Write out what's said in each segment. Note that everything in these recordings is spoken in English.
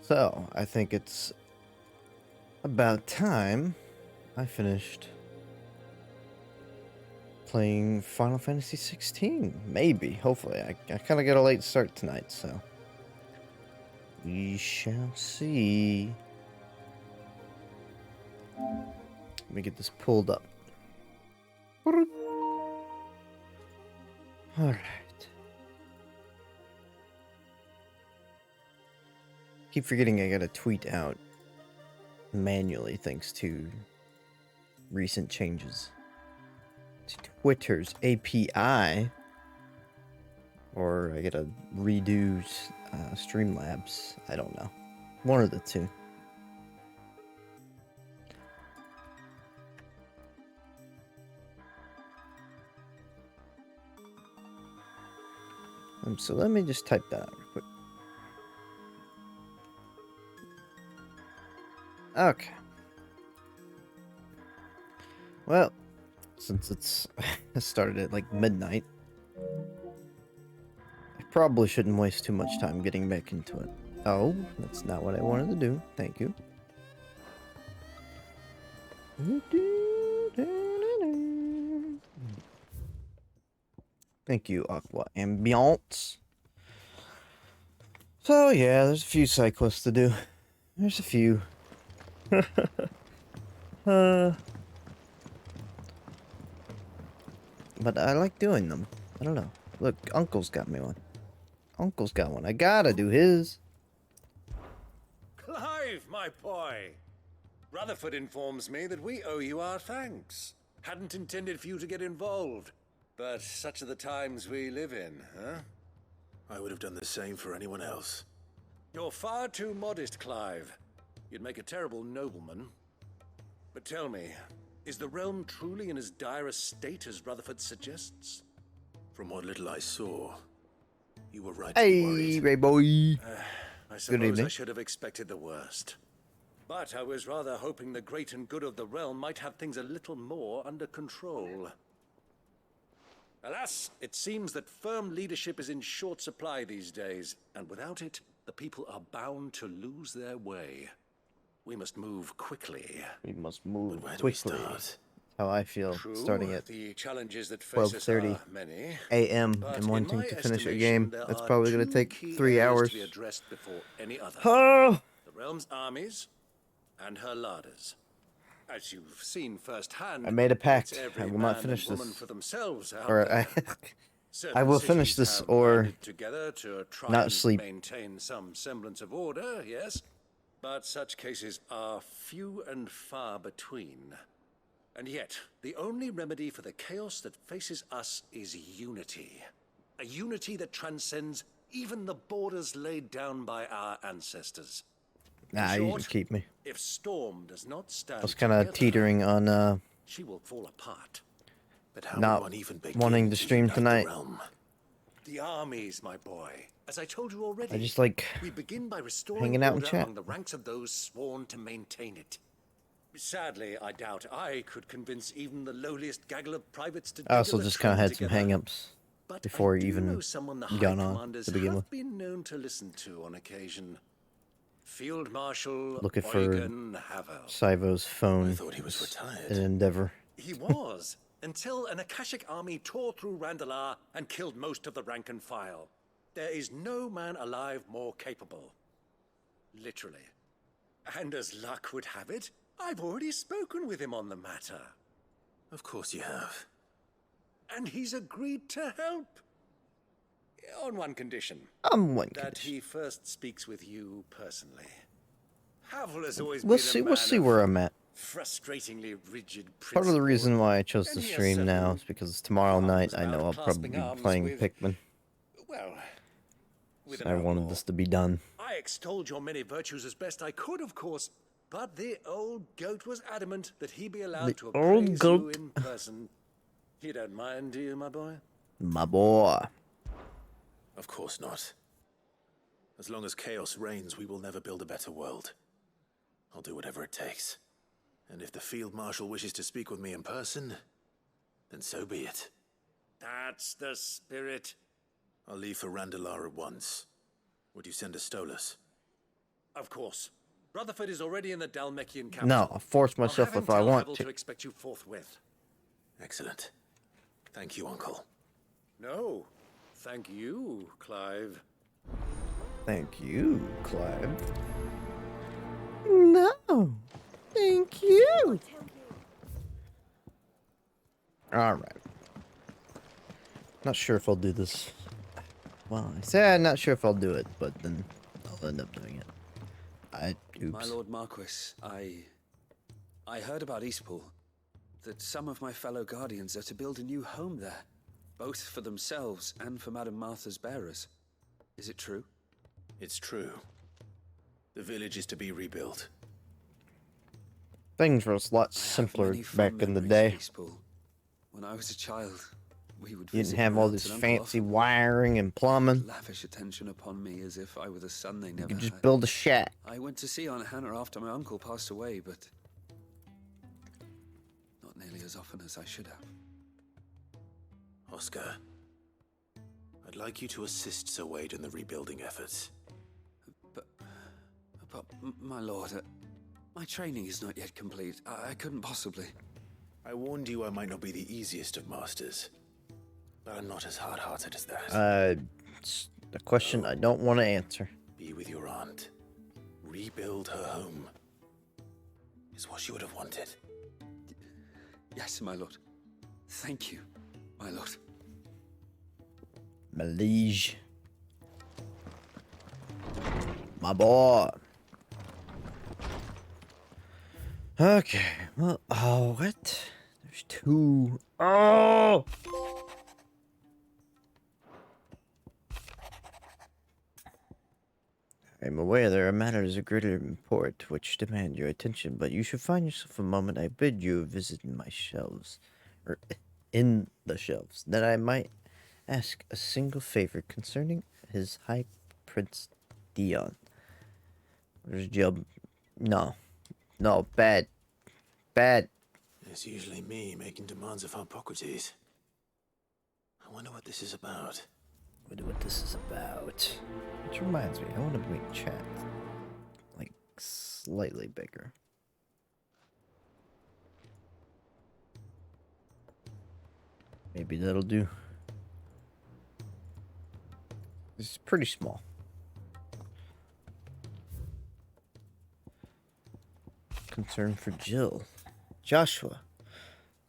So, I think it's about time I finished playing Final Fantasy XVI. Maybe, hopefully. I kind of got a late start tonight, so we shall see. Let me get this pulled up. Alright. Keep forgetting I gotta tweet out manually thanks to recent changes to Twitter's API, or I gotta redo Streamlabs. I don't know. One of the two. So let me just type that out real quick. Okay. Well, since it's started at like midnight, I probably shouldn't waste too much time getting back into it. Oh, that's not what I wanted to do. Thank you. Thank you, Aqua Ambiance. So yeah, there's a few side quests to do. There's a few. But I like doing them. I don't know. Look, Uncle's got me one. Uncle's got one. I gotta do his. Clive, my boy! Rutherford informs me that we owe you our thanks. Hadn't intended for you to get involved, but such are the times we live in, huh? I would have done the same for anyone else. You're far too modest, Clive. You'd make a terrible nobleman. But tell me, is the realm truly in as dire a state as Rutherford suggests? From what little I saw, you were right. Hey, Ray boy. I suppose I should have expected the worst. But I was rather hoping the great and good of the realm might have things a little more under control. Alas, it seems that firm leadership is in short supply these days, and without it, the people are bound to lose their way. We must move quickly. We must move Where do quickly. we start? How I feel. True, starting at the challenges that face us 12:30 are many, a.m. but and in wanting my to finish a estimation, game there that's are probably going to two take key 3 areas hours. to be addressed before any other. Oh! The realm's armies and her larders. As you've seen firsthand, I made a pact. it's every I will not man finish and woman this. for themselves out Or there. I will Certain finish cities this have or banded together to try not and sleep. maintain some semblance of order, yes, but such cases are few and far between. And yet, the only remedy for the chaos that faces us is unity. A unity that transcends even the borders laid down by our ancestors. Nah, you can keep me. If Storm does not stand I was kind of together, teetering on she will fall apart. But how not would one even begin wanting to stream unite tonight. The realm? The armies, my boy. As I told you already, I just like we begin by restoring hanging out in order chat. among the ranks of those sworn to maintain it. Sadly, I doubt I could convince even the lowliest gaggle of privates to. I also dig a just kind of train had some together. hang-ups But before I do even know someone the got high on commanders to begin with. have been known to listen to on occasion. Field Marshal Looking for Eugen Havel. Saivo's phone. I thought he was retired. An endeavor. He was, until an Akashic army tore through Randalar and killed most of the rank and file. There is no man alive more capable. Literally. And as luck would have it, I've already spoken with him on the matter. Of course you have. And he's agreed to help. On one condition. One That condition. he first speaks with you personally. Havel has always We'll been see. a We'll man see of where I'm at. frustratingly rigid principle. Part of the reason why I chose to And he has stream now certain is because tomorrow night I know I'll clasping probably be arms playing with- Pikmin. Well, with So an I wanted outlaw. this to be done. I extolled your many virtues as best I could, of course, but the old goat was adamant that he be allowed The to old appraise you goat. in person. You don't mind, do you, my boy? My boy. Of course not. As long as chaos reigns, we will never build a better world. I'll do whatever it takes. And if the Field Marshal wishes to speak with me in person, then so be it. That's the spirit. I'll leave for Randalar at once. Would you send a Stolas? Of course. Rutherford is already in the Dalmekian capital. No, I'll force I'll myself have him if I tell want Havel to. to expect you forthwith. Excellent. Thank you, Uncle. No, thank you, Clive. Thank you, Clive. No, thank you. Alright. Not sure if I'll do this. Well, I say I'm not sure if I'll do it, but then I'll end up doing it. Oops. My Lord Marquis, I heard about Eastpool. That some of my fellow guardians are to build a new home there. Both for themselves and for Madame Martha's bearers. Is it true? It's true. The village is to be rebuilt. Things were a lot I have simpler many fond back in the memories day. of Eastpool. When I was a child, we would You visit didn't have all my this aunt and uncle fancy often. wiring and plumbing. Lavish attention upon me as if I were the son they You never could just had. build a shack. I went to see Aunt Hannah after my uncle passed away, but not nearly as often as I should have. Oscar, I'd like you to assist Sir Wade in the rebuilding efforts. But my lord, my training is not yet complete. I couldn't possibly. I warned you I might not be the easiest of masters, but I'm not as hard-hearted as that. It's a question I don't want to answer. Be with your aunt. Rebuild her home. Is what she would have wanted. Yes, my lord. Thank you, my lord. My liege. My boy. Okay, well, oh, what? There's two. Oh! I'm aware there are matters of greater import which demand your attention, but you should find yourself a moment. I bid you a visit in my shelves, or in the shelves, that I might ask a single favor concerning his High Prince Dion. Where's Job? No, bad. It's usually me making demands of Hippocrates. I wonder what this is about. Wonder what this is about. Which reminds me, I want to make chat like slightly bigger. Maybe that'll do. It's pretty small. Concern for Jill. Joshua.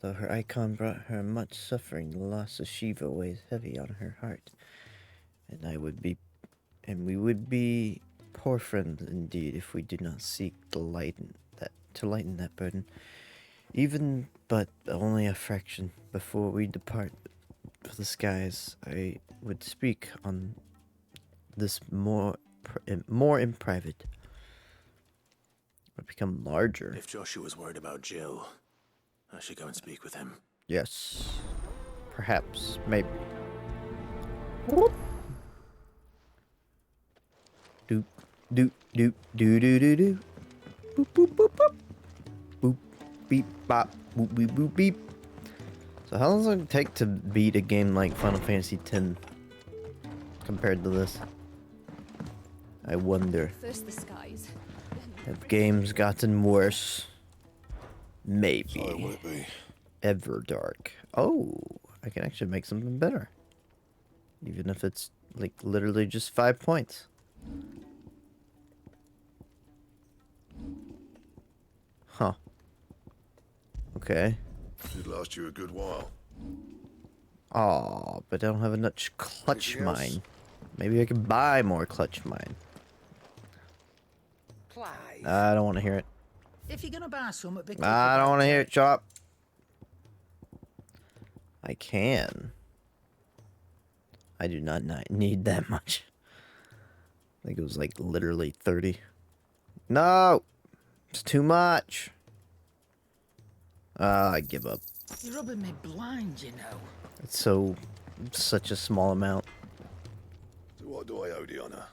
Though her icon brought her much suffering, the loss of Shiva weighs heavy on her heart. And we would be poor friends indeed if we did not seek to lighten that burden. Even but only a fraction before we depart for the skies, I would speak on this more in private. But become larger. If Joshua's worried about Jill, I should go and speak with him. Yes. Perhaps. Maybe. Doop, doop, doop, doo doo doo doo. Boop, boop, boop, boop. Boop, beep, bop, boop, beep, boop, beep. So how long does it take to beat a game like Final Fantasy X compared to this? I wonder. First the skies. Have games gotten worse? Maybe. Sorry, will it be? Everdark. Oh, I can actually make something better. Even if it's like literally just 5 points. Huh. Okay. Should last you a good while. Aw, but I don't have enough clutch Anything else? mine. Maybe I can buy more clutch mine. Clive, I don't want to hear it. if you're gonna buy some, be quick I don't about want to hear it. it, Chop. I can. I do not need that much. I think it was like literally 30. No! It's too much. I give up. You're rubbing me blind, you know. It's such a small amount. So what do I owe the honour?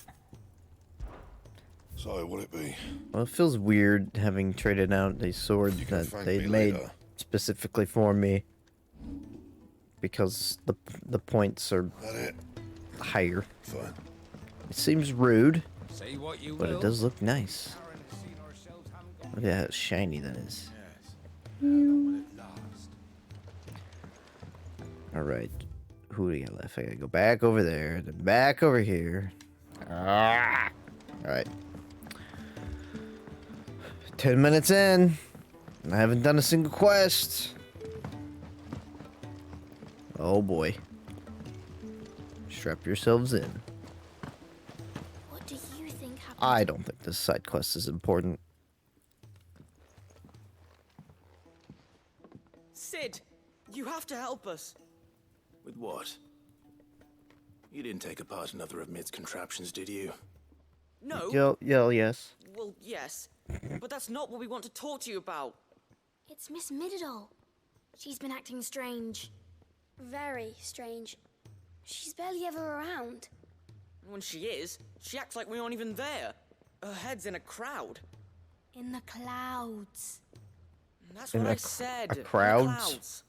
So, will it be? Well, it feels weird having traded out a sword You can that thank they me made later. specifically for me. Because the points are That it? higher. Fine. It seems rude. Say what you But will. it does look nice. Look at how shiny that is. Alright. Who do you got left? I gotta go back over there. Then back over here. Alright. 10 minutes in. I haven't done a single quest. Oh boy. Strap yourselves in. What do you think happened? I don't think this side quest is important. Sid, you have to help us. With what? You didn't take apart another of Mid's contraptions, did you? No. Yell, yes. Well, yes. But that's not what we want to talk to you about. It's Miss Mididol. She's been acting strange. Very strange. She's barely ever around. When she is, she acts like we aren't even there. Her head's in a crowd. In the clouds. That's In what a I said. a in the crowds? clouds.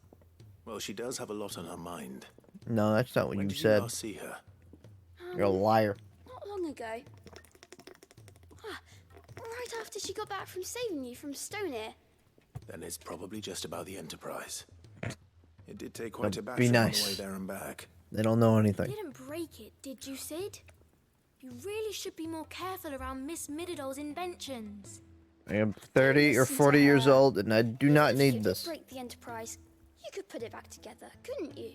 Well, she does have a lot on her mind. No, that's not what When you did you said. last see her? You're a liar. Not long ago. Right after she got back from saving you from Stoneir. Then it's probably just about the Enterprise. It did take quite a Don't be battle on nice. the way there and back. They don't know You anything. didn't break it, did you, Sid? You really should be more careful around Miss Mididol's inventions. I am 30 or Listen to 40 years her. old, and I do Even not if you need did this. break the Enterprise, you could put it back together, couldn't you?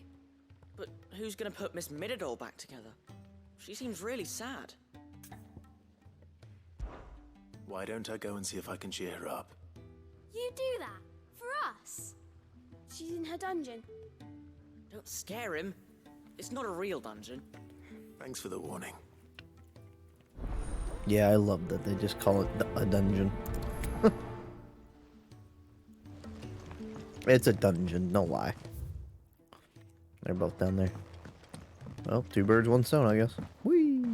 But who's gonna put Miss Mididol back together? She seems really sad. Why don't I go and see if I can cheer her up? You do that? For us? She's in her dungeon. Don't scare him. It's not a real dungeon. Thanks for the warning. Yeah, I love that they just call it a dungeon. It's a dungeon, no lie. They're both down there. Well, two birds, one stone, I guess. Whee!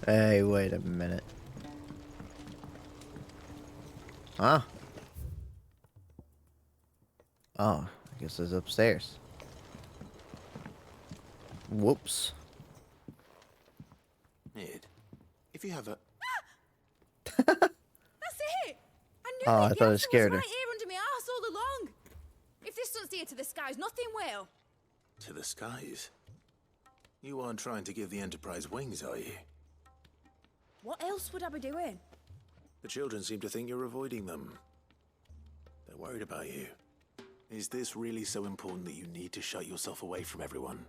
Hey, wait a minute. Huh? Oh, I guess it's upstairs. Whoops. Mid, if you have a... That's it! I knew Oh, I it. thought it The scared answer her. was right here under my arse all along. If this doesn't steer to the skies, nothing will. To the skies? You aren't trying to give the Enterprise wings, are you? What else would I be doing? The children seem to think you're avoiding them. They're worried about you. Is this really so important that you need to shut yourself away from everyone?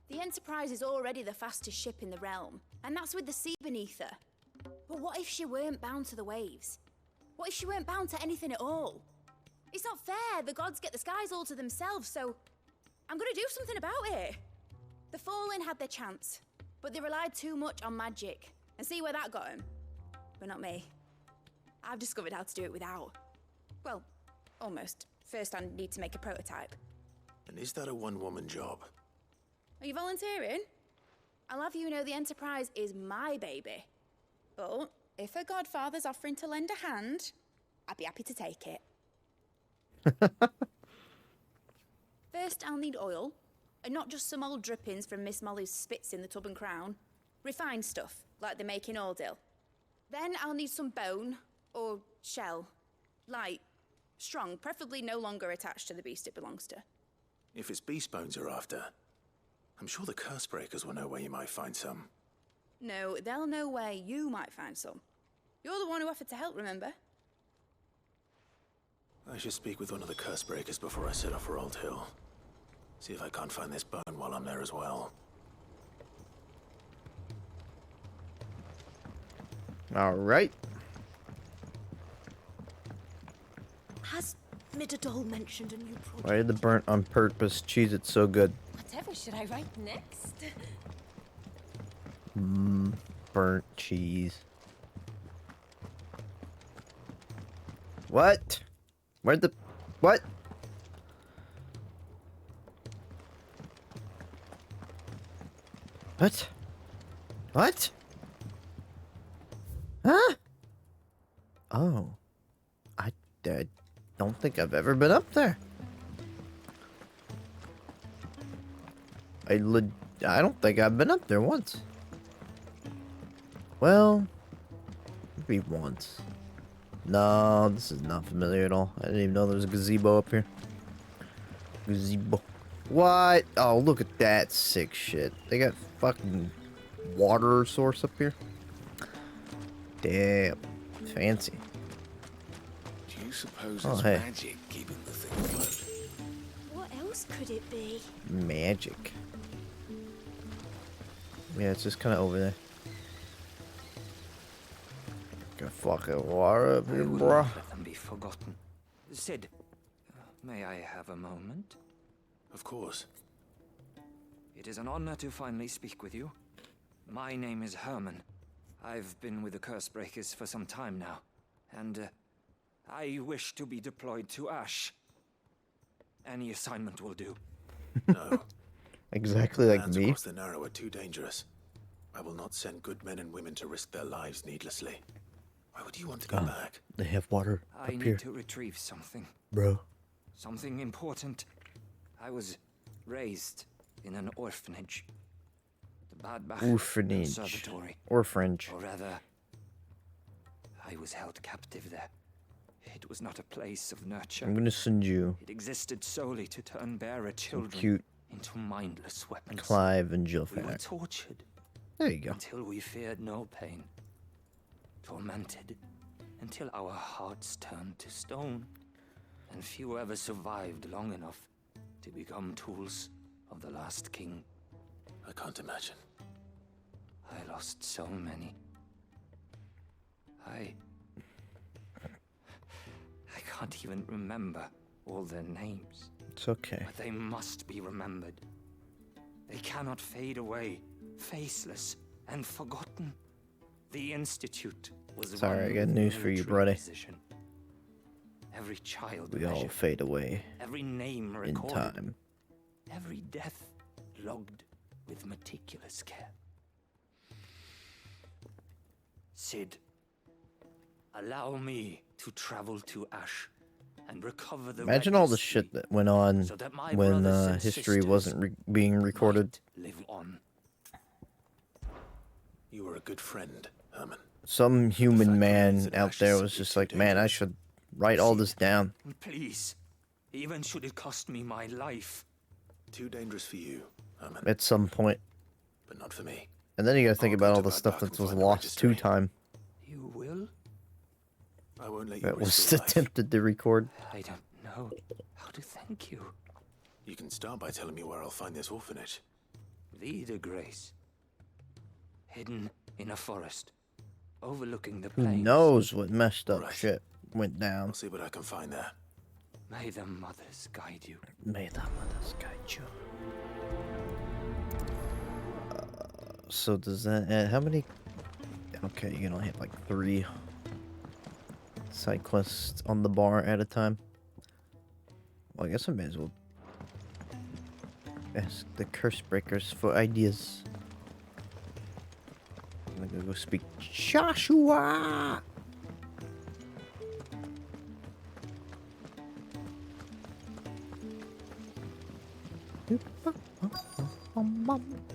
The Enterprise is already the fastest ship in the realm, and that's with the sea beneath her. But what if she weren't bound to the waves? What if she weren't bound to anything at all? It's not fair. The gods get the skies all to themselves, so I'm gonna do something about it. The Fallen had their chance, but they relied too much on magic. And see where that got them? But not me. I've discovered how to do it without. Well, almost. First, I need to make a prototype. And is that a one-woman job? Are you volunteering? I'll have you know the Enterprise is my baby. But if her godfather's offering to lend a hand, I'd be happy to take it. First, I'll need oil, and not just some old drippings from Miss Molly's spits in the Tub and Crown. Refined stuff, like they make in Ordil. Then I'll need some bone, or shell. Light, strong, preferably no longer attached to the beast it belongs to. If it's beast bones you're after, I'm sure the curse breakers will know where you might find some. No, they'll know where you might find some. You're the one who offered to help, remember? I should speak with one of the curse breakers before I set off for Old Hill. See if I can't find this bone while I'm there as well. All right. Has Mididol mentioned a new project? Why did the burnt on purpose cheese it so good? Whatever should I write next? Burnt cheese. What? Where'd the... What? What? What? Huh? Oh. I don't think I've ever been up there. I don't think I've been up there once. Well, maybe once. No, this is not familiar at all. I didn't even know there was a gazebo up here. Gazebo. What? Oh, look at that sick shit. They got fucking water source up here. Damn. Fancy. Do you suppose Oh, it's hey. magic keeping the thing afloat? What else could it be? Magic. Yeah, it's just kind of over there. Got fucking water up here, bro. Let them be forgotten. Sid, may I have a moment? Of course. It is an honor to finally speak with you. My name is Herman. I've been with the Cursebreakers for some time now, and I wish to be deployed to Ash. Any assignment will do. No. Exactly like Lands me. across the Narrow are too dangerous. I will not send good men and women to risk their lives needlessly. Why would you want to go back? They have water I up need here, to retrieve something. bro. Something important. I was raised in an orphanage. The Badbach Orphanage. Conservatory. Or French. Or rather, I was held captive there. It was not a place of nurture. I'm gonna send you It existed solely to turn bearer children cute into mindless weapons. Clive and We were Jilfac. tortured There you go. until we feared no pain. Tormented until our hearts turned to stone. And few ever survived long enough to become tools of the last king. I can't imagine. I lost so many. I can't even remember all their names. It's okay. But they must be remembered. They cannot fade away, faceless and forgotten. The Institute was Sorry, one I got with news for you, military brother. precision. Every child We all measured, fade away every name in recorded, time. every death logged with meticulous care. Sid, allow me to travel to Ash and recover the Imagine all the registry shit that went on so that my when brothers and history sisters wasn't being recorded. might live on. You were a good friend, Herman. Some human fact man remains that out Ash there is was simply just too like, man, I dangerous. should write all this down. Please, even should it cost me my life. Too dangerous for you, Herman, At some point. but not for me. And then you gotta think I'll go about all to the stuff Badbach that and was find the lost registry. 2 time. You will? I won't let you That risk was your life. attempted to record. I don't know how to thank you. You can start by telling me where I'll find this orphanage. Vie de Grace. Hidden in a forest, overlooking the Who plains. knows what messed up Right. shit went down. I'll see what I can find there. May the mothers guide you. May the mothers guide you. So does that how many? Okay, you can only have like 3 side quests on the bar at a time. Well, I guess I may as well ask the curse breakers for ideas. I'm gonna go speak Joshua.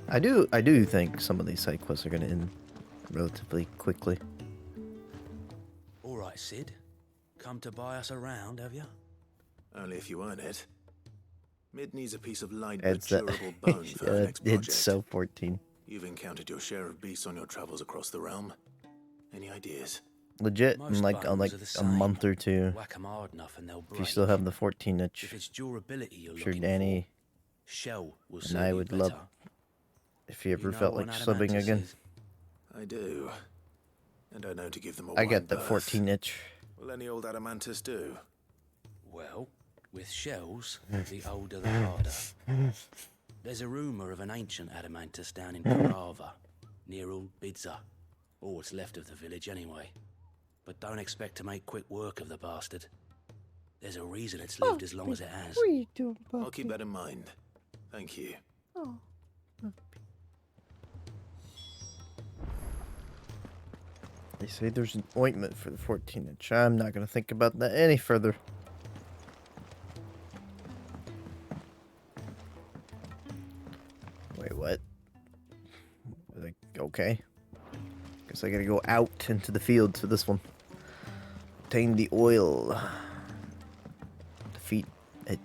I do think some of these side quests are gonna end relatively quickly. All right, Sid. Come to buy us around, have you? Only if you earn it. Mid needs a piece of light It's but durable bone for her next project. it's so 14. You've encountered your share of beasts on your travels across the realm. Any ideas? Legit, in Most like bones are the a same. month or 2. Whack 'em hard enough and they'll break. If you still have the 14 inch, If it's durability you're I'm sure looking Danny for, shell will and serve I you would better. love if you ever know felt what like an subbing adamantus again. is? I do. And I know to give them a I wide got the berth. 14 inch. Will any old adamantus do? Well, with shells, the older the harder. There's a rumour of an ancient adamantus down in Parava, near Old Bidza. Or what's left of the village anyway. But don't expect to make quick work of the bastard. There's a reason it's lived as long as it has. I'll keep that in mind. Thank you. They say there's an ointment for the 14 inch. I'm not gonna think about that any further. Okay. Guess I gotta go out into the fields for this one. Obtain the oil. Defeat it.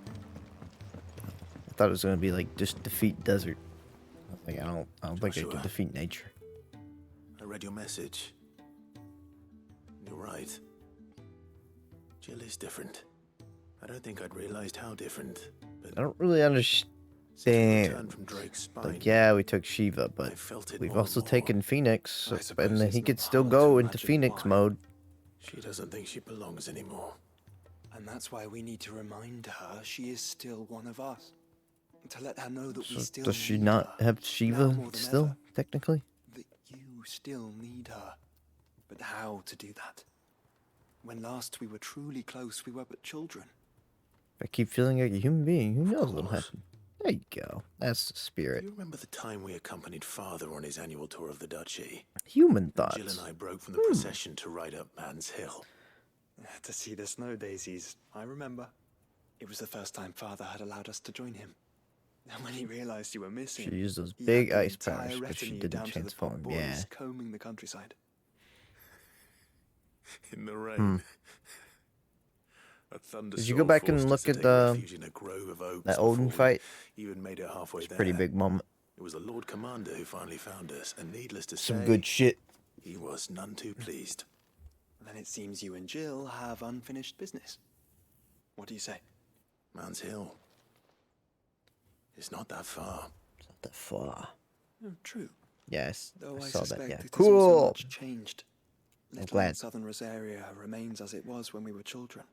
I thought it was gonna be like just defeat desert. Like I don't think I could defeat nature. I read your message. You're right. Jill is different. I don't think I'd realized how different. But I don't really understand. From Drake's spine, Like, yeah, we took Shiva, but we've also taken Phoenix, and then he could still go into Phoenix mode. She doesn't think she belongs anymore. And that's why we need to remind her she is still one of us. To let her know that we still Does she need not her, have now Shiva more than still, ever. technically? That you still need her. But how to do that? When last we were truly close, we were but children. If I keep feeling like a human being, who knows what'll happen? There you go. That's the spirit. Do you remember the time we accompanied Father on his annual tour of the duchy? Human thoughts. Jill and I broke from the procession to ride up Man's Hill. To see the snow daisies, I remember. It was the first time Father had allowed us to join him. And when he realized you were missing, She used those he big had the ice entire powers, but she retinue didn't down to the transform. boys Yeah. combing the countryside. In the rain. A thunderstorm. Did you go back and look at that Odin fight? Even made it halfway It's a there. pretty big moment. It was the Lord Commander who finally found us, and needless to Some say, good shit. he was none too pleased. Then it seems you and Jill have unfinished business. What do you say? Man's Hill. It's not that far. It's not that far. Oh, true. Yes, Though I saw that. suspect Yeah, it has cool. also much changed. I'm Little glad. Southern Rosaria remains as it was when we were children.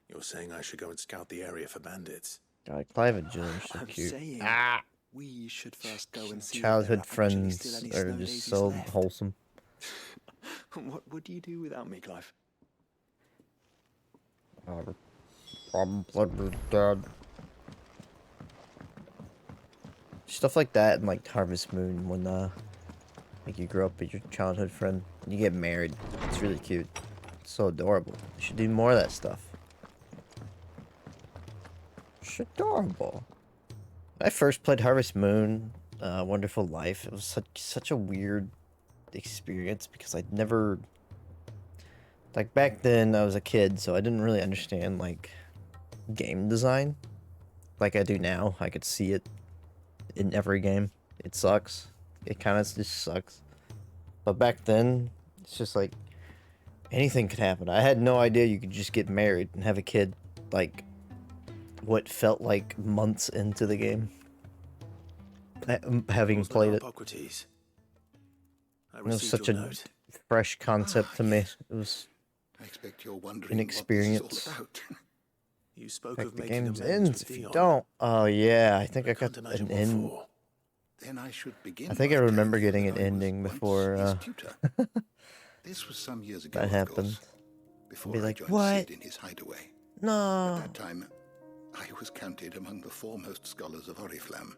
You're saying I should go and scout the area for bandits? God, Clive and Jill are so I'm cute. saying Ah, we should first go and see childhood if there are actually friends still any are snow just daisies so left. wholesome. What would you do without me, Clive? Probably dead. Stuff like that and like Harvest Moon when like you grow up with your childhood friend and you get married. It's really cute. It's so adorable. You should do more of that stuff. It's adorable. When I first played Harvest Moon, Wonderful Life, it was such a weird experience because I'd never, like, back then I was a kid, so I didn't really understand like game design like I do now. I could see it in every game. It sucks. It kind of just sucks. But back then, it's just like anything could happen. I had no idea you could just get married and have a kid like what felt like months into the game. Having played it. It was such a fresh concept to me. It was I expect you're wondering an experience. what this is all about. You spoke Like of the making game's amends ends with if you Dion. don't. Oh yeah, I think I got Can't an imagine what end. for. Then I should begin. I think I by remember telling getting you an that I was ending once before his tutor. This was some years ago, that of happened. course, before Be I like, joined what? Sid in his hideaway. No. At that time, I was counted among the foremost scholars of Oriflamme,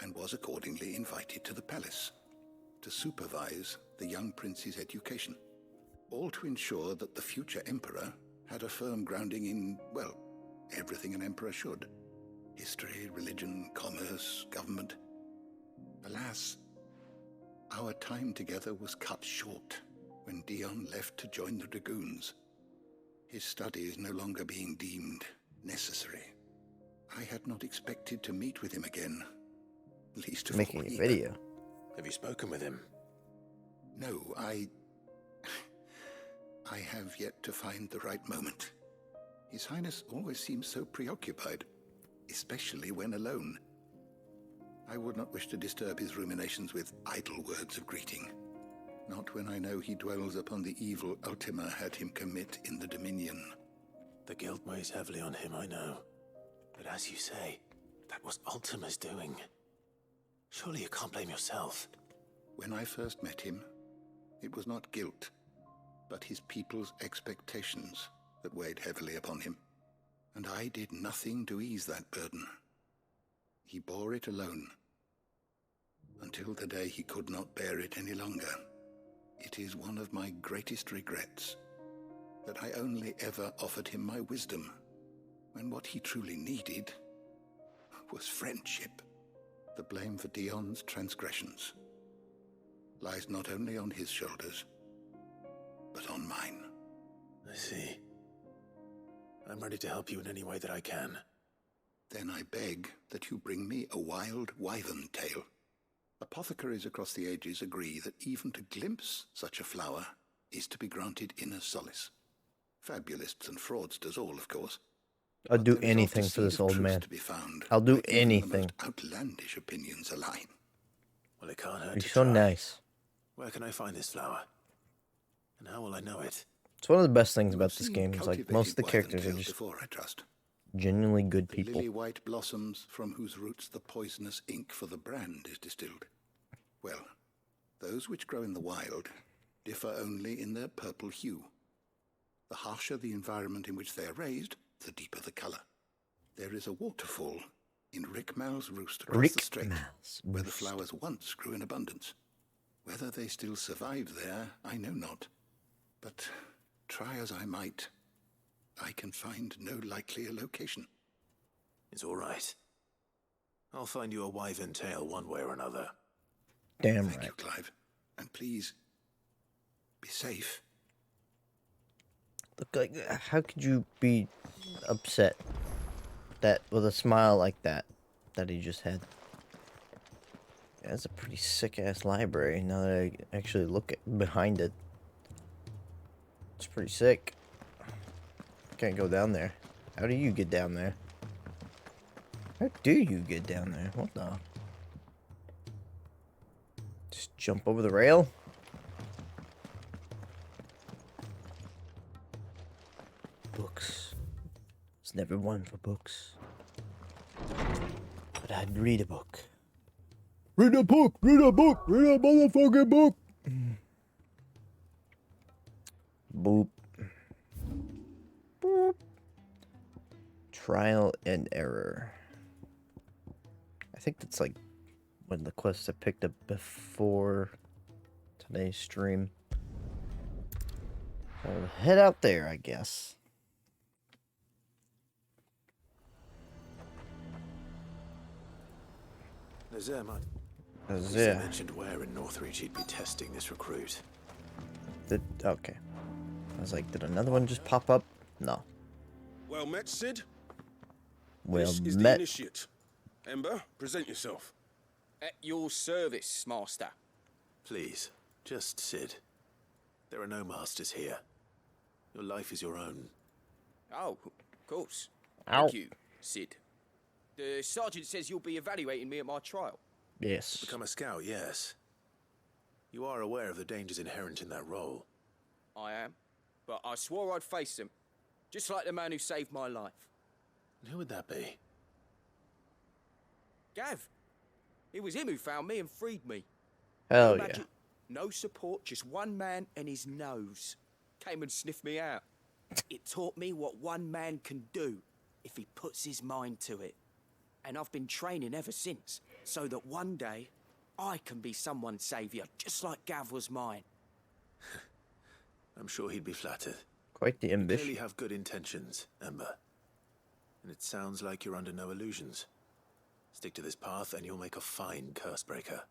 and was accordingly invited to the palace to supervise the young prince's education, all to ensure that the future emperor had a firm grounding in, well, everything an emperor should. History, religion, commerce, government. Alas, our time together was cut short when Dion left to join the Dragoons, his studies no longer being deemed necessary. I had not expected to meet with him again, least of all Making a he- video. Have you spoken with him? No, I have yet to find the right moment. His Highness always seems so preoccupied, especially when alone. I would not wish to disturb his ruminations with idle words of greeting, not when I know he dwells upon the evil Ultima had him commit in the Dominion. The guilt weighs heavily on him, I know. But as you say, that was Ultima's doing. Surely you can't blame yourself. When I first met him, it was not guilt, but his people's expectations that weighed heavily upon him, and I did nothing to ease that burden. He bore it alone, until the day he could not bear it any longer. It is one of my greatest regrets that I only ever offered him my wisdom, when what he truly needed was friendship. The blame for Dion's transgressions lies not only on his shoulders, but on mine. I see. I'm ready to help you in any way that I can. Then I beg that you bring me a wild wyvern tail. Apothecaries across the ages agree that even to glimpse such a flower is to be granted inner solace. Fabulists and fraudsters all, of course. I'll do There is anything oft a for this seed of old truth man. to be found, I'll do where even anything. the most outlandish opinions align. Well, it can't hurt You're to so try. nice. Where can I find this flower? And how will I know it? It's one of the best things You about have this seen game. Is like cultivated most of the wyvern characters are tails just before, I trust. genuinely good The people. lily-white blossoms from whose roots the poisonous ink for the brand is distilled. Well, those which grow in the wild differ only in their purple hue. The harsher the environment in which they are raised, the deeper the color. There is a waterfall in Rickmal's Roost across the strait, where the flowers once grew in abundance. Whether they still survive there, I know not. But try as I might, I can find no likelier location. It's all right. I'll find you a wyvern tail one way or another. Damn Thank right. you, Clive. And please, be safe. Look, like, how could you be upset that with a smile like that he just had? Yeah, that's a pretty sick ass library. Now that I actually look at behind it, it's pretty sick. Can't go down there. How do you get down there? How do you get down there? What the? Just jump over the rail? Books. I was never one for books. But I'd read a book. Read a book! Read a book! Read a motherfucking book! Boop. Boop. Trial and error. I think that's like one of the quests I picked up before today's stream. I'll head out there, I guess. Nazir Nazir. mentioned where in Northreach he'd be testing this recruit. Okay. I was like, did another one just pop up? No. Well met, Sid. Well This is the met. initiate. Ember, present yourself. At your service, master. Please, just Sid. There are no masters here. Your life is your own. Oh, of course. Ow. Thank you, Sid. The sergeant says you'll be evaluating me at my trial. Yes. Become a scout, yes. You are aware of the dangers inherent in that role. I am. But I swore I'd face them. Just like the man who saved my life. And who would that be? Gav. It was him who found me and freed me. Hell No yeah. magic, no support, just one man and his nose. Came and sniffed me out. It taught me what one man can do if he puts his mind to it. And I've been training ever since, so that one day I can be someone's saviour, just like Gav was mine. I'm sure he'd be flattered. Quite the You ambition. clearly have good intentions, Ember. And it sounds like you're under no illusions. Stick to this path and you'll make a fine cursebreaker.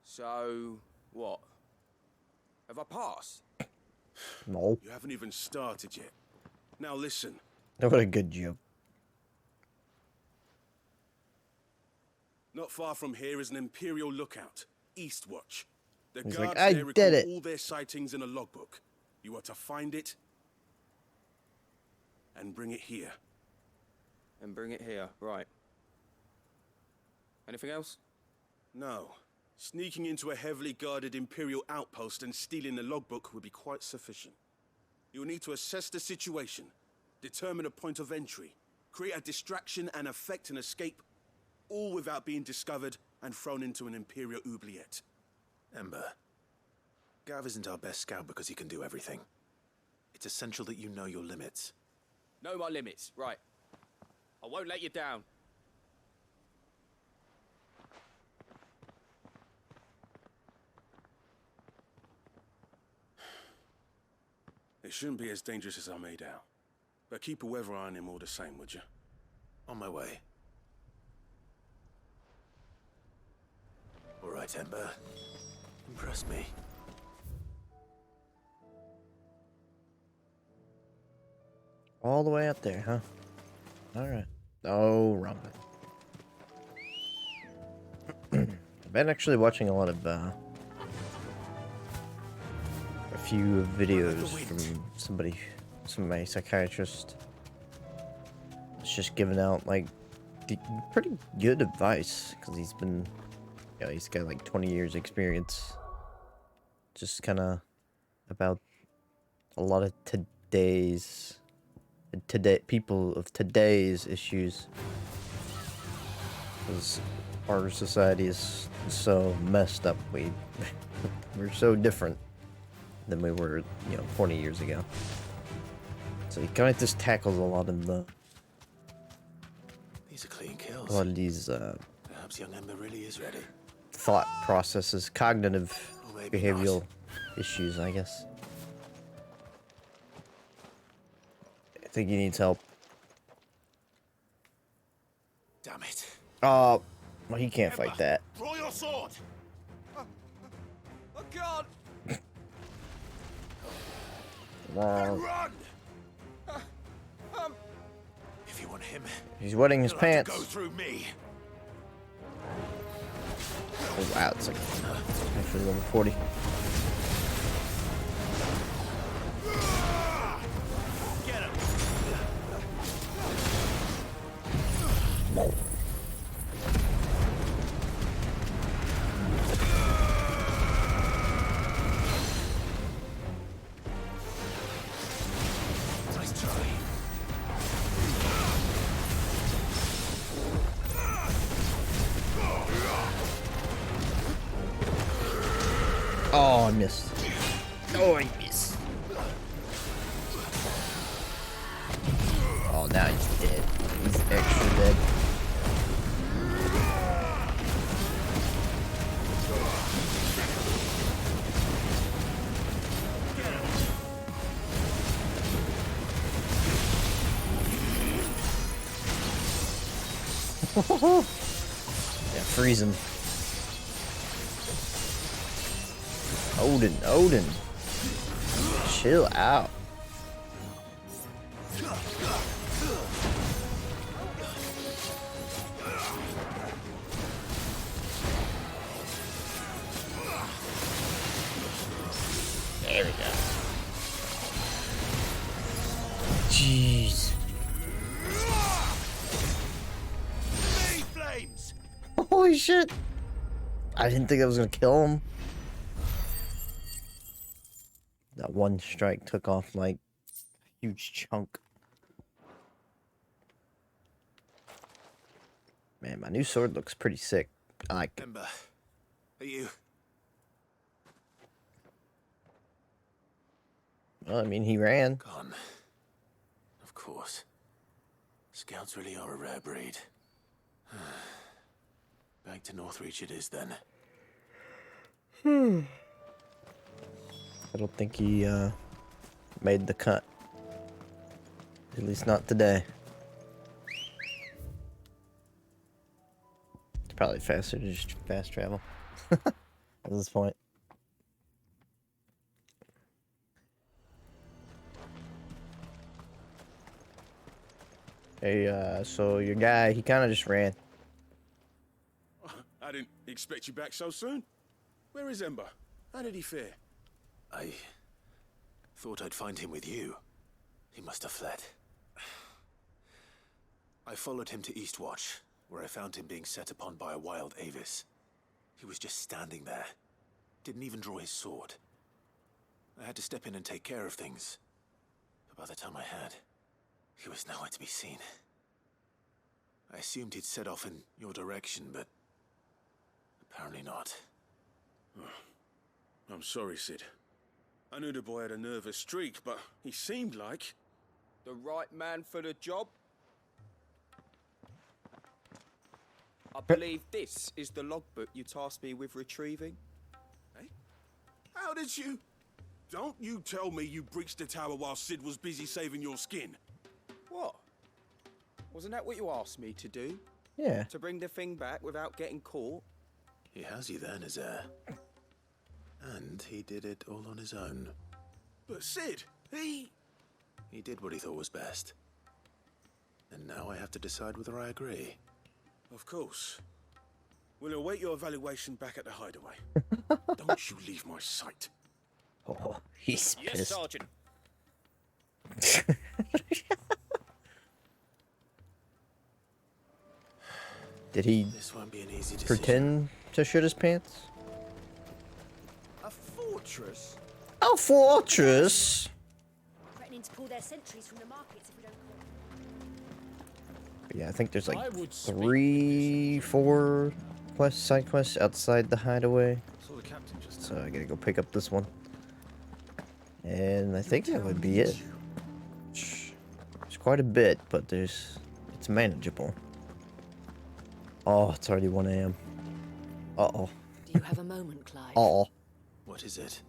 So, what? Have I passed? No. You haven't even started yet. Now listen. What a good joke. Not far from here is an Imperial lookout, Eastwatch. The He's guards like, "I there did record it." all their sightings in a logbook. You are to find it and bring it here. And bring it here, right. Anything else? No. Sneaking into a heavily guarded Imperial outpost and stealing the logbook would be quite sufficient. You'll need to assess the situation, determine a point of entry, create a distraction and effect an escape, all without being discovered and thrown into an Imperial oubliette. Ember, Gav isn't our best scout because he can do everything. It's essential that you know your limits. Know my limits, right. I won't let you down. It shouldn't be as dangerous as I made out. But keep a weather eye on him all the same, would you? On my way. All right, Ember. Impress me. All the way up there, huh? Alright. Oh, wrong button. I've been actually watching a lot of, a few videos from some of my psychiatrist. It's just giving out, like, pretty good advice, because he's been, you know, he's got like 20 years experience. Just kind of about a lot of people of today's issues, because our society is so messed up. We're so different than we were, you know, 20 years ago. So he kind of just tackles a lot of the These are clean kills. a lot of these Perhaps young Ember really is ready. thought processes, cognitive, Or maybe behavioral issues, I guess. I think he needs help. Damn it. Well, he can't fight that. Draw your sword! Oh God! Wow. Run! If you want him, He's wetting his you'll have to pants. go through me. Oh, wow, it's like actually level 40. Get him! Nice try. Oh, I missed. Oh, I missed. Oh, now he's dead. He's extra dead. Yeah, freeze him. Odin. Chill out. There we go. Jeez. Flames! Holy shit. I didn't think I was gonna kill him. That one strike took off like a huge chunk. Man, my new sword looks pretty sick. I like it. Ember, are you? Well, I mean, he ran. Gone. Of course. Scouts really are a rare breed. Back to Northreach it is then. I don't think he made the cut. At least not today. It's probably faster to just fast travel at this point. Hey, so your guy, he kind of just ran. I didn't expect you back so soon. Where is Ember? How did he fare? I thought I'd find him with you. He must have fled. I followed him to Eastwatch, where I found him being set upon by a wild Avis. He was just standing there. Didn't even draw his sword. I had to step in and take care of things. But by the time I had, he was nowhere to be seen. I assumed he'd set off in your direction, but apparently not. I'm sorry, Sid. I knew the boy had a nervous streak, but he seemed like... The right man for the job? I believe this is the logbook you tasked me with retrieving. Eh? How did you... Don't you tell me you breached the tower while Sid was busy saving your skin. What? Wasn't that what you asked me to do? Yeah. To bring the thing back without getting caught? He has you then, his heir. And he did it all on his own. But Sid, he did what he thought was best. And now I have to decide whether I agree. Of course. We'll await your evaluation back at the hideaway. Don't you leave my sight. Oh, he's Yes, pissed. Sergeant. Did he This won't be an easy decision. pretend to shit his pants? A fortress? A fortress? Threatening to pull their sentries from the markets if we don't But yeah, I think there's I like would speak 3, 4 side quests outside the hideaway. Saw the captain just So I gotta go pick up this one. And I think that would be it. It's quite a bit, but it's manageable. Oh, it's already 1 AM. Uh-oh. Do you have a moment, Clive? Uh-oh. What is it?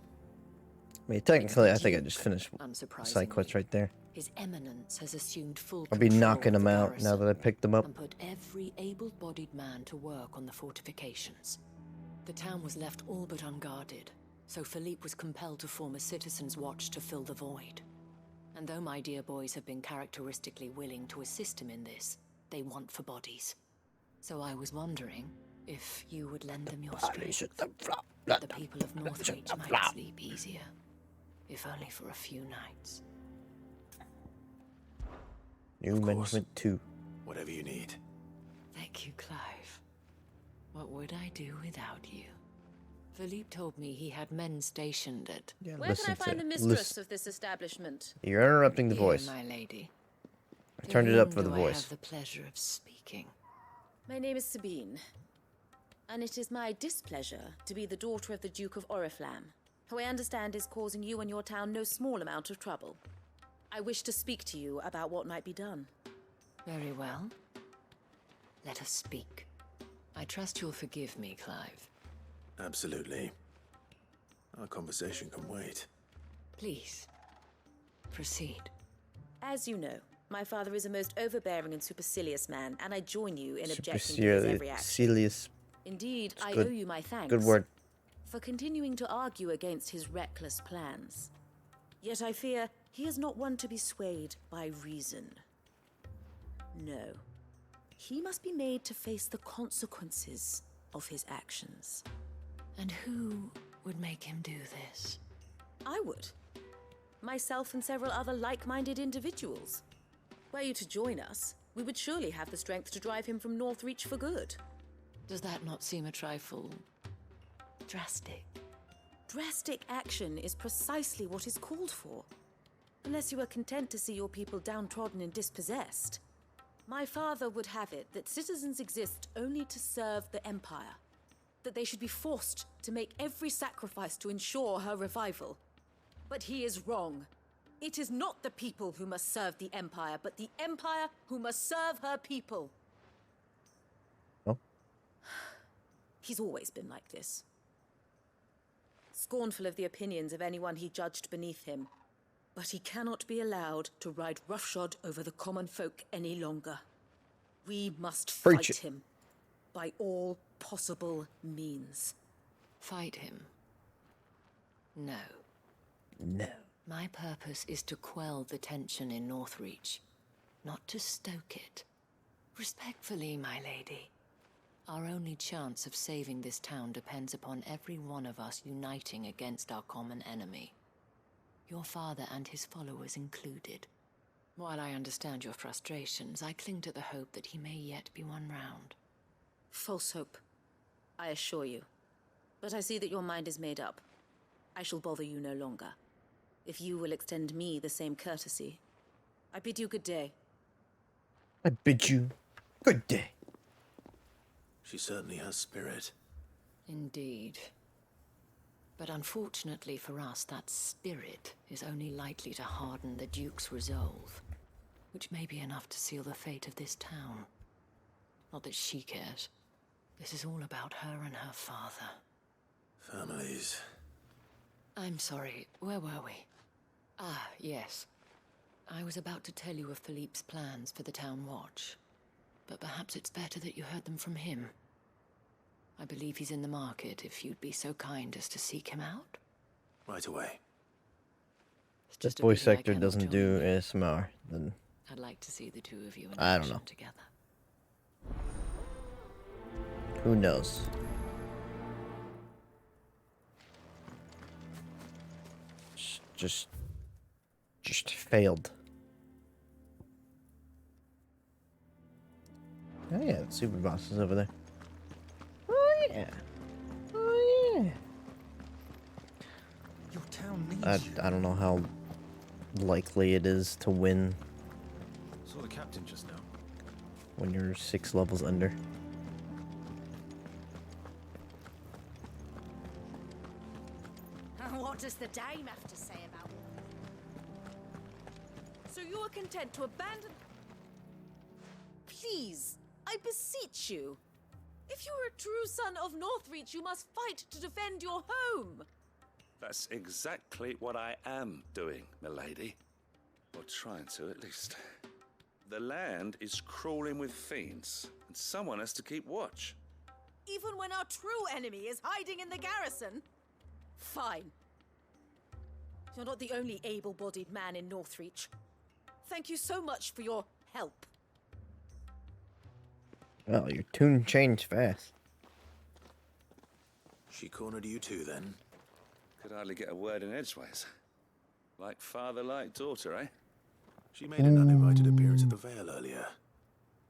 I mean, technically, I think I just finished Unsurprisingly, side quest right there. His Eminence has assumed full I'll be control knocking of them the out garrison now that I picked them up. and put every able-bodied man to work on the fortifications. The town was left all but unguarded, so Philippe was compelled to form a citizens' watch to fill the void. And though my dear boys have been characteristically willing to assist him in this, they want for bodies. So I was wondering if you would lend them your strength, that the people of Northreach might sleep easier, if only for a few nights. New management 2. Whatever you need. Thank you, Clive. What would I do without you? Philippe told me he had men stationed at... Yeah, Where can I find the mistress of this establishment? You're interrupting the Here, voice. my lady. I turned it up for the To whom do I voice. have the pleasure of speaking. My name is Sabine, and it is my displeasure to be the daughter of the Duke of Oriflamme, who I understand is causing you and your town no small amount of trouble. I wish to speak to you about what might be done. Very well. Let us speak. I trust you'll forgive me, Clive. Absolutely. Our conversation can wait. Please, proceed. As you know, my father is a most overbearing and supercilious man, and I join you in objecting to his every action. Supercilious. Indeed, It's I good. owe you my thanks. Good word. For continuing to argue against his reckless plans. Yet I fear he is not one to be swayed by reason. No. He must be made to face the consequences of his actions. And who would make him do this? I would. Myself and several other like-minded individuals. Were you to join us, we would surely have the strength to drive him from Northreach for good. Does that not seem a trifle... drastic? Drastic action is precisely what is called for. Unless you are content to see your people downtrodden and dispossessed. My father would have it that citizens exist only to serve the Empire. That they should be forced to make every sacrifice to ensure her revival. But he is wrong. It is not the people who must serve the Empire, but the Empire who must serve her people. Oh? He's always been like this. Scornful of the opinions of anyone he judged beneath him. But he cannot be allowed to ride roughshod over the common folk any longer. We must fight him by all possible means. Fight him? No. No. My purpose is to quell the tension in Northreach, not to stoke it. Respectfully, my lady. Our only chance of saving this town depends upon every one of us uniting against our common enemy. Your father and his followers included. While I understand your frustrations, I cling to the hope that he may yet be won round. False hope, I assure you. But I see that your mind is made up. I shall bother you no longer. If you will extend me the same courtesy, I bid you good day. I bid you good day. She certainly has spirit. Indeed. But unfortunately for us, that spirit is only likely to harden the Duke's resolve, which may be enough to seal the fate of this town. Not that she cares. This is all about her and her father. Families. I'm sorry, where were we? Ah, yes. I was about to tell you of Philippe's plans for the town watch, but perhaps it's better that you heard them from him. I believe he's in the market, if you'd be so kind as to seek him out. Right away. This voice actor doesn't do ASMR, then I'd like to see the two of you in I don't action know. together. Who knows? Just failed. Oh yeah, the super boss is over there. Oh yeah. Oh yeah. Your town needs you. I don't know how likely it is to win Saw the captain just now. when you're 6 levels under. What does the dame have to say about it? So you are content to abandon... Please, I beseech you. If you are a true son of Northreach, you must fight to defend your home. That's exactly what I am doing, milady. Or trying to, at least. The land is crawling with fiends, and someone has to keep watch. Even when our true enemy is hiding in the garrison? Fine. You're not the only able-bodied man in Northreach. Thank you so much for your help. Well, your tune changed fast. She cornered you too, then? Could hardly get a word in edgeways. Like father, like daughter, eh? She made an uninvited appearance at the Vale earlier,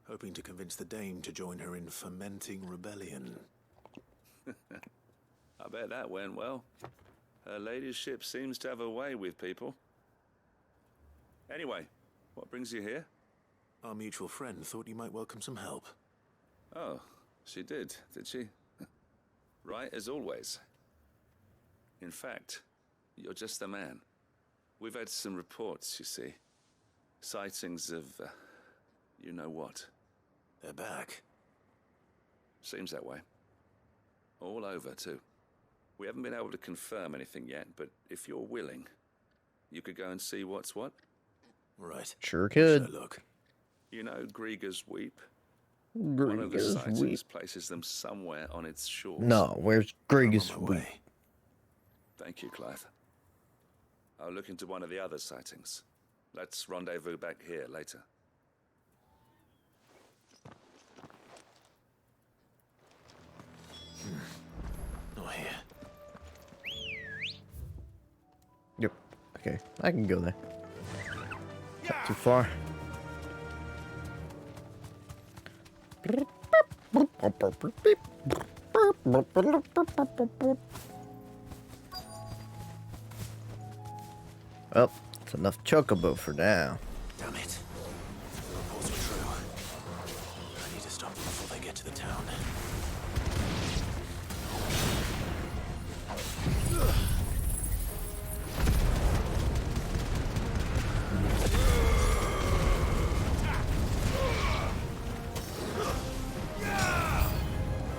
hoping to convince the Dame to join her in fomenting rebellion. I bet that went well. Her ladyship seems to have a way with people. Anyway, what brings you here? Our mutual friend thought you might welcome some help. Oh, she did she? Right as always. In fact, you're just the man. We've had some reports, you see. Sightings of, you know what. They're back. Seems that way. All over, too. We haven't been able to confirm anything yet, but if you're willing, you could go and see what's what. Right. Sure could. Look. You know Grieger's Weep? One of the Grieger's sightings Weep. places them somewhere on its shores. No, where's Grieger's Weep? Thank you, Clive. I'll look into one of the other sightings. Let's rendezvous back here later. Not here. Yep. Okay, I can go there. Not too far. Well, it's enough chocobo for now. Damn it. The reports are true. I need to stop them before they get to the town.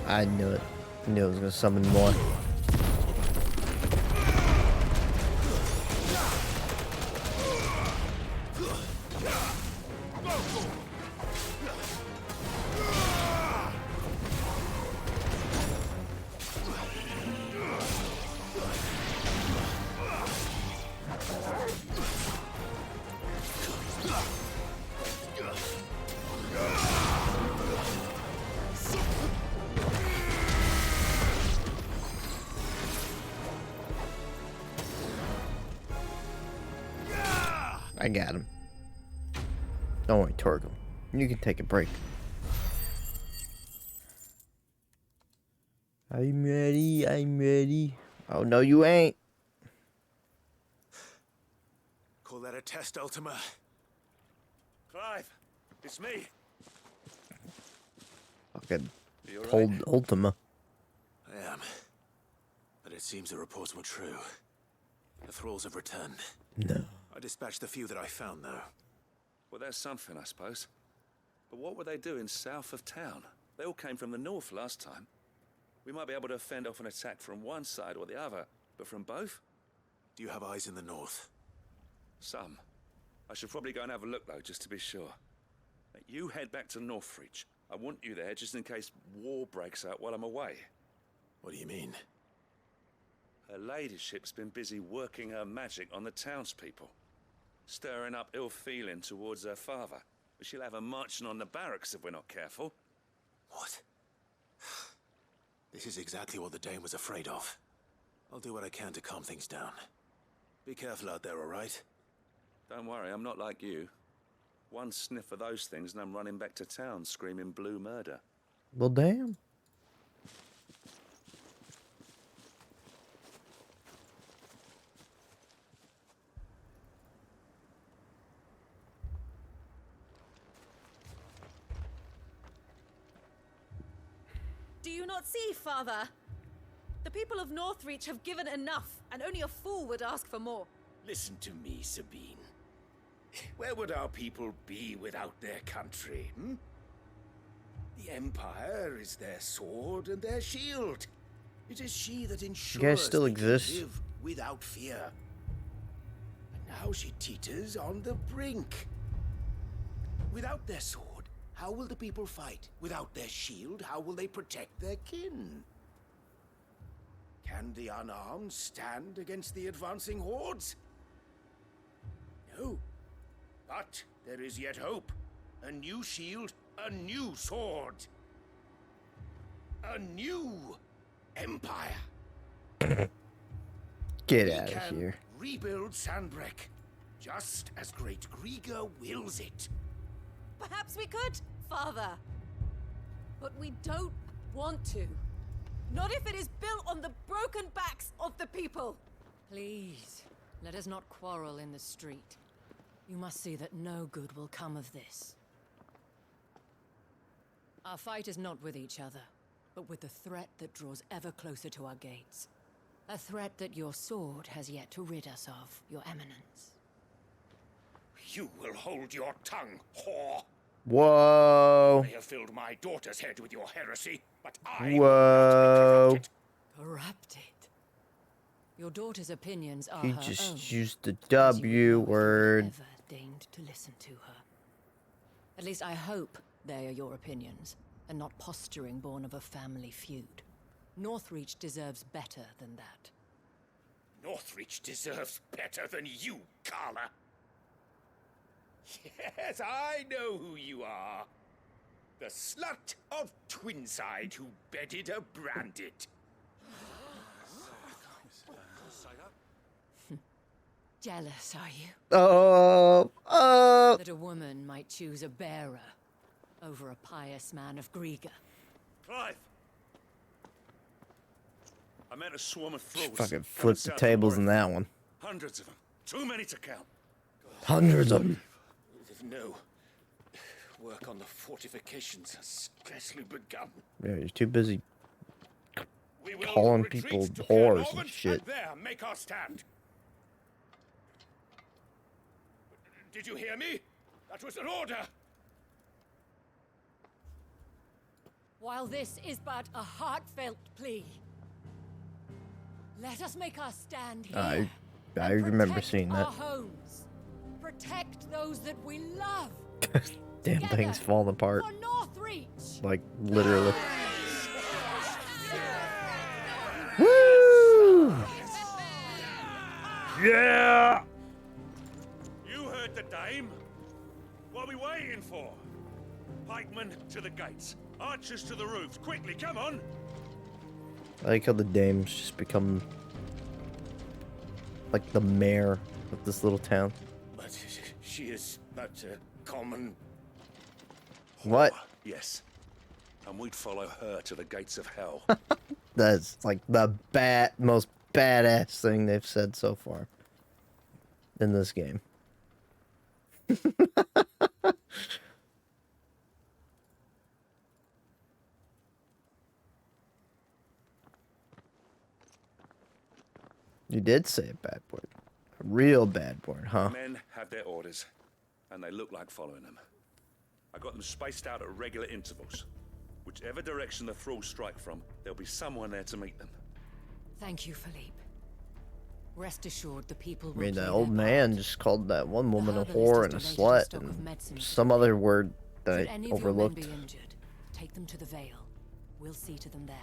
I knew it. I knew I was gonna summon more. I got him. Don't worry, Torgal. You can take a break. I'm ready. I'm ready. Oh, no, you ain't. Call that a test, Ultima? Clive, it's me. Fucking You all cold right? Ultima. I am. But it seems the reports were true. The thralls have returned. No. I dispatched the few that I found, though. Well, there's something, I suppose. But what were they doing south of town? They all came from the north last time. We might be able to fend off an attack from one side or the other, but from both? Do you have eyes in the north? Some. I should probably go and have a look, though, just to be sure. You head back to Northreach. I want you there just in case war breaks out while I'm away. What do you mean? Her ladyship's been busy working her magic on the townspeople, stirring up ill feeling towards her father. But she'll have her marching on the barracks if we're not careful. What? This is exactly what the Dame was afraid of. I'll do what I can to calm things down. Be careful out there, all right? Don't worry, I'm not like you. One sniff of those things and I'm running back to town screaming blue murder. Well, damn. Do you not see, Father? The people of Northreach have given enough, and only a fool would ask for more. Listen to me, Sabine. Where would our people be without their country, hmm? The Empire is their sword and their shield. It is she that ensures You guys still they can exist? live without fear. And now she teeters on the brink. Without their sword, how will the people fight? Without their shield, how will they protect their kin? Can the unarmed stand against the advancing hordes? No. But there is yet hope. A new shield, a new sword. A new empire. Get We out of can here. rebuild Sandbreck, just as great Grieger wills it. Perhaps we could, Father. But we don't want to. Not if it is built on the broken backs of the people. Please, let us not quarrel in the street. You must see that no good will come of this. Our fight is not with each other, but with the threat that draws ever closer to our gates. A threat that your sword has yet to rid us of, Your Eminence. You will hold your tongue, whore. Whoa. I have filled my daughter's head with your heresy, but I Whoa. Corrupted. Your daughter's opinions are He her own. just used the as you W know if you word. ever deigned to listen to her. At least I hope they are your opinions, and not posturing born of a family feud. Northreach deserves better than that. Northreach deserves better than you, Carla. Yes, I know who you are. The slut of Twinside who bedded a Branded. Jealous, are you? That a woman might choose a bearer over a pious man of Grieger. Clive! I met a swarm of thralls. Fucking flipped the tables in that one. Hundreds of them. Too many to count. Hundreds of them. No. Work on the fortifications has scarcely begun. Yeah, you're too busy We will calling retreat people to whores Caernarvon, and shit. And there, make our stand. Did you hear me? That was an order. While this is but a heartfelt plea, let us make our stand here. I remember Protect seeing our that. homes. Protect those that we love. Damn Together thing's falling apart. For Northreach. Like, literally. Woo! Yeah! You heard the dame. What are we waiting for? Pikemen to the gates. Archers to the roofs. Quickly, come on! I like how the dame's just become like the mayor of this little town. But she is but a common... What? Yes. And we'd follow her to the gates of hell. That's like the most badass thing they've said so far in this game. You did say a bad word. A real bad word, huh? Men have their orders, and they look like following them. I got them spaced out at regular intervals. Whichever direction the thralls strike from, there'll be someone there to meet them. Thank you, Philippe. Rest assured, the people I will mean, play that their old part. man just called that one woman a herbalist whore has and a donated slut stock of and medicine to some the other Vale. word that Should I any of your men overlooked. be injured, take them to the Vale. We'll see to them there.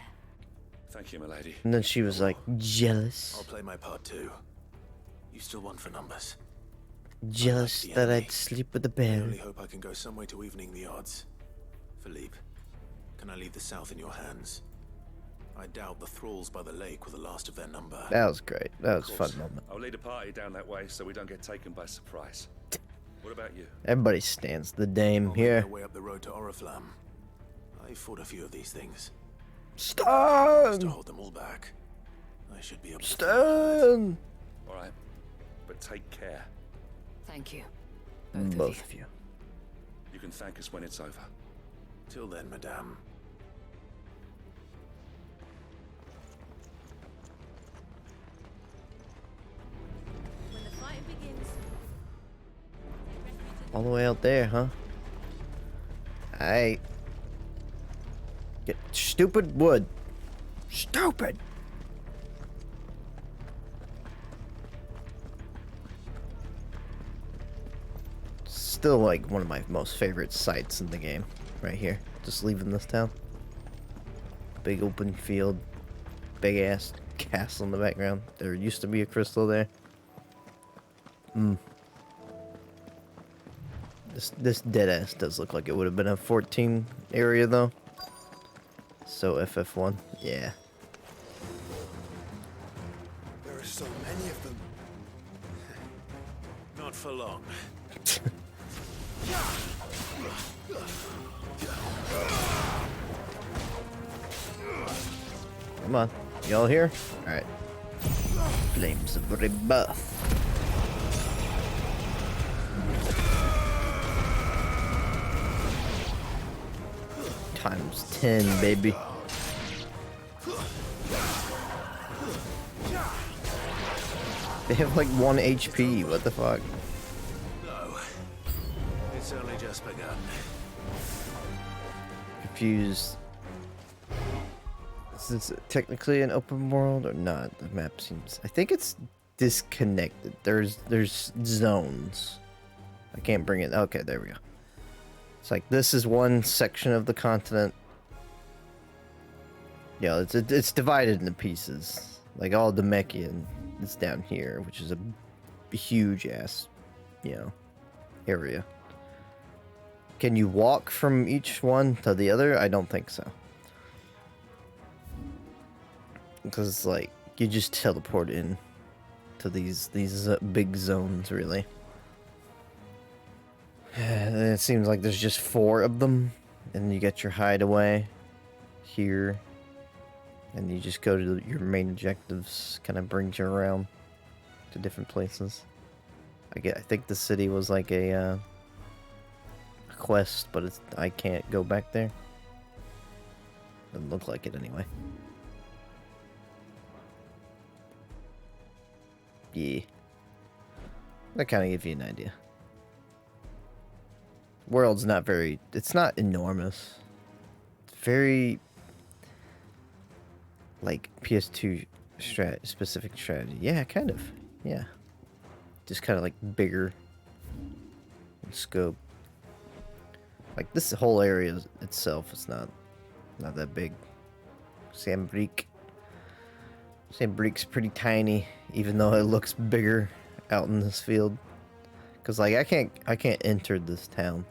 Thank you, milady. And then she was like, jealous. I'll play my part too. You still want for numbers? Jealous that I'd sleep with the I bear. only hope I can go some way to evening the odds. Philippe, can I leave the south in your hands? I doubt the thralls by the lake were the last of their number. That was great. That was a fun moment. I'll lead a party down that way so we don't get taken by surprise. What about you? Everybody stands the dame I'll here. make my way up the road to Oriflamme. I fought a few of these things. Stun! To hold them all back. I should be able to. Stun! All right, but take care. Thank you. Both of you. You can thank us when it's over. Till then, madame. When the fighting begins. All the way out there, huh? Alright. Get stupid wood. Stupid! Still like one of my most favorite sights in the game. Right here. Just leaving this town. Big open field. Big ass castle in the background. There used to be a crystal there. This dead ass does look like it would have been a 14 area though. So FF1, yeah. There are so many of them. Not for long. Come on, y'all here? All right. Flames of rebirth. Times 10, baby. They have like 1 HP. What the fuck? No. It's only just begun. Confused. Is this technically an open world or not? The map seems. I think it's disconnected. There's zones. I can't bring it. Okay, there we go. It's like this is one section of the continent. Yeah, it's divided into pieces. Like all Demekian is down here, which is a huge ass, area. Can you walk from each one to the other? I don't think so. Because like you just teleport in to these big zones, really. And it seems like there's just 4 of them, and you get your hideaway here, and you just go to your main objectives. Kind of brings you around to different places. I think the city was like a quest, but I can't go back there. Doesn't look like it anyway. Yeah. That kind of gives you an idea. World's not very... It's not enormous. It's very... like PS2 specific strategy. Yeah, kind of. Yeah. Just kind of like bigger in scope. Like this whole area itself is not that big. Sambrique. Sambrique's pretty tiny, even though it looks bigger out in this field. Cause like I can't enter this town.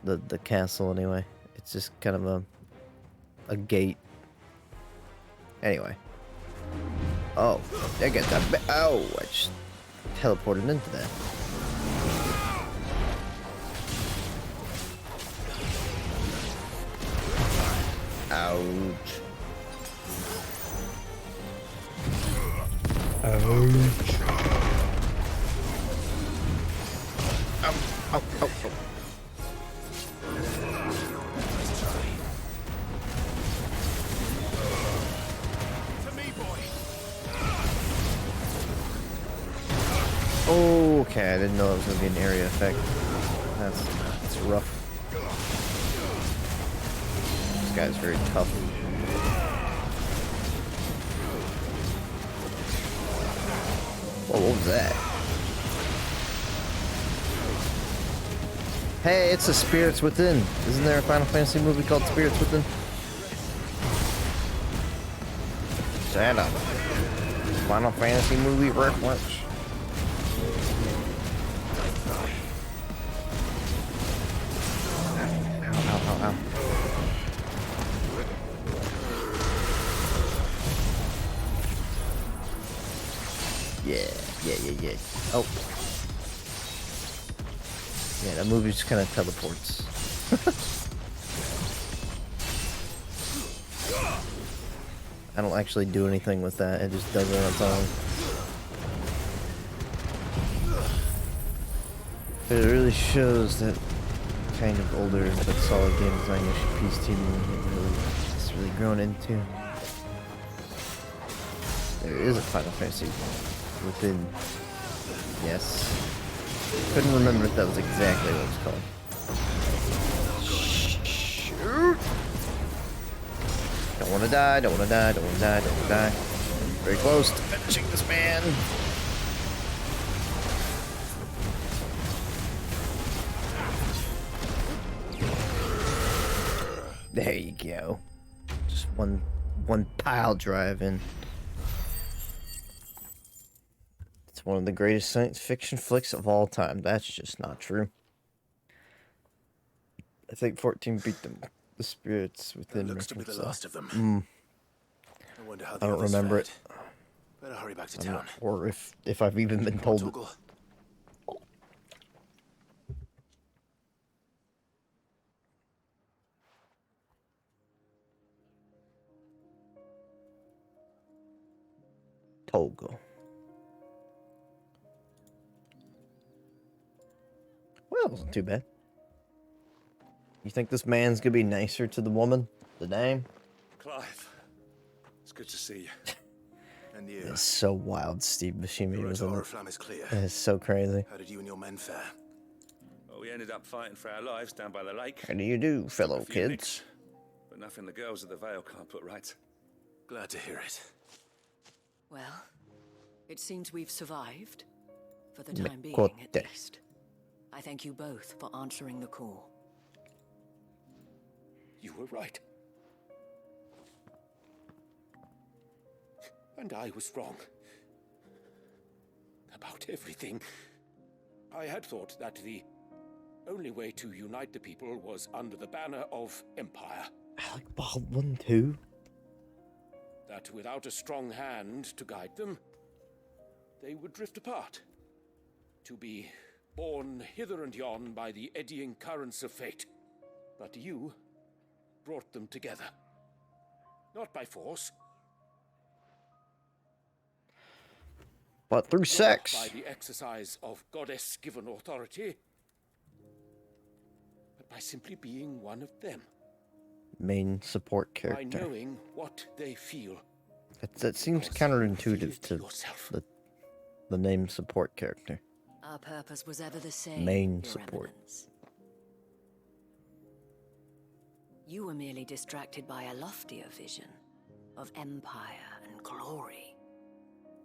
The castle anyway. It's just kind of a gate. Anyway. Oh, I got that. Oh, I just teleported into that. Ouch. Ouch. Ow, ow, ow, ow. Okay, I didn't know it was gonna be an area effect. That's rough. This guy's very tough. Whoa, what was that? Hey, it's a Spirits Within. Isn't there a Final Fantasy movie called Spirits Within? that a Final Fantasy movie reference? Ow. Yeah. Oh. Yeah, that movie just kind of teleports. I don't actually do anything with that, it just does it on its own. But it really shows that kind of older but solid game design Peace Team it's really grown into. There is a Final Fantasy within. Yes. Couldn't remember if that was exactly what it was called. Shoot! Don't wanna die, don't wanna die. Very close to finishing this man. There you go. Just one pile drive in. It's one of the greatest science fiction flicks of all time. That's just not true. I think 14 beat them. The spirits within. That looks to be the last of them. I wonder how I don't remember it. Better hurry back to town. Or if I've even been told it. Togo. Well, it wasn't too bad. You think this man's gonna be nicer to the woman? The dame? Clive, it's good to see you. And you? It's so wild, Steve Buscemi was in it. Oriflamme is clear. It's so crazy. How did you and your men fare? Well, we ended up fighting for our lives down by the lake. How do you do, fellow A few kids? nicks, but nothing the girls of the Vale can't put right. Glad to hear it. Well, it seems we've survived. For the time being, at least. I thank you both for answering the call. You were right. And I was wrong. About everything. I had thought that the only way to unite the people was under the banner of Empire. Alec Baldwin, too? That without a strong hand to guide them, they would drift apart. To be borne hither and yon by the eddying currents of fate. But you brought them together. Not by force. But through sex. By the exercise of goddess-given authority. But by simply being one of them. Main support By character. knowing what they feel. That seems counterintuitive to the name support character. Our purpose was ever the same. Main Your support. Eminence. You were merely distracted by a loftier vision of empire and glory,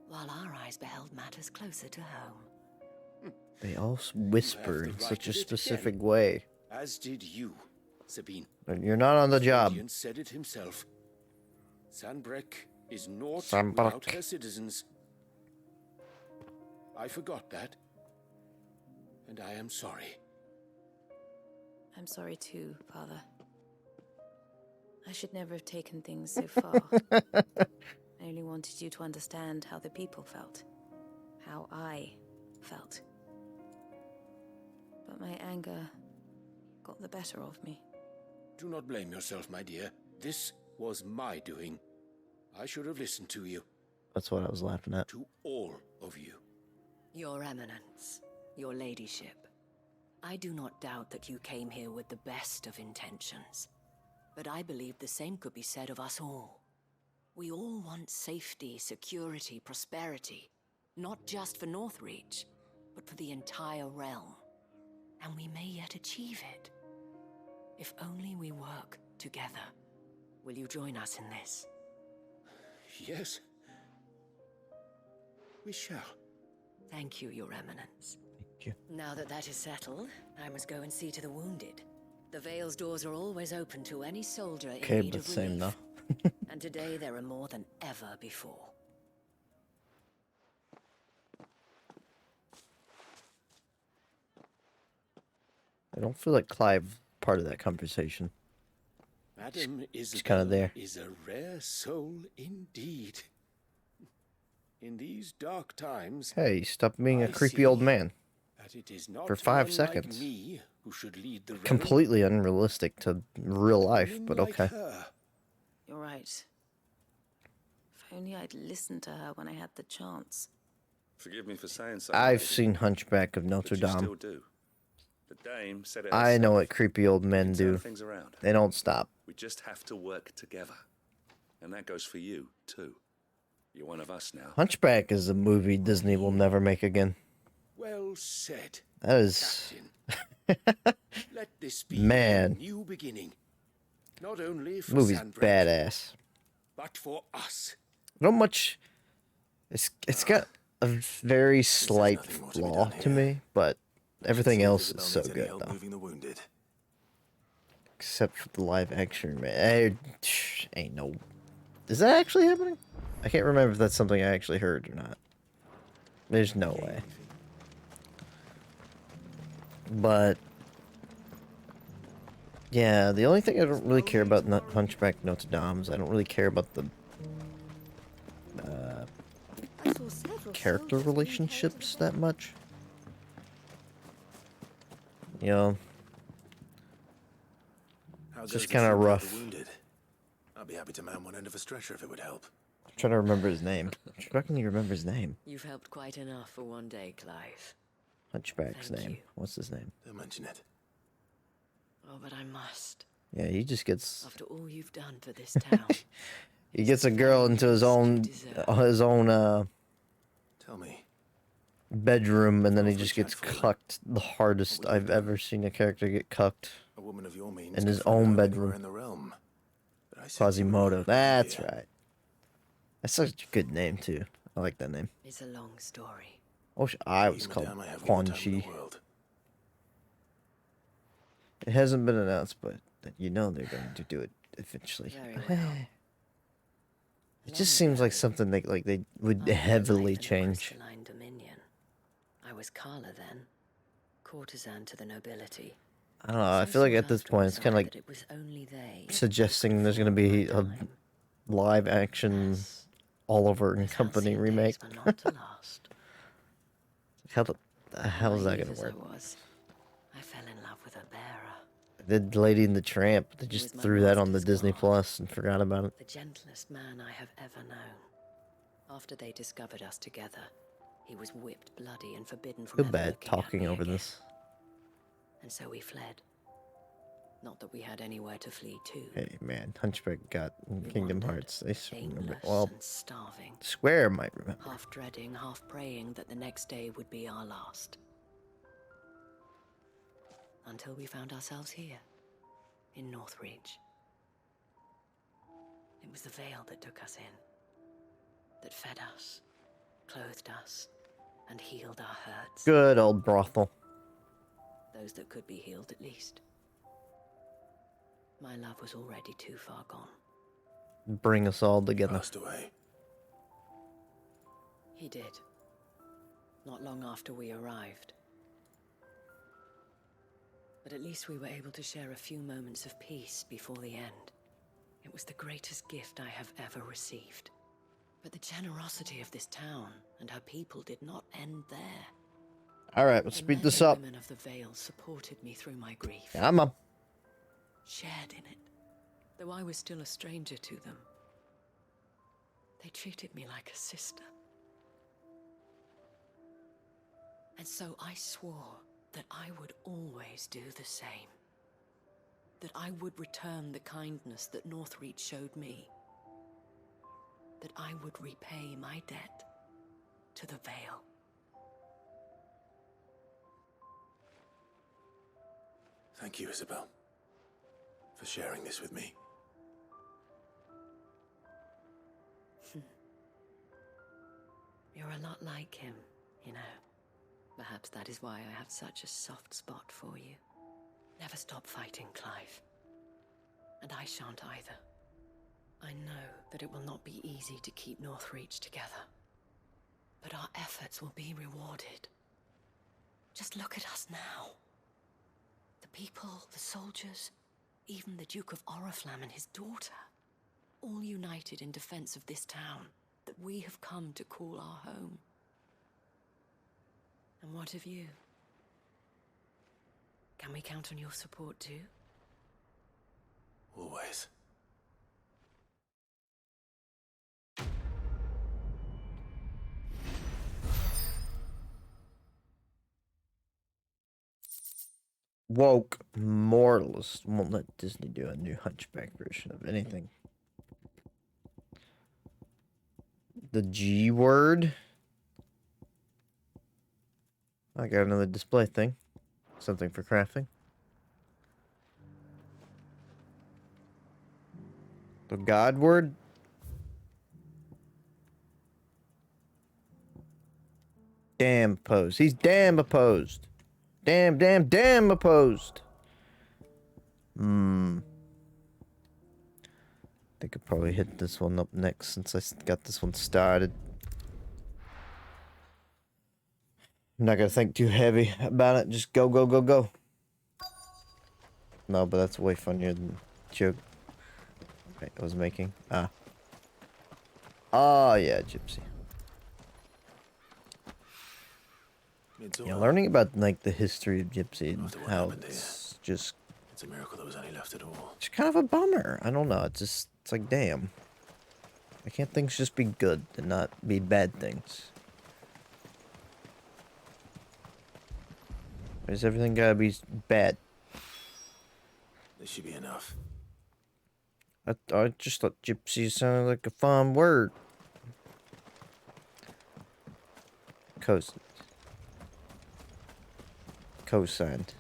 while our eyes beheld matters closer to home. They all whisper in such a specific way. As did you, Sabine. You're not on the job. Gideon said it himself. Sanbreque is naught Sanbreque. without her citizens. I forgot that. And I am sorry. I'm sorry too, Father. I should never have taken things so far. I only wanted you to understand how the people felt. How I felt. But my anger got the better of me. Do not blame yourself, my dear. This was my doing. I should have listened to you. That's what I was laughing at. To all of you. Your Eminence, your ladyship, I do not doubt that you came here with the best of intentions. But I believe the same could be said of us all. We all want safety, security, prosperity. Not just for Northreach, but for the entire realm. And we may yet achieve it. If only we work together. Will you join us in this? Yes. We shall. Thank you, Your Eminence. Thank you. Now that that is settled, I must go and see to the wounded. The Vale's doors are always open to any soldier in Okay, need but of same relief. though. And today there are more than ever before. I don't feel like Clive part of that conversation. Madam He's kind of there. is a rare soul indeed. In these dark times, Hey, stop being a I creepy old see man. that it is not For 5 men seconds. like me who should lead the realm, Completely unrealistic to real life, women but like okay. her. You're right. If only I'd listened to her when I had the chance. Forgive me for saying so. I've lady, seen Hunchback of Notre but you Dame. still do. The dame said it I know herself. what creepy old We men can turn do. things around. They don't stop. We just have to work together. And that goes for you, too. You're one of us now. Hunchback is a movie Disney will never make again. Well said. That is... Let this be Man. a new beginning. Not only for Movie's Sandra, badass. but for us. Not much... It's got a very slight flaw to me, but everything else is so good, though. Moving the wounded. Except for the live action, man. Ain't no... Is that actually happening? I can't remember if that's something I actually heard or not. There's no way. But... yeah, the only thing I don't really care about Hunchback Notre Dame is I don't really care about the... character relationships that much. You know... How It's just goes the kind of treatment rough. the wounded? I'd be happy to man one end of a stretcher if it would help. I'm trying to remember his name. How can you remember his name? You've helped quite enough for one day, Clive. Hunchback's Thank name. you. What's his name? Don't mention it. Oh, but I must. Yeah, he just gets... After all you've done for this town. he gets a girl into his own... Tell me. bedroom, and then he just gets cucked. The hardest I've ever seen a character get cucked. A woman of your means In his could find own out anywhere bedroom. in the realm. But I sense Quasimodo. That's right. That's such a good name, too. I like that name. It's a long story. I wish I was called Quan Chi. It hasn't been announced, but you know they're going to do it eventually. Very well. It just seems like something they would heavily change. Porcelain Dominion. I was Carla then, courtesan to the nobility. I don't know. I feel like at this point it's kind of like That it was only they suggesting there's going to be a live action Oliver and Company remake. were not to last. How the hell is that Naive going as to work? I fell in love with a bearer. The Lady and the Tramp. They just threw that on the Disney Plus and forgot about it. The gentlest man I have ever known. After they discovered us together, he was whipped bloody and forbidden from Feel ever bad looking at talking me over again. this. And so we fled. Not that we had anywhere to flee to. Hey man, Hunchback got Kingdom Hearts. They remember. Aimless Well, and starving. Square might remember. Half dreading, half praying that the next day would be our last. Until we found ourselves here, in Northreach. It was the veil that took us in, that fed us, clothed us, and healed our hurts. Good old brothel. Those that could be healed at least. My love was already too far gone. Bring us all together. Passed away. He did. Not long after we arrived. But at least we were able to share a few moments of peace before the end. It was the greatest gift I have ever received. But the generosity of this town and her people did not end there. All right, let's speed this up. The women of the Vale supported me through my grief. Yeah, I'm up. Shared in it, though I was still a stranger to them. They treated me like a sister. And so I swore that I would always do the same. That I would return the kindness that Northreach showed me. That I would repay my debt to the Vale. Thank you, Isabel, for sharing this with me. You're a lot like him, you know. Perhaps that is why I have such a soft spot for you. Never stop fighting, Clive. And I shan't either. I know that it will not be easy to keep Northreach together, but our efforts will be rewarded. Just look at us now. The people, the soldiers, even the Duke of Oriflamme and his daughter, all united in defense of this town that we have come to call our home. And what of you? Can we count on your support too? Always. Woke mortalist won't let Disney do a new Hunchback version of anything. The G word. I got another display thing. Something for crafting. The God word. Damn opposed. He's damn opposed. Damn opposed. I think I'll probably hit this one up next since I got this one started. I'm not gonna think too heavy about it. Just go. No, but that's way funnier than the joke I was making. Oh, yeah, Gypsy. Yeah, learning about, like, the history of Gypsy and how it's just... It's a miracle there was any left at all. It's kind of a bummer. I don't know. It's like, damn. Why can't things just be good and not be bad things? Why does everything gotta be bad? This should be enough. I just thought Gypsy sounded like a fun word. Co-signed.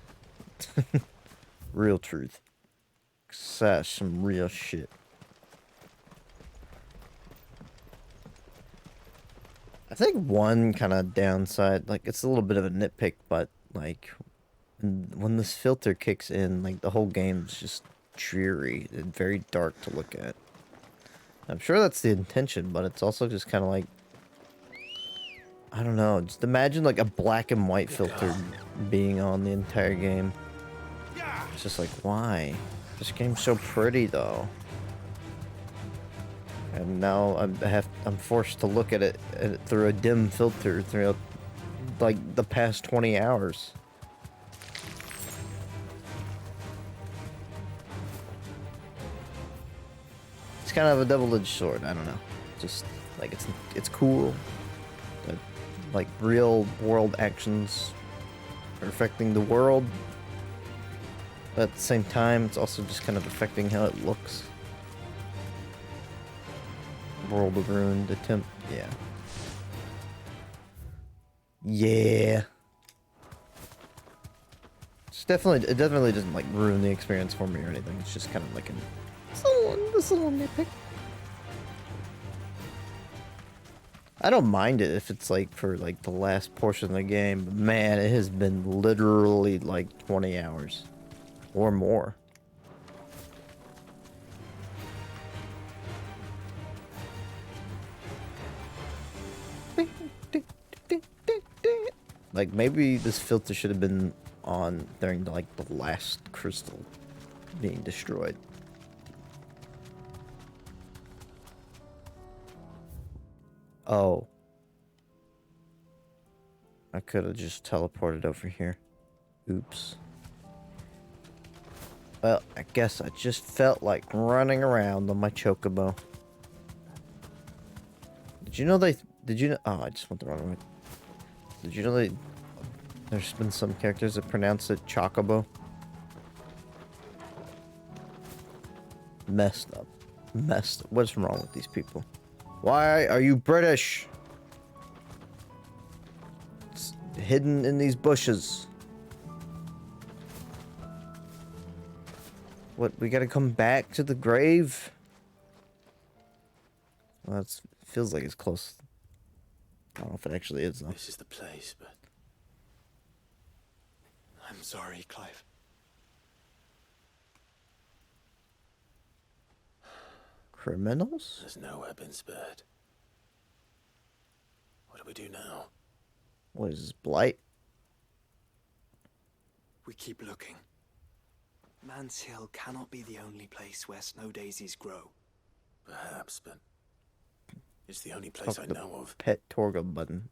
Real truth. That's some real shit. I think one kind of downside, like, it's a little bit of a nitpick, but, like, when this filter kicks in, like, the whole game's just dreary and very dark to look at. I'm sure that's the intention, but it's also just kind of like, I don't know, just imagine, like, a black and white filter being on the entire game. It's just like, why? This game's so pretty, though. And now I'm forced to look at it through a dim filter throughout, like, the past 20 hours. It's kind of a double-edged sword. I don't know. Just like it's cool. That, like, real world actions are affecting the world. But at the same time, it's also just kind of affecting how it looks. World of Ruined attempt. Yeah. Yeah. It definitely doesn't, like, ruin the experience for me or anything. It's just kind of like this little nitpick. I don't mind it if it's, like, for, like, the last portion of the game, but man, it has been literally, like, 20 hours or more. Like, maybe this filter should have been on during, like, the last crystal being destroyed. Oh. I could have just teleported over here. Oops. Well, I guess I just felt like running around on my chocobo. Did you know oh, I just went the wrong way. Did you know there's been some characters that pronounce it chocobo? Messed up. What's wrong with these people? Why are you British? It's hidden in these bushes. What, we gotta come back to the grave? Well, it feels like it's close. I don't know if it actually is, though. This is the place, but... I'm sorry, Clive. Criminals? There's no weapon spared. What do we do now? What is this, blight? We keep looking. Man's Hill cannot be the only place where snow daisies grow. Perhaps, but it's the only place I know of. Pet Torgal button.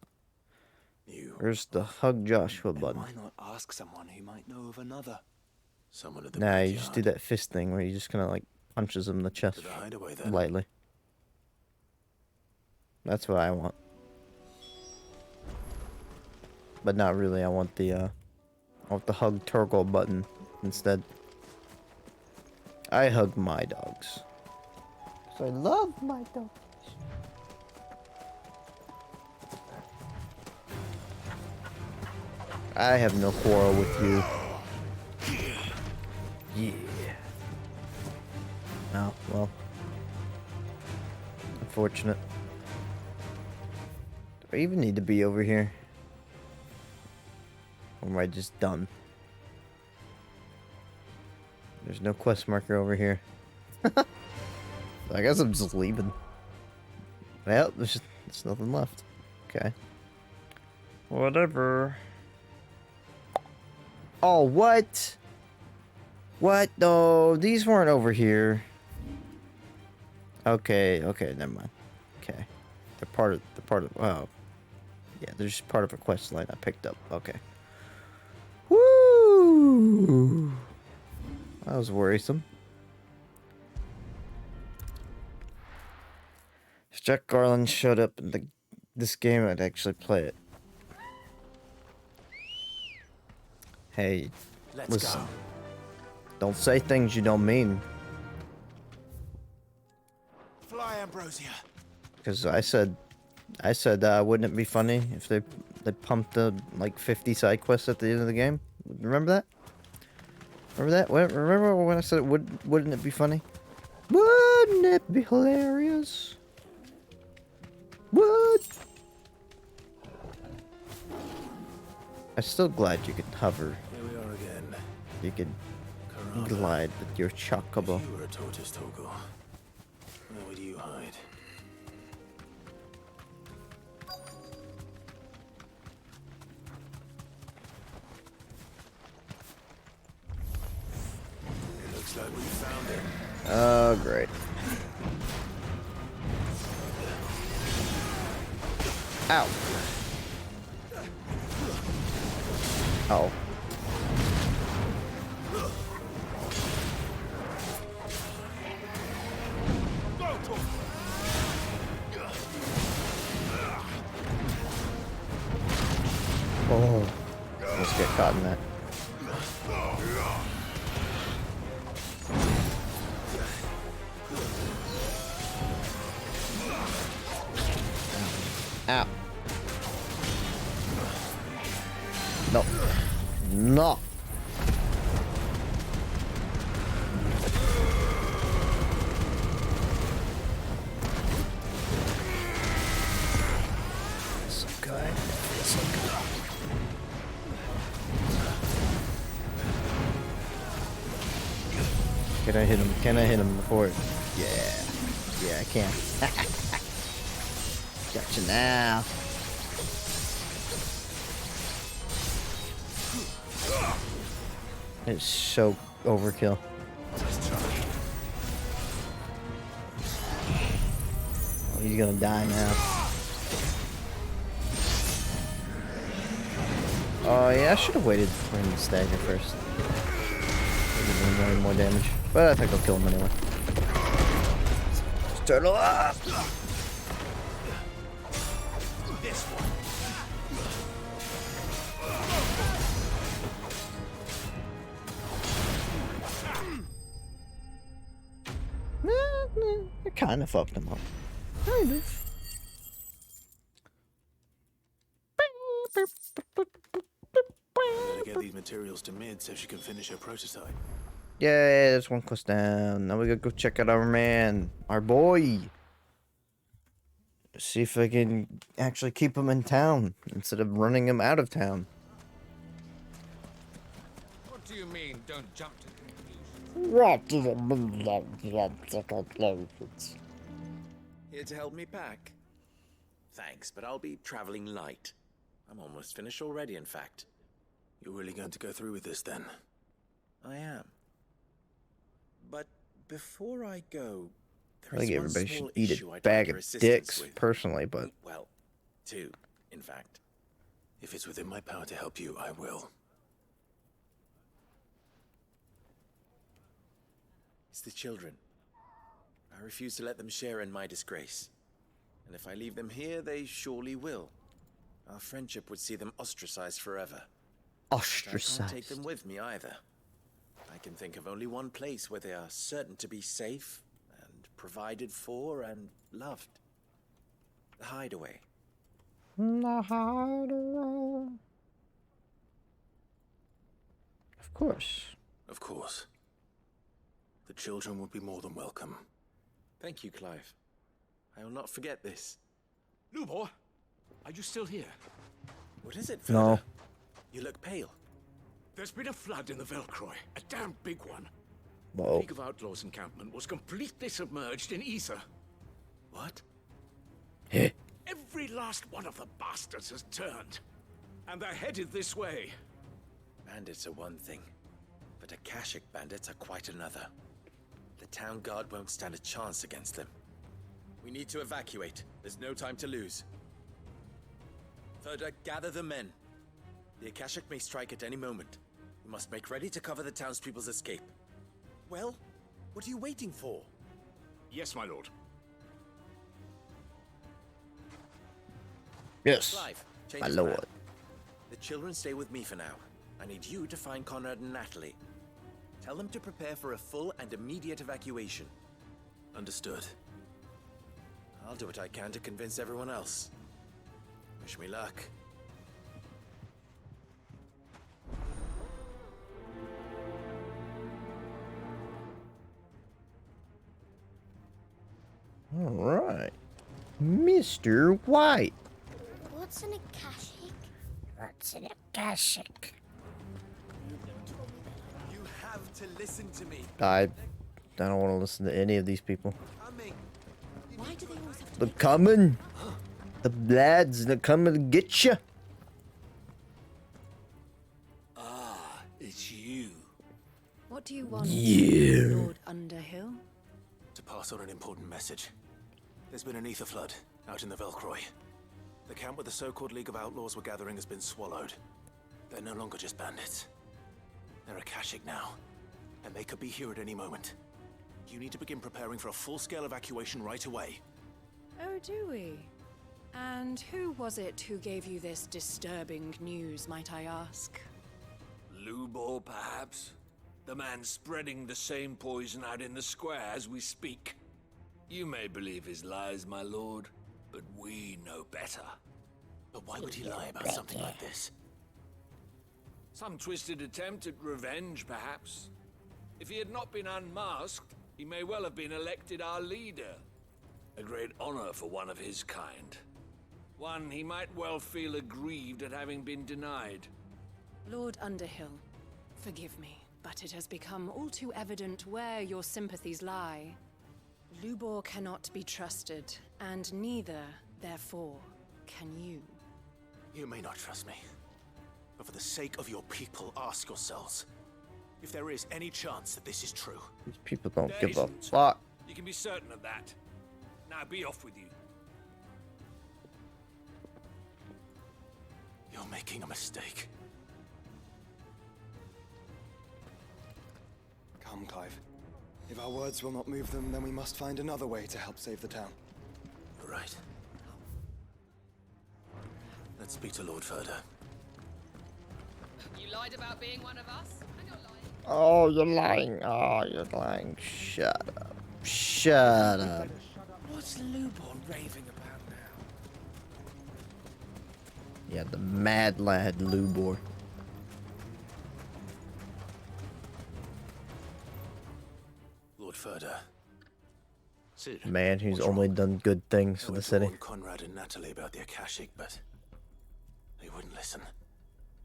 You. Where's the hug Joshua button? Why not ask someone who might know of another? Someone at the Nah, you backyard. just do that fist thing where you just kind of like punches him in the chest To the hideaway, then. lightly. That's what I want. But not really. I want the hug Torgal button instead. I hug my dogs. 'Cause I love my dogs. I have no quarrel with you. Yeah. Oh, well. Unfortunate. Do I even need to be over here? Or am I just done? There's no quest marker over here. I guess I'm just leaving. Well, there's nothing left. Okay. Whatever. Oh, what? What? No, these weren't over here. Okay, okay, never mind. Okay. They're part of, oh. Yeah, they're just part of a quest line I picked up. Okay. Woo! That was worrisome. If Jack Garland showed up in this game, I'd actually play it. Hey, listen. Don't say things you don't mean. Fly, Ambrosia. Because I said, wouldn't it be funny if they pumped the like 50 side quests at the end of the game? Remember that? Remember that? Remember when I said wouldn't it be funny? Wouldn't it be hilarious? Would? I'm still glad you could hover. Here we are again. You could glide with your chocobo. You were a tortoise, Torgal. Where would you hide? It looks like we found it. Oh, great. Ow. Oh. Oh. Let's get caught in that. Ow. No. No. So good. So good. Can I hit him? Can I hit him before it? Yeah. Yeah, I can. Gotcha now. It's so overkill. Oh, he's gonna die now. Oh yeah, I should have waited for him to stagger first. Would have done more damage. But I think I'll kill him anyway. Let's turtle up! This one. I kind of fucked him up. Kind of. Better get these materials to Mid so she can finish her prototype. Yeah, there's one quest down. Now we gotta go check out our man, our boy. See if I can actually keep him in town instead of running him out of town. What do you mean, don't jump to conclusions? Here to help me pack? Thanks, but I'll be traveling light. I'm almost finished already, in fact. You're really going to go through with this, then? I am. But before I go, I think everybody should eat issue a I'd bag like your of assistance dicks, with. personally, but Well, two, in fact. If it's within my power to help you, I will. It's the children. I refuse to let them share in my disgrace. And if I leave them here, they surely will. Our friendship would see them ostracized forever. Ostracized? I can't take them with me either. I can think of only one place where they are certain to be safe and provided for and loved. The hideaway. The hideaway. Of course. Of course. The children would be more than welcome. Thank you, Clive. I will not forget this. Lubor, are you still here? What is it, No. Ferda? You look pale. There's been a flood in the Velcroy, a damn big one. The Whoa. League of Outlaws encampment was completely submerged in ether. What? Every last one of the bastards has turned, and they're headed this way. Bandits are one thing, but Akashic bandits are quite another. The town guard won't stand a chance against them. We need to evacuate. There's no time to lose. Ferda, gather the men. The Akashic may strike at any moment. We must make ready to cover the townspeople's escape. Well, what are you waiting for? Yes, my lord. Yes, Clive, change my of lord. plan. The children stay with me for now. I need you to find Conrad and Natalie. Tell them to prepare for a full and immediate evacuation. Understood. I'll do what I can to convince everyone else. Wish me luck. All right, Mr. White. What's an Akashic? What's an Akashic? You have to listen to me. I don't want to listen to any of these people. Why do they always have to They're coming. The lads, they're coming to get you. Ah, it's you. What do you want, Yeah. Lord Underhill? To pass on an important message. There's been an ether flood out in the Velcroy. The camp where the so-called League of Outlaws were gathering has been swallowed. They're no longer just bandits. They're Akashic now, and they could be here at any moment. You need to begin preparing for a full-scale evacuation right away. Oh, do we? And who was it who gave you this disturbing news, might I ask? Lubor, perhaps? The man spreading the same poison out in the square as we speak. You may believe his lies, my lord, but we know better. But why would he lie about something like this? Some twisted attempt at revenge, perhaps. If he had not been unmasked, he may well have been elected our leader. A great honor for one of his kind. One he might well feel aggrieved at having been denied. Lord Underhill, forgive me, but it has become all too evident where your sympathies lie. Lubor cannot be trusted, and neither, therefore, can you. You may not trust me, but for the sake of your people, ask yourselves if there is any chance that this is true. These people don't There give a isn't. fuck. You can be certain of that. Now be off with you. You're making a mistake. Come, Clive. If our words will not move them, then we must find another way to help save the town. You're right. Let's speak to Lord Ferda. You lied about being one of us, and you're lying. Oh, you're lying. Oh, you're lying. Shut up. Shut up. What's Lubor raving about now? Yeah, the mad lad Lubor. Lord Ferda. Man who's only done good things for the city. warned Conrad and Natalie about the Akashic, but they wouldn't listen.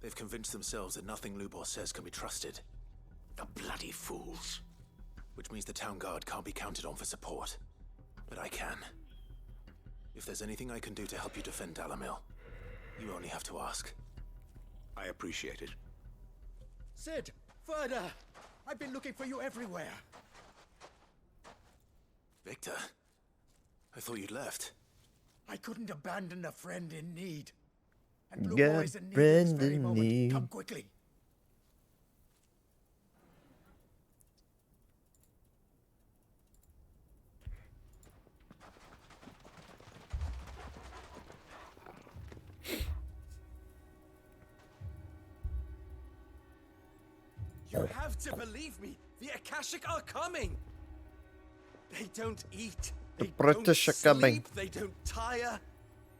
They've convinced themselves that nothing Lubor says can be trusted. The bloody fools. which means the town guard can't be counted on for support. But I can. If there's anything I can do to help you defend Dalamil, you only have to ask. I appreciate it. Sid! Further! I've been looking for you everywhere. Victor, I thought you'd left. I couldn't abandon a friend in need. And Blue Got Boy's in need at this friend very in moment. need. Come quickly. You have to believe me. The Akashic are coming. They don't eat. The They British are don't coming. sleep, they don't tire,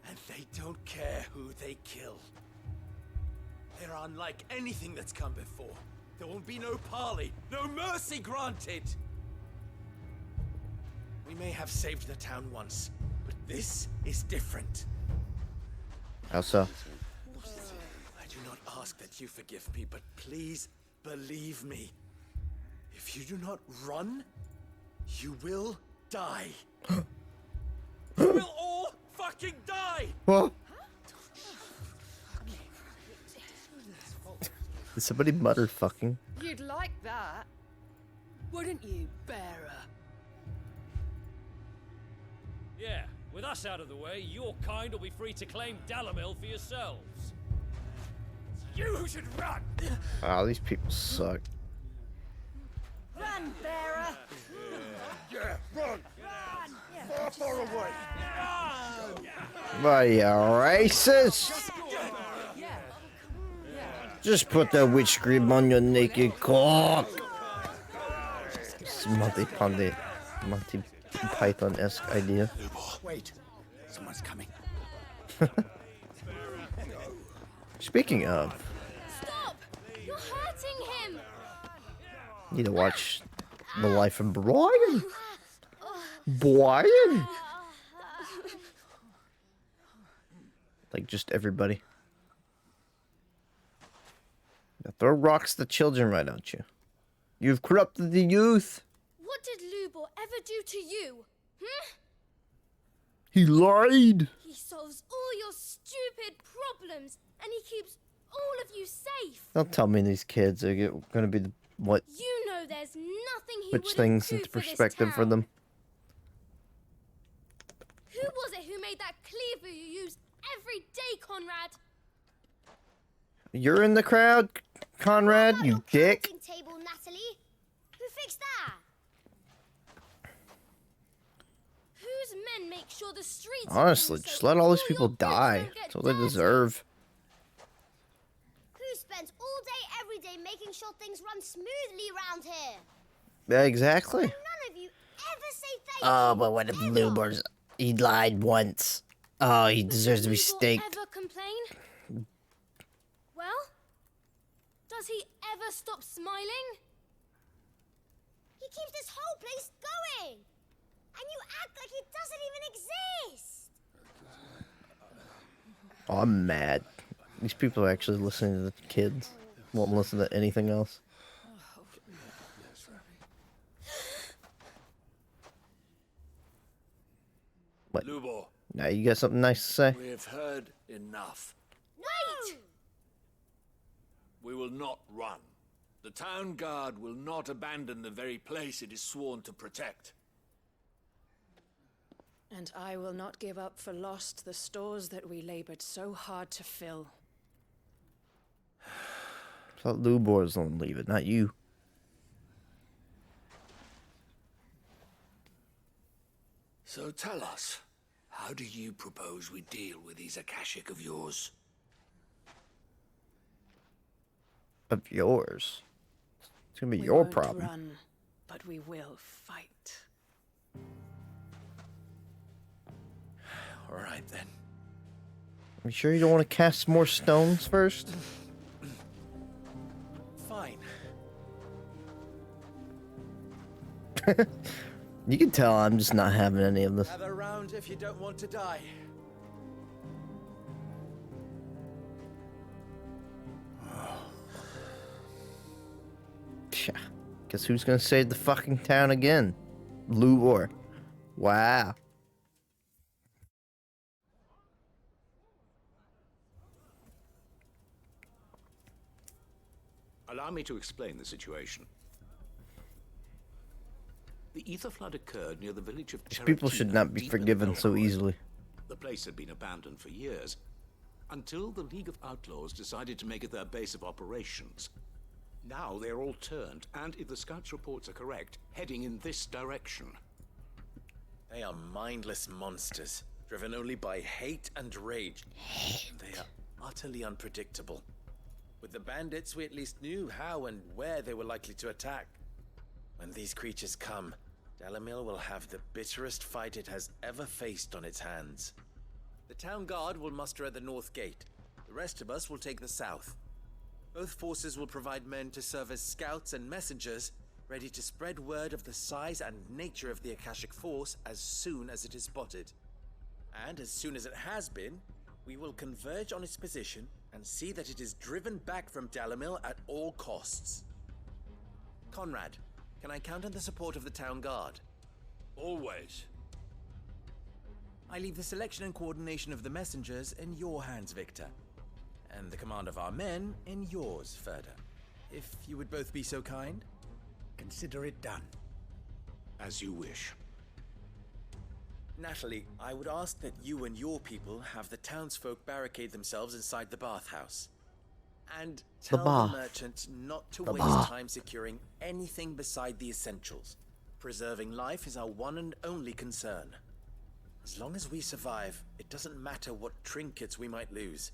and they don't care who they kill. They're unlike anything that's come before. There won't be no parley, no mercy granted. We may have saved the town once, but this is different. How so? I do not ask that you forgive me, but please believe me. If you do not run, you will die. You will all fucking die! What? Did somebody mutter fucking? You'd like that, wouldn't you, bearer? Yeah, with us out of the way, your kind will be free to claim Dalamil for yourselves. You should run! Wow, these people suck. Run, bearer! Yeah, run! Far, far away! Why, you racist? Just put that witch cream on your naked cock. It's Monty Python-esque idea. Wait, someone's coming. Speaking of, Stop! You're hurting him! need to watch The Life of Brian. Brian? Like just everybody. Now throw rocks to the children, right, don't you? You've corrupted the youth. What did Lubor ever do to you? He lied. He solves all your stupid problems, and he keeps all of you safe. Don't tell me these kids are gonna be the what? You know there's nothing he Puts wouldn't things do into for this perspective for town. them. Who was it who made that cleaver you use every day, Conrad? You're in the crowd, Conrad, you dick. Table, Natalie. Who fixed that? Whose men make sure the streets are Honestly, clean just so let all these your people boots die. don't get That's what they dirty? deserve. Who spends all day, every day making sure things run smoothly around here? Yeah, exactly. None of you ever say thank Oh, you. but what if Luber's... He lied once. Oh, he deserves to be staked. Ever complain? Well, does he ever stop smiling? He keeps this whole place going, and you act like it doesn't even exist. Oh, I'm mad. These people are actually listening to the kids. Won't listen to anything else. What? Lubor, Now you got something nice to say? we've heard enough. Wait! We will not run. The town guard will not abandon the very place it is sworn to protect. And I will not give up for lost the stores that we labored so hard to fill. I thought Lubor was gonna leave it, not you. So tell us, how do you propose we deal with these Akashic of yours? Of yours. It's gonna be We your won't problem. run, but we will fight. All right, then. You sure you don't want to cast more stones first? Fine. You can tell I'm just not having any of this. Gather around if you don't want to die. Psha, Guess who's gonna save the fucking town again? Lubor. Wow. Allow me to explain the situation. The ether flood occurred near the village of These people should not be forgiven so easily. The place had been abandoned for years, until the League of Outlaws decided to make it their base of operations. Now they're all turned, and if the scouts' reports are correct, heading in this direction. They are mindless monsters, driven only by hate and rage. They are utterly unpredictable. With the bandits, we at least knew how and where they were likely to attack. When these creatures come, Dalamil will have the bitterest fight it has ever faced on its hands. The town guard will muster at the north gate. The rest of us will take the south. Both forces will provide men to serve as scouts and messengers, ready to spread word of the size and nature of the Akashic Force as soon as it is spotted. And as soon as it has been, we will converge on its position and see that it is driven back from Dalamil at all costs. Conrad, can I count on the support of the town guard? Always. I leave the selection and coordination of the messengers in your hands, Victor. And the command of our men in yours, Ferda. If you would both be so kind. Consider it done. As you wish. Natalie, I would ask that you and your people have the townsfolk barricade themselves inside the bathhouse. And tell the merchant not to waste time securing anything beside the essentials. Preserving life is our one and only concern. As long as we survive, it doesn't matter what trinkets we might lose.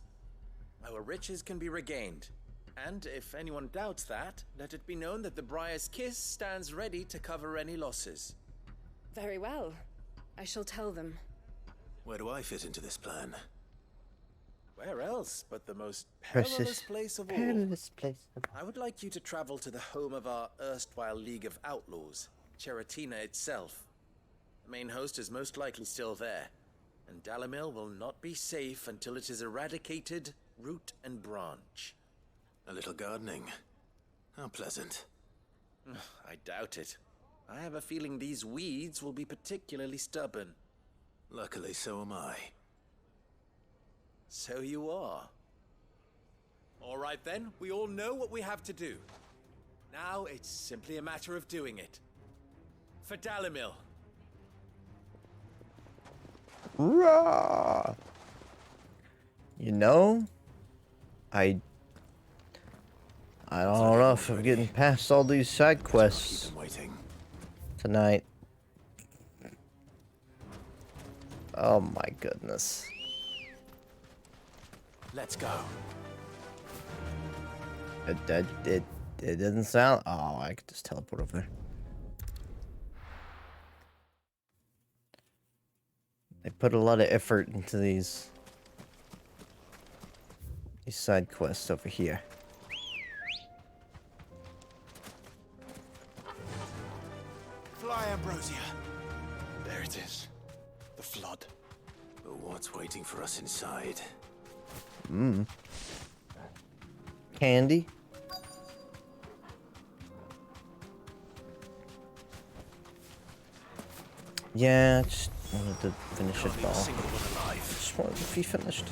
Our riches can be regained. And if anyone doubts that, let it be known that the Briar's Kiss stands ready to cover any losses. Very well. I shall tell them. Where do I fit into this plan? Where else but the most perilous place of all? I would like you to travel to the home of our erstwhile League of Outlaws, Cheratina itself. The main host is most likely still there, and Dalamil will not be safe until it is eradicated, root and branch. A little gardening. How pleasant. I doubt it. I have a feeling these weeds will be particularly stubborn. Luckily, so am I. So you are. All right then, we all know what we have to do. Now it's simply a matter of doing it. For Dalamil. Rah! You know, I don't know if I'm getting past all these side quests tonight. Oh my goodness. Let's go. It didn't sound. Oh, I could just teleport over there. They put a lot of effort into these side quests over here. Fly, Ambrosia. There it is. The flood. But what's waiting for us inside? Candy. Yeah, just wanted to finish it all. Just wanted to be finished.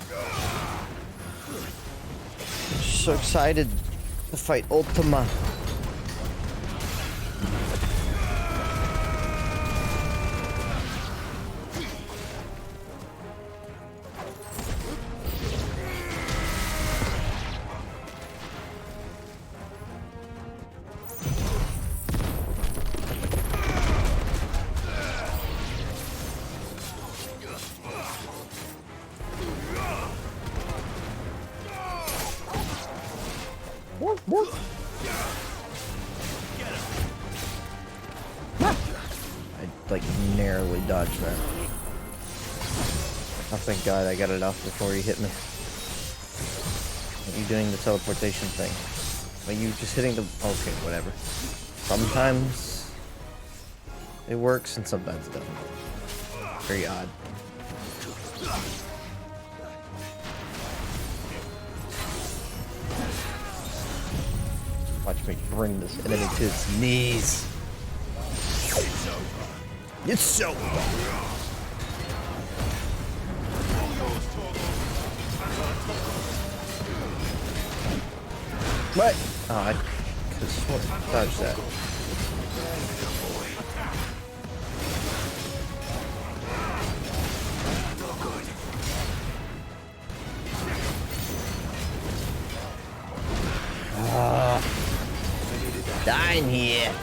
So excited to fight Ultima. I like narrowly dodged that. Oh, thank God I got it off before he hit me. Are you doing the teleportation thing? Are you just hitting the... Okay, whatever. Sometimes it works and sometimes it doesn't. Very odd. Watch Watch me bring this enemy to its knees. It's over. It's over. What? Oh, I could have sworn to dodge that. Dying here.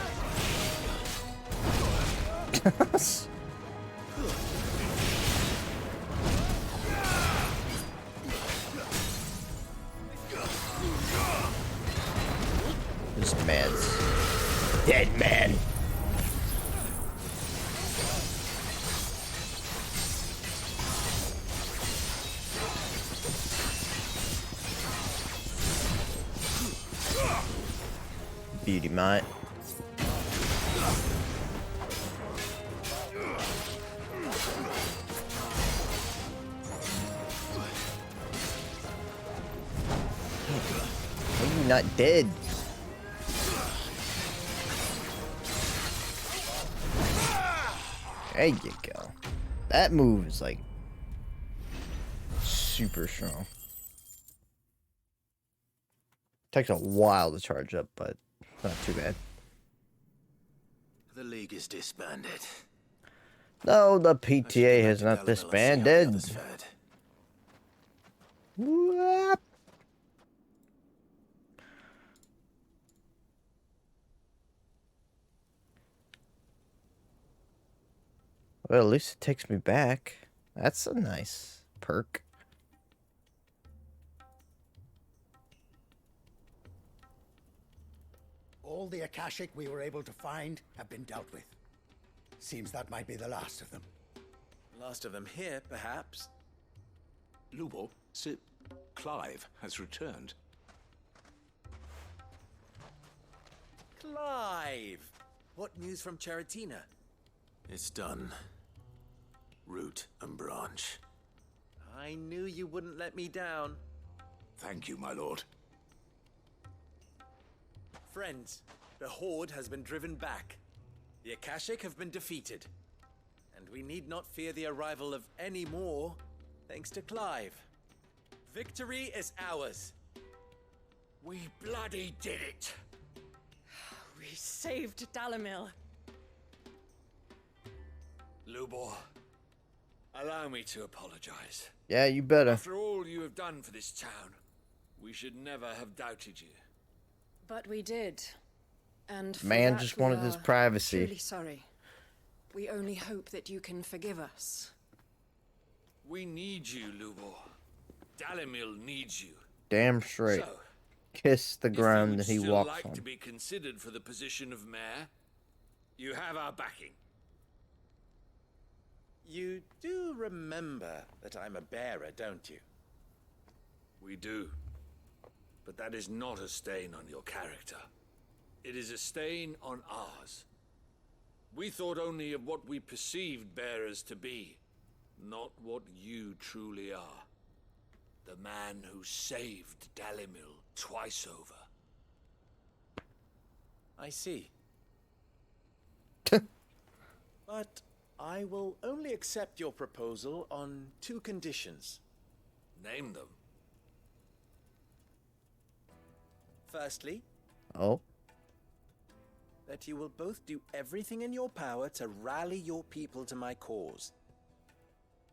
This man's dead man. Beauty mite. Why are you not dead? There you go. That move is like super strong. Takes a while to charge up, but not too bad. The League is disbanded. No, the PTA has not disbanded. What? Well, at least it takes me back. That's a nice perk. All the Akashic we were able to find have been dealt with. Seems that might be the last of them. Last of them here, perhaps. Lubo, Sir Clive has returned. Clive! What news from Charatina? It's done. Root and branch. I knew you wouldn't let me down. Thank you, my lord. Friends, the Horde has been driven back. The Akashic have been defeated. And we need not fear the arrival of any more, thanks to Clive. Victory is ours. We bloody did it. We saved Dalamil. Lubor, allow me to apologize. Yeah, you better. After all you have done for this town, we should never have doubted you. But we did. And for Man that just we wanted his are privacy. Truly sorry. We only hope that you can forgive us. We need you, Lubor. Dalamil needs you. Damn straight. So, Kiss the ground that he still walks like on. to be considered for the position of mayor, you have our backing. You do remember that I'm a bearer, don't you? We do. But that is not a stain on your character. It is a stain on ours. We thought only of what we perceived bearers to be, not what you truly are. The man who saved Dalimil twice over. I see. But I will only accept your proposal on 2 conditions. Name them. Firstly, Oh. that you will both do everything in your power to rally your people to my cause.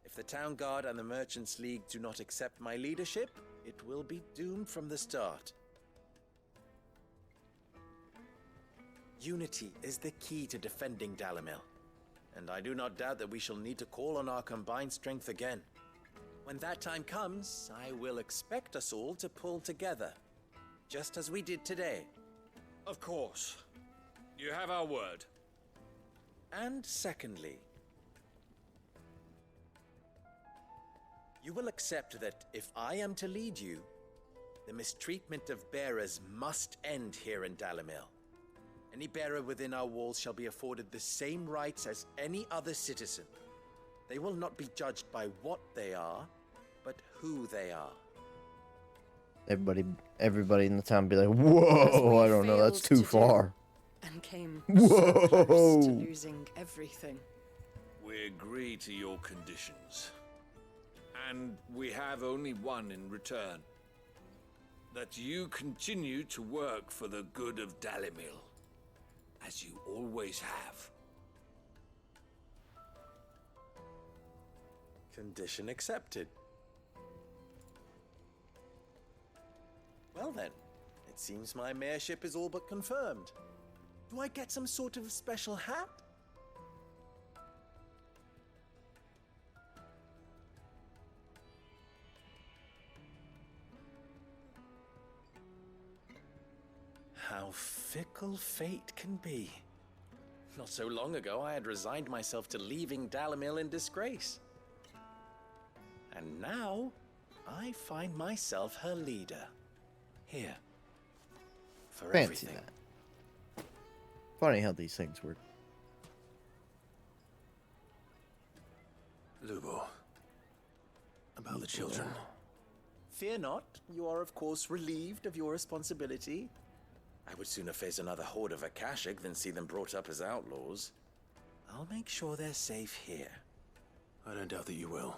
If the Town Guard and the Merchants League do not accept my leadership, it will be doomed from the start. Unity is the key to defending Dalamil, and I do not doubt that we shall need to call on our combined strength again. When that time comes, I will expect us all to pull together, just as we did today. Of course. You have our word. And secondly, you will accept that if I am to lead you, the mistreatment of bearers must end here in Dalamil. Any bearer within our walls shall be afforded the same rights as any other citizen. They will not be judged by what they are, but who they are. everybody in the town be like, "Whoa, I don't know, that's too far." And came so close to losing everything. We agree to your conditions. And we have only one in return. That you continue to work for the good of Dalimil, as you always have. Condition accepted. Well then, it seems my mayorship is all but confirmed. Do I get some sort of special hat? How fickle fate can be. Not so long ago, I had resigned myself to leaving Dalimil in disgrace. And now, I find myself her leader. Here. For Fancy everything. that. Funny how these things work. Lubo. About the children. Fear not, you are of course relieved of your responsibility. I would sooner face another horde of Akashic than see them brought up as outlaws. I'll make sure they're safe here. I don't doubt that you will.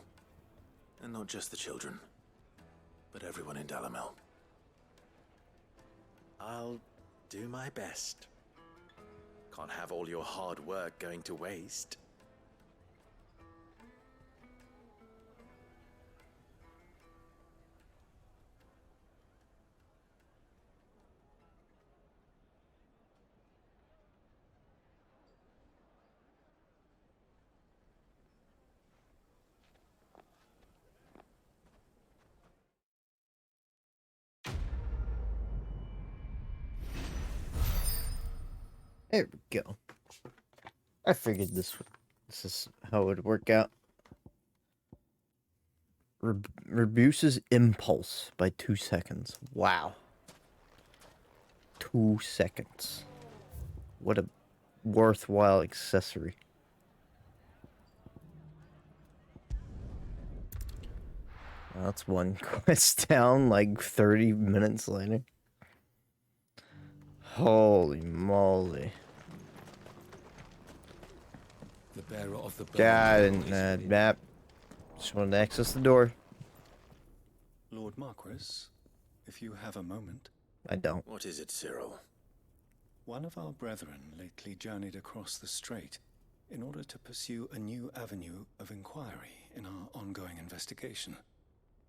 And not just the children, but everyone in Dalimil. I'll do my best. Can't have all your hard work going to waste. There we go. I figured this is how it would work out. Reduces impulse by 2 seconds. Wow. 2 seconds. What a worthwhile accessory. That's one quest down like 30 minutes later. Holy moly. The bearer of the God, and map. Just wanted to access the door. Lord Marquis, if you have a moment. I don't. What is it, Cyril? One of our brethren lately journeyed across the strait in order to pursue a new avenue of inquiry in our ongoing investigation.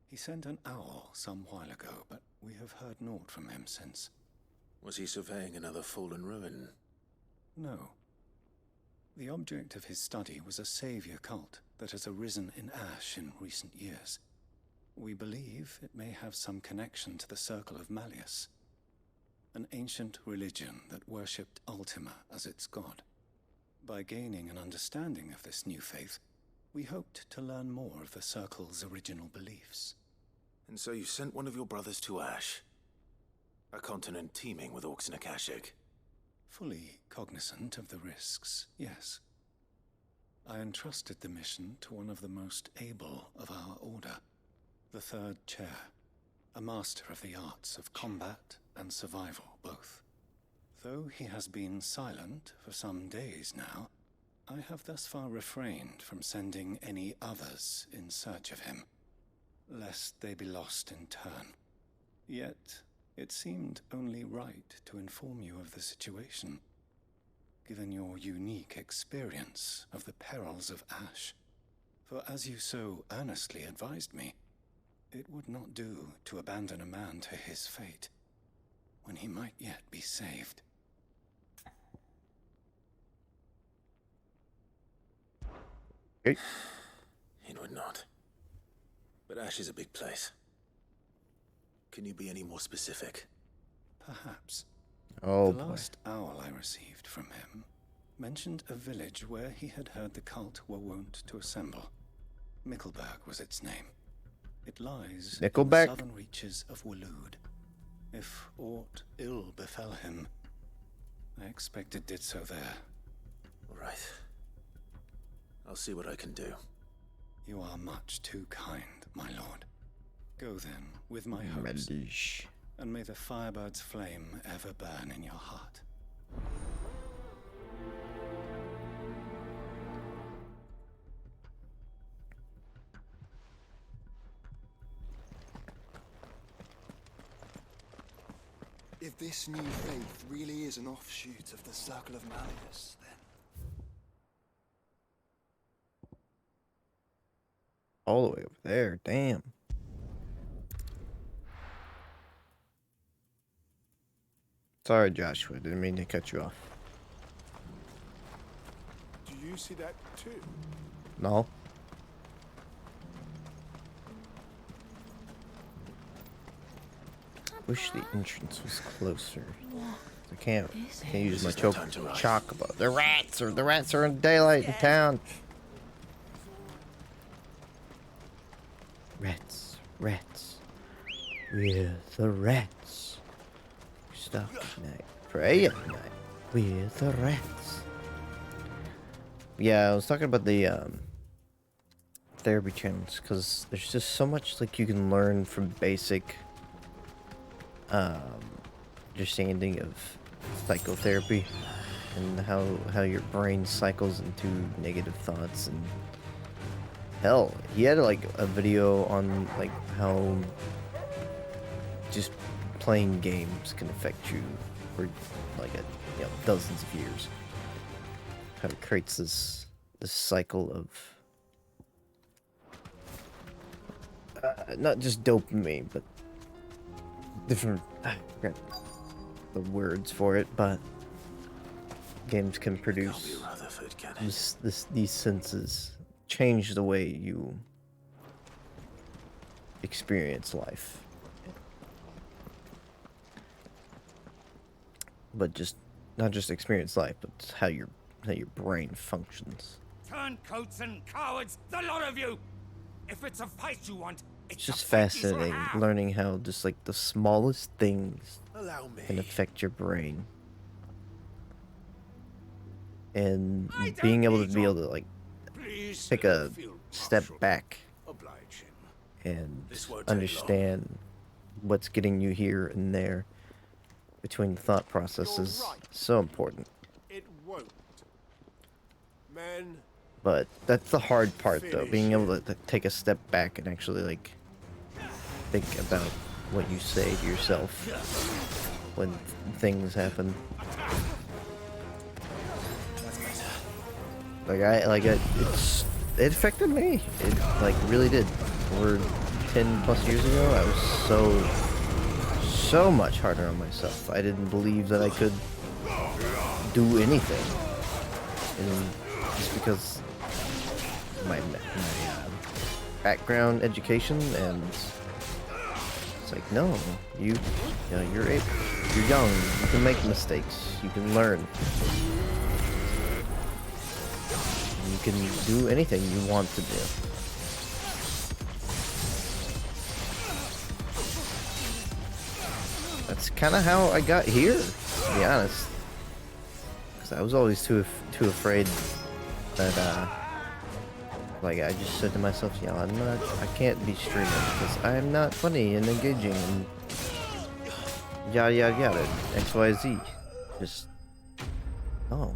He sent an owl some while ago, but we have heard naught from him since. Was he surveying another fallen ruin? No. The object of his study was a savior cult that has arisen in Ash in recent years. We believe it may have some connection to the Circle of Malleus, an ancient religion that worshipped Ultima as its god. By gaining an understanding of this new faith, we hoped to learn more of the Circle's original beliefs. And so you sent one of your brothers to Ash? A continent teeming with orcs and Akashic? Fully cognizant of the risks, yes. I entrusted the mission to one of the most able of our order, the Third Chair, a master of the arts of combat and survival both. Though he has been silent for some days now, I have thus far refrained from sending any others in search of him, lest they be lost in turn. Yet, it seemed only right to inform you of the situation, given your unique experience of the perils of Ash. For as you so earnestly advised me, it would not do to abandon a man to his fate, when he might yet be saved. It would not. But Ash is a big place. Can you be any more specific? Perhaps. Oh, the boy. last owl I received from him mentioned a village where he had heard the cult were wont to assemble. Mickleburg was its name. It lies in the southern reaches of Waloed. If aught ill befell him, I expect it did so there. Right. I'll see what I can do. You are much too kind, my lord. Go then, with my hopes. And may the firebird's flame ever burn in your heart. If this new faith really is an offshoot of the Circle of Malleus, then... All the way over there, damn. Sorry, Joshua, didn't mean to cut you off. Do you see that too? No. Wish the entrance was closer. I can't use my chocobo. The rats are in daylight in town. Rats. We're the rats. Stop at night. Pray at night. We're the rats. Yeah, I was talking about the therapy channels because there's just so much like you can learn from basic understanding of psychotherapy and how your brain cycles into negative thoughts. And hell, he had like a video on like how just playing games can affect you for like dozens of years. How it creates this cycle of not just dopamine, but different, I forget the words for it, but games can produce these senses, change the way you experience life. But just not just experience life, but how your brain functions. Turncoats and cowards, the lot of you! If it's a fight you want, It's just fascinating learning how just like the smallest things can affect your brain. And being able to like take a step back and understand what's getting you here and there between the thought processes is so important. It won't. Man. But that's the hard part, though, being able to take a step back and actually like think about what you say to yourself when things happen. It affected me. It like really did. Over 10+ years ago, I was so much harder on myself. I didn't believe that I could do anything, and just because my background education, and it's like, no, you're young, you can make mistakes, you can learn, you can do anything you want to do. That's kind of how I got here, to be honest, because I was always too afraid that like I just said to myself, yeah, I can't be streaming because I'm not funny and engaging and yada yada yada, XYZ. Just oh.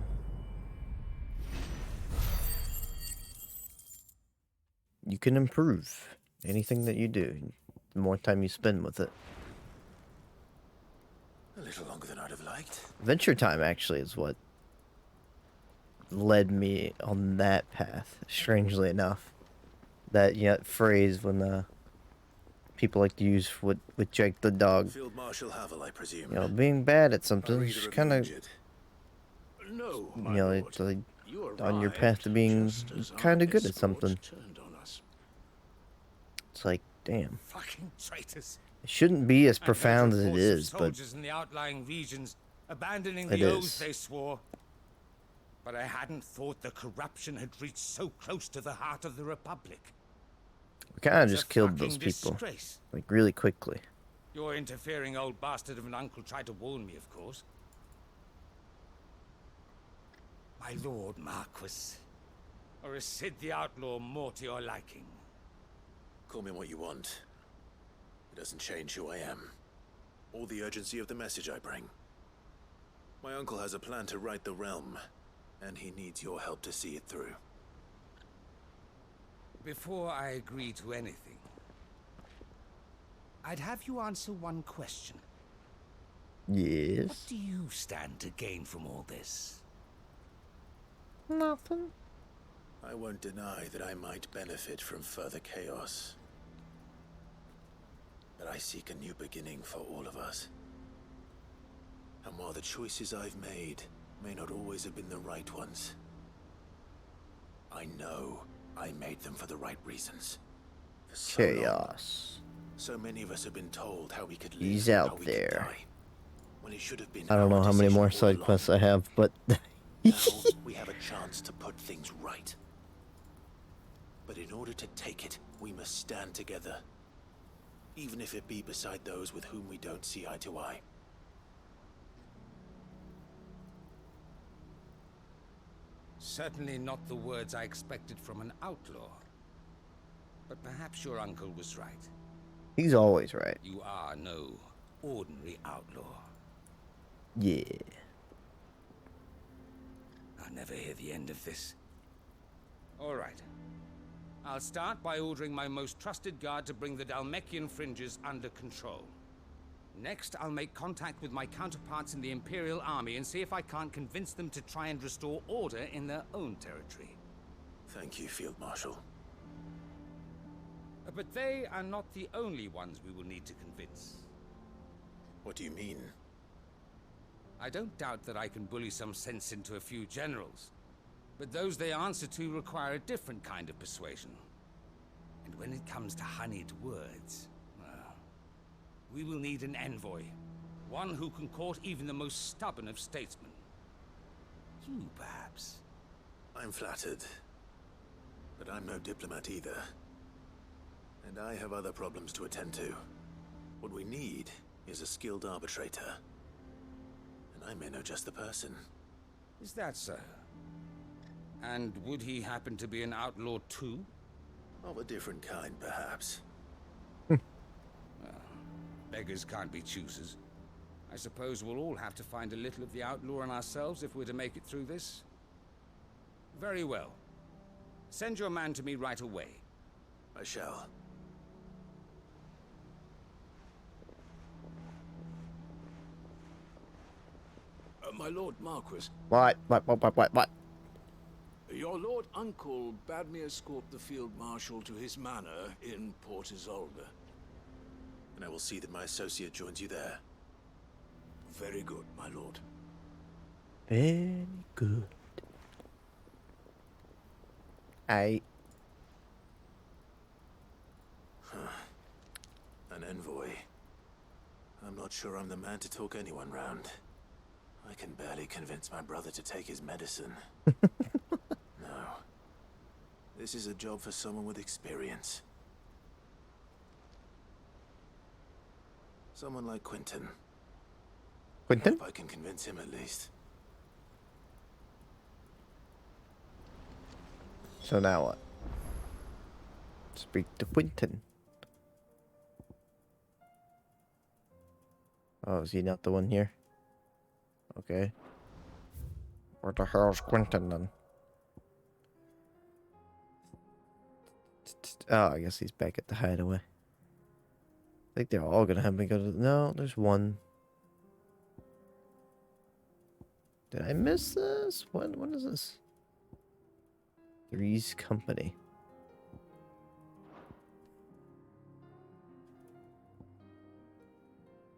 You can improve anything that you do, the more time you spend with it. A little longer than I'd have liked. Adventure Time actually is what led me on that path, strangely enough. That phrase when people like to use with Jake the dog. Field Marshal Havel, I presume. Being bad at something is kind of No, it's like on your path to being kind of good at something. It's like, damn. Fucking traitors. It shouldn't be as profound as it is, but soldiers in the outlying regions abandoning it the is. oaths they swore. But I hadn't thought the corruption had reached so close to the heart of the Republic. we kind of It's a just killed those fucking people, disgrace. like really quickly. Your interfering old bastard of an uncle tried to warn me, of course. My lord Marquis. Or is Sid the Outlaw more to your liking? Call me what you want. doesn't change who I am, or the urgency of the message I bring. My uncle has a plan to right the realm, and he needs your help to see it through. Before I agree to anything, I'd have you answer one question. Yes. What do you stand to gain from all this? Nothing. I won't deny that I might benefit from further chaos. But I seek a new beginning for all of us. And while the choices I've made may not always have been the right ones, I know I made them for the right reasons. For so Chaos. So many of us have been told how we could live, He's how out we could there. die, when it should have been I don't know our how many decision more all side along. quests I have, but Now we have a chance to put things right. But in order to take it, we must stand together. Even if it be beside those with whom we don't see eye to eye. Certainly not the words I expected from an outlaw. But perhaps your uncle was right. he's always right. You are no ordinary outlaw. Yeah. I'll never hear the end of this. All right. I'll start by ordering my most trusted guard to bring the Dhalmekian fringes under control. Next, I'll make contact with my counterparts in the Imperial Army and see if I can't convince them to try and restore order in their own territory. Thank you, Field Marshal. But they are not the only ones we will need to convince. What do you mean? I don't doubt that I can bully some sense into a few generals, but those they answer to require a different kind of persuasion. And when it comes to honeyed words, well, we will need an envoy. One who can court even the most stubborn of statesmen. You, perhaps. I'm flattered. But I'm no diplomat either. And I have other problems to attend to. What we need is a skilled arbitrator. And I may know just the person. Is that so? And would he happen to be an outlaw too? Of a different kind, perhaps. Well, beggars can't be choosers. I suppose we'll all have to find a little of the outlaw in ourselves if we're to make it through this. Very well. Send your man to me right away. I shall. My Lord Marquis. What? Your Lord Uncle bade me escort the Field Marshal to his manor in Port Isolde. And I will see that my associate joins you there. Very good, my lord. Very good. An envoy. I'm not sure I'm the man to talk anyone round. I can barely convince my brother to take his medicine. No. This is a job for someone with experience. Someone like Quentin. Quentin? I hope I can convince him at least. So now what? Speak to Quentin. Oh, is he not the one here? Okay. Where the hell's Quentin then? Oh, I guess he's back at the hideaway. I think they're all gonna have me go to... No, there's one. Did I miss this? What is this? Three's Company.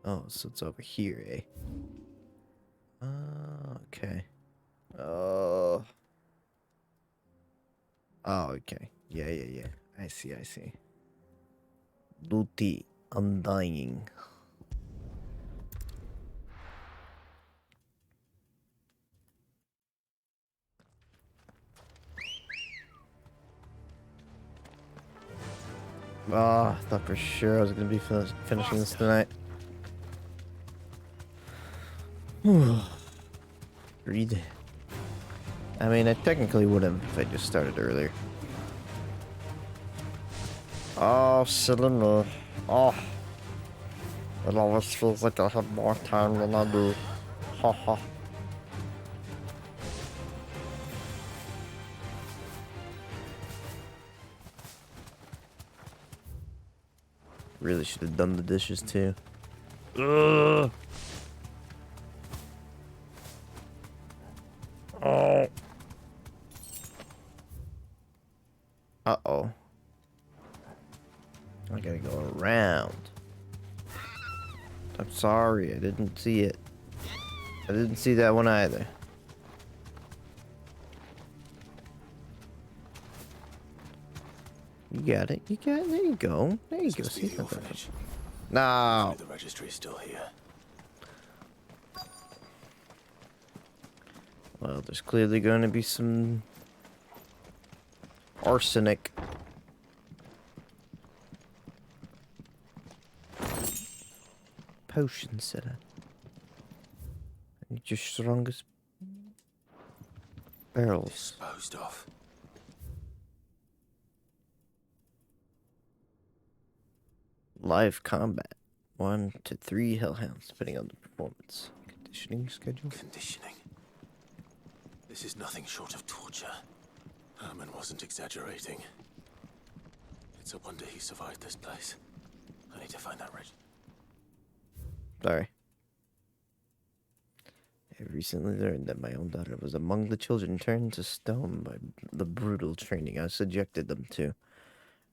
Oh, so it's over here, eh? Okay. Oh, okay. Yeah. I see. Duty Undying. I thought for sure I was gonna be finishing this tonight. Read. I mean, I technically would have if I just started earlier. Oh, cylinder. Oh. It always feels like I have more time than I do. Haha. Really should have done the dishes too. Ugh. Oh. Uh-oh. I gotta go around. I'm sorry, I didn't see it. I didn't see that one either. You got it. You got it. There you go. There you go. See The orphanage. No. The registry's still here. Well, there's clearly going to be some arsenic. Potion setter. I need your strongest barrels. Disposed of. Live combat. 1 to 3 hellhounds, depending on the performance. Conditioning schedule. Conditioning. This is nothing short of torture. Herman wasn't exaggerating. It's a wonder he survived this place. I need to find that reg. Sorry. I recently learned that my own daughter was among the children turned to stone by the brutal training I subjected them to.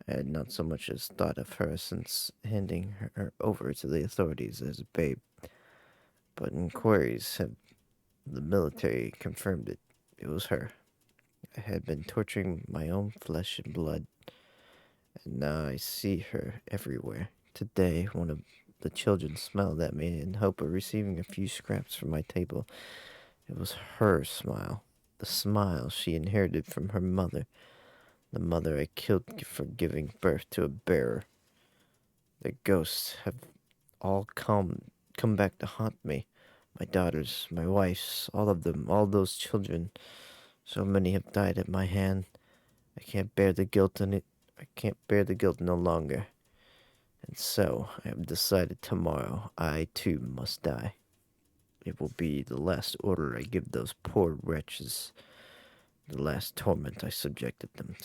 I had not so much as thought of her since handing her over to the authorities as a babe. But inquiries have the military confirmed it. It was her. I had been torturing my own flesh and blood, and now I see her everywhere. Today, one of the children smiled at me in hope of receiving a few scraps from my table. It was her smile, the smile she inherited from her mother, the mother I killed for giving birth to a bearer. The ghosts have all come back to haunt me. My daughters, my wife's, all of them, all those children. So many have died at my hand. I can't bear the guilt in it. I can't bear the guilt no longer. And so, I have decided tomorrow I too must die. It will be the last order I give those poor wretches, the last torment I subject them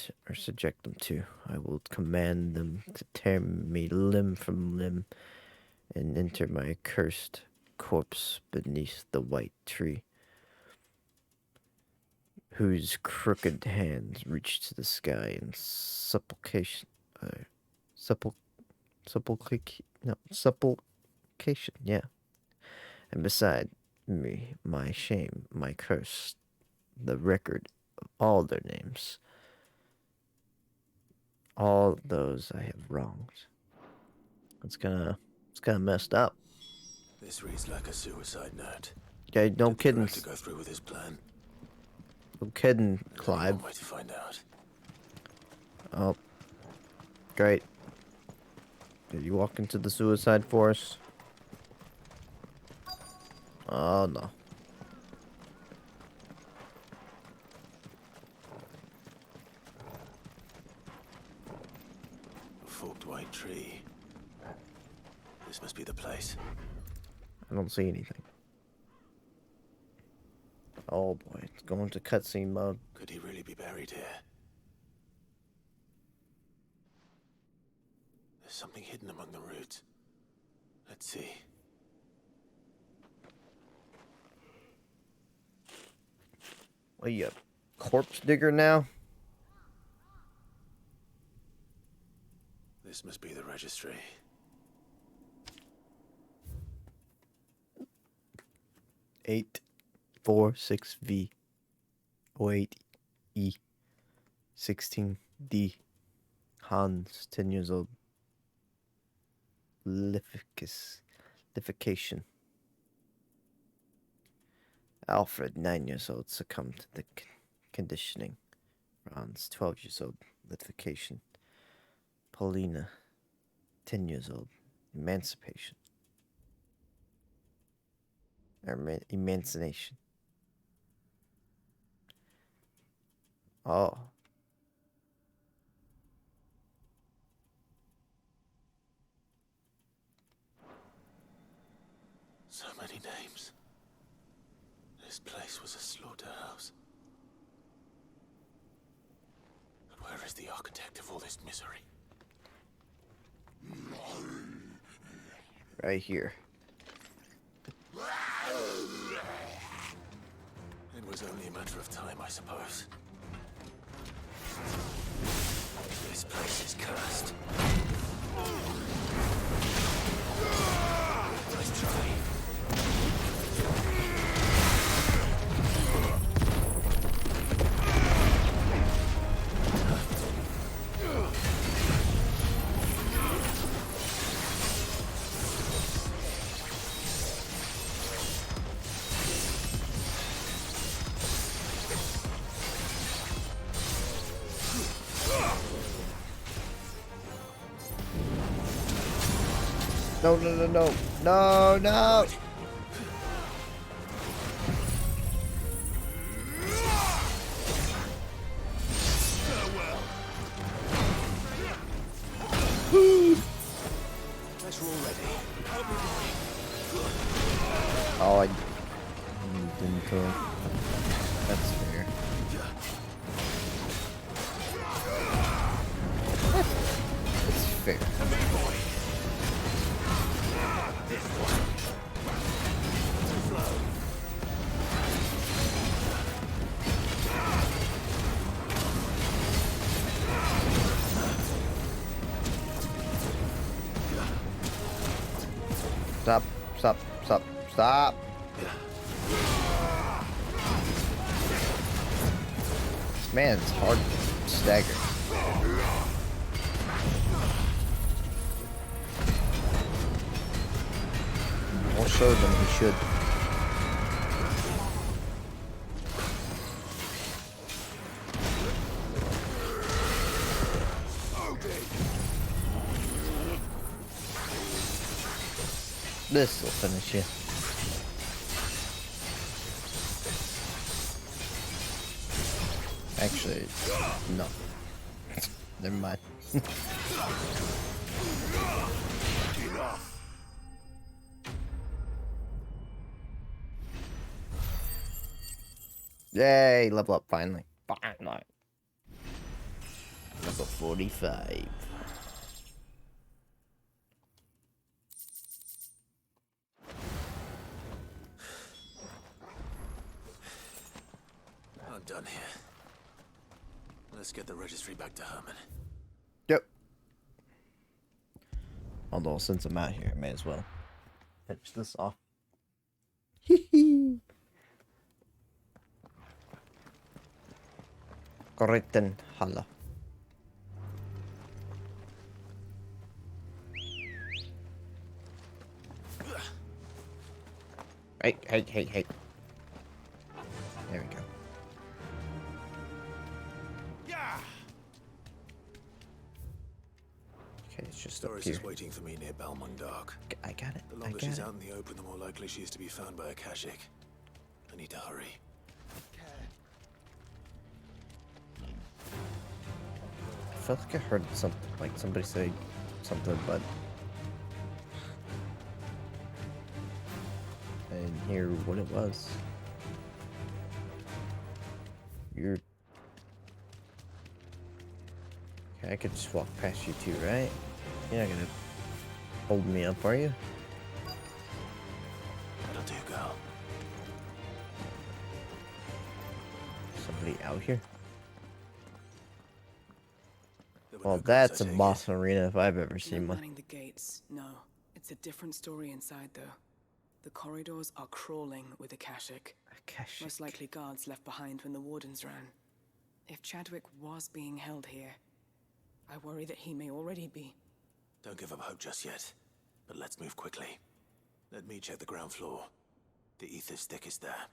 to. I will command them to tear me limb from limb and enter my accursed corpse beneath the white tree, whose crooked hands reach to the sky in supplication, yeah. And beside me, my shame, my curse, the record of all their names, all those I have wronged. It's kind of messed up. This reads like a suicide note. Yeah, no kidding. To go through with his plan. No kidding, Clive. One way to find out. Oh, great. Did you walk into the suicide forest? Oh no. A forked white tree. This must be the place. I don't see anything. Oh boy, it's going to cutscene mode. Could he really be buried here? There's something hidden among the roots. Let's see. What are you, a corpse digger now? This must be the registry. Eight, 4, 6 V, 08 E, 16 D. Hans, 10 years old. Lification. Alfred, 9 years old, succumbed to the conditioning. Franz, 12 years old, lification. Paulina, 10 years old, emancipation. Emancipation. Oh. bloody names. This place was a slaughterhouse. But where is the architect of all this misery? Right here. It was only a matter of time, I suppose. This place is cursed. Nice try. No, no, no, no. No, no. Oh, I didn't kill him. That's fair. That's fair. Stop, stop, stop, stop. Man, it's hard to stagger. More so than he should. This will finish you. Actually, no. Never mind. Yay, level up finally. Finally. Level 45. I'm done here. Let's get the registry back to Herman. Yep. Although, since I'm out here, I may as well finish this off. Hee Correcten Hala. Hey. There we go. Okay, it's just up Doris here. is waiting for me near Balmung Dark. I got it. The longer she's out in the open, the more likely she is to be found by a Kashik. I need to hurry. I felt like I heard something, like somebody say something, but I didn't hear what it was. You're... Okay, I could just walk past you too, right? You're not gonna hold me up, are you? That'll do, girl. Somebody out here? Well, that's a boss arena if I've ever seen one. Manning the gates. No, it's a different story inside, though. The corridors are crawling with Akashic. Most likely guards left behind when the wardens ran. If Chadwick was being held here, I worry that he may already be. Don't give up hope just yet, but let's move quickly. Let me check the ground floor. The ether's thickest there.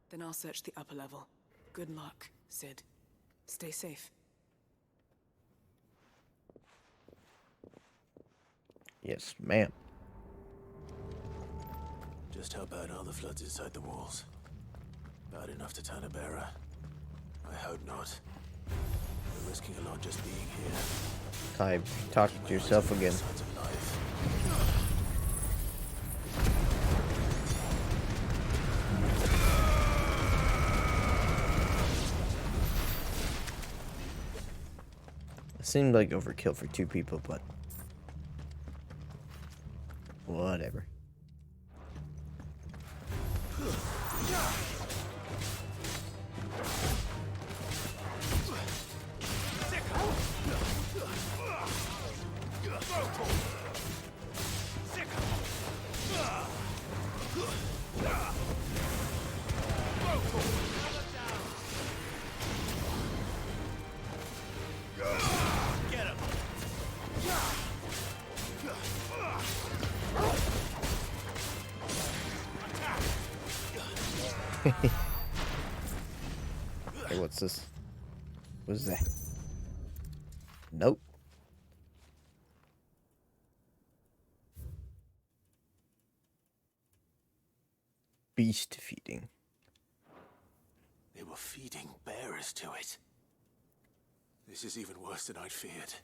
Then I'll search the upper level. Good luck, Sid. Stay safe. Yes, ma'am. Just how bad are the floods inside the walls? Bad enough to turn a bearer? I hope not. We're risking a lot just being here. Kai, talk to yourself again. seemed like overkill for 2 people, but whatever. Hey, what's this? What's that? Nope. Beast feeding. They were feeding bearers to it. This is even worse than I'd feared.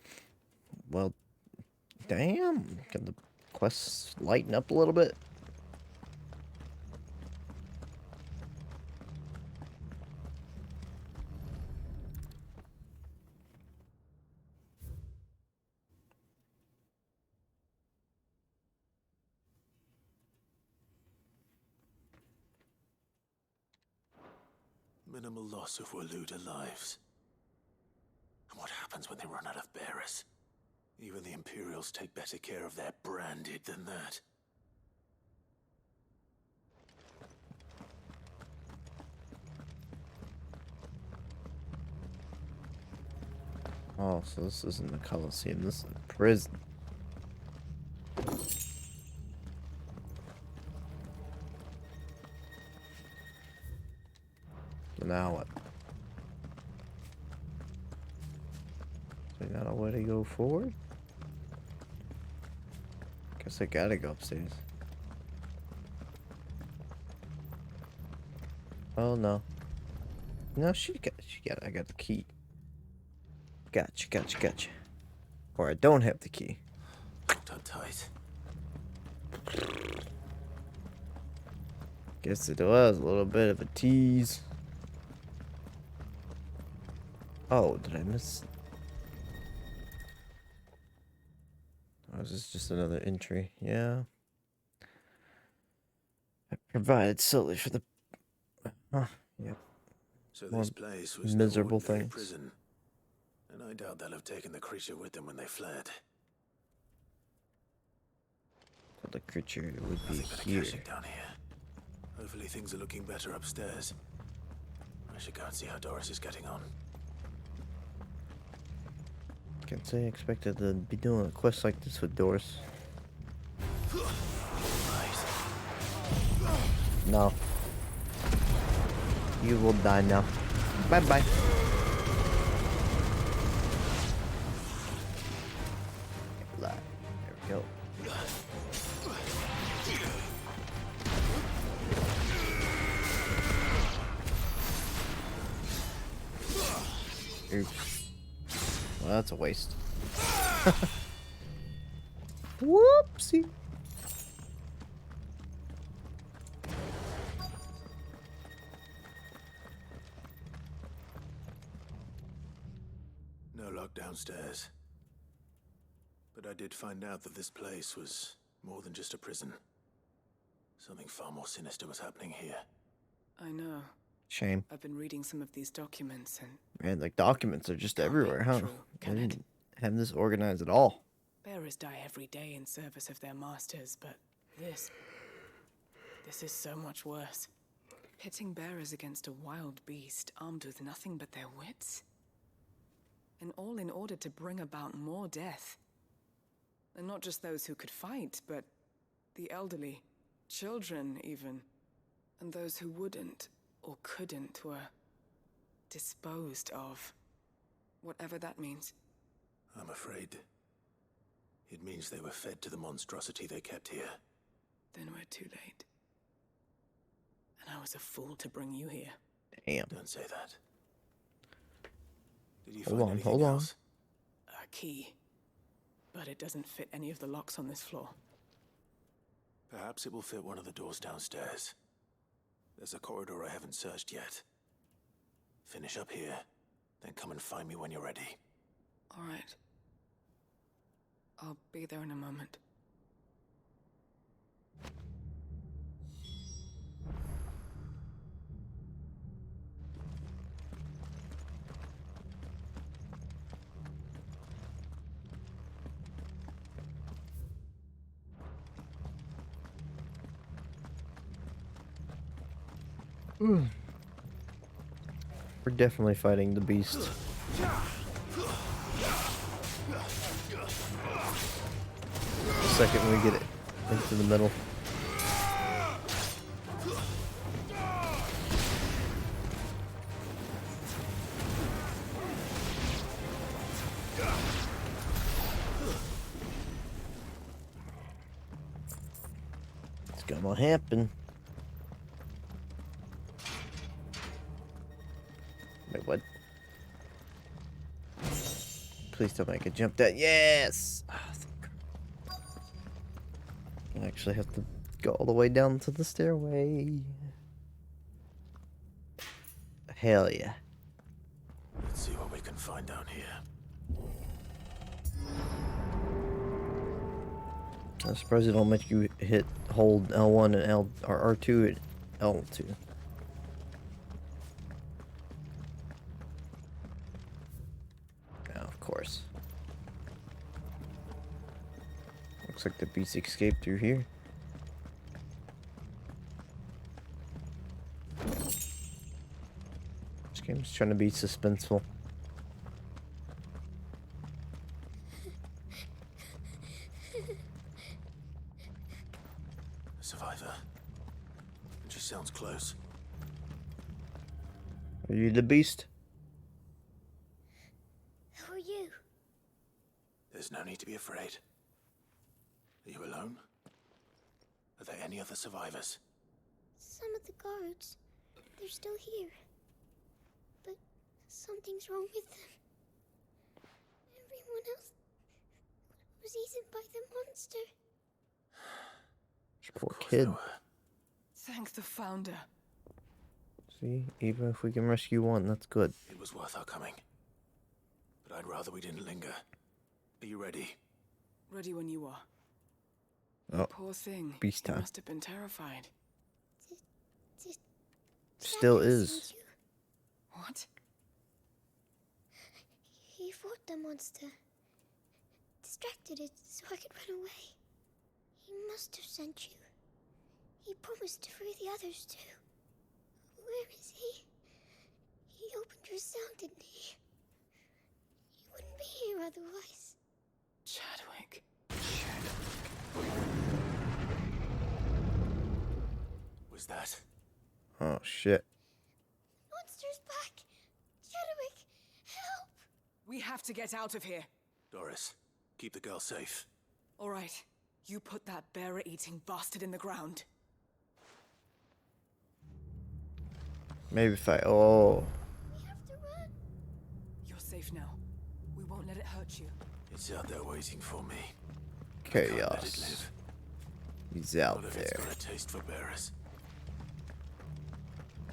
Well, damn. Can the quests lighten up a little bit? Minimal loss of Waluda lives. And what happens when they run out of bearers? Even the Imperials take better care of their branded than that. Oh, so this isn't the Coliseum, this is a prison. So now what? So not a way to go forward? Guess I gotta go upstairs. Oh no. No, I got the key. Gotcha. Or I don't have the key. Done tight. Guess it was a little bit of a tease. Oh, did I miss? Oh, is this just another entry? Yeah. I provided solely for the... yeah. So More this place was miserable no ordinary things. prison. And I doubt they'll have taken the creature with them when they fled. Well, the creature would be Nothing but a here. caching down here. Hopefully things are looking better upstairs. I should go and see how Doris is getting on. Can't say I expected to be doing a quest like this with Doris. No. You will die now. Bye-bye. There we go. Oops. Well, that's a waste. Whoopsie. No lock downstairs. But I did find out that this place was more than just a prison. Something far more sinister was happening here. I know. Shame. I've been reading some of these documents and... Man, like documents are just everywhere, huh? true, They didn't have this organized at all. bearers die every day in service of their masters, but this is so much worse. Pitting bearers against a wild beast armed with nothing but their wits? And all in order to bring about more death. And not just those who could fight, but the elderly, children even. And those who wouldn't or couldn't were disposed of. Whatever that means. I'm afraid it means they were fed to the monstrosity they kept here. Then we're too late. And I was a fool to bring you here. Damn. Don't say that. Did you Hold find on, anything hold on. else? A key. But it doesn't fit any of the locks on this floor. Perhaps it will fit one of the doors downstairs. There's a corridor I haven't searched yet. Finish up here, then come and find me when you're ready. All right. I'll be there in a moment. We're definitely fighting the beast. The second we get it into the middle. It's gonna happen. Wait, what? Please don't make a jump that. Yes! I actually have to go all the way down to the stairway. Hell yeah. Let's see what we can find down here. I'm surprised it don't make you hold L1 and L or R2 and L2. Of course. Looks like the beast escaped through here. This game's trying to be suspenseful. A survivor. And she sounds close. Are you the beast? Who are you? There's no need to be afraid. Are you alone? Are there any other survivors? Some of the guards. They're still here. But something's wrong with them. Everyone else was eaten by the monster. Poor kid. Thank the Founder. See, even if we can rescue one, that's good. It was worth our coming. But I'd rather we didn't linger. Are you ready? Ready when you are. Oh, Poor thing. beast He time. must have been terrified. Still is. What? He fought the monster. Distracted it so I could run away. He must have sent you. He promised to free the others too. Where is he? He opened your cell, didn't he? He wouldn't be here otherwise. Chadwick. Was that? Oh shit. Monster's back! Chadwick, help! We have to get out of here. Doris, keep the girl safe. All right. You put that bearer-eating bastard in the ground. Maybe if I. Oh. You're safe now. We won't let it hurt you. It's out there waiting for me. Chaos. Let it live. He's out What if there. it's got a taste for bearers?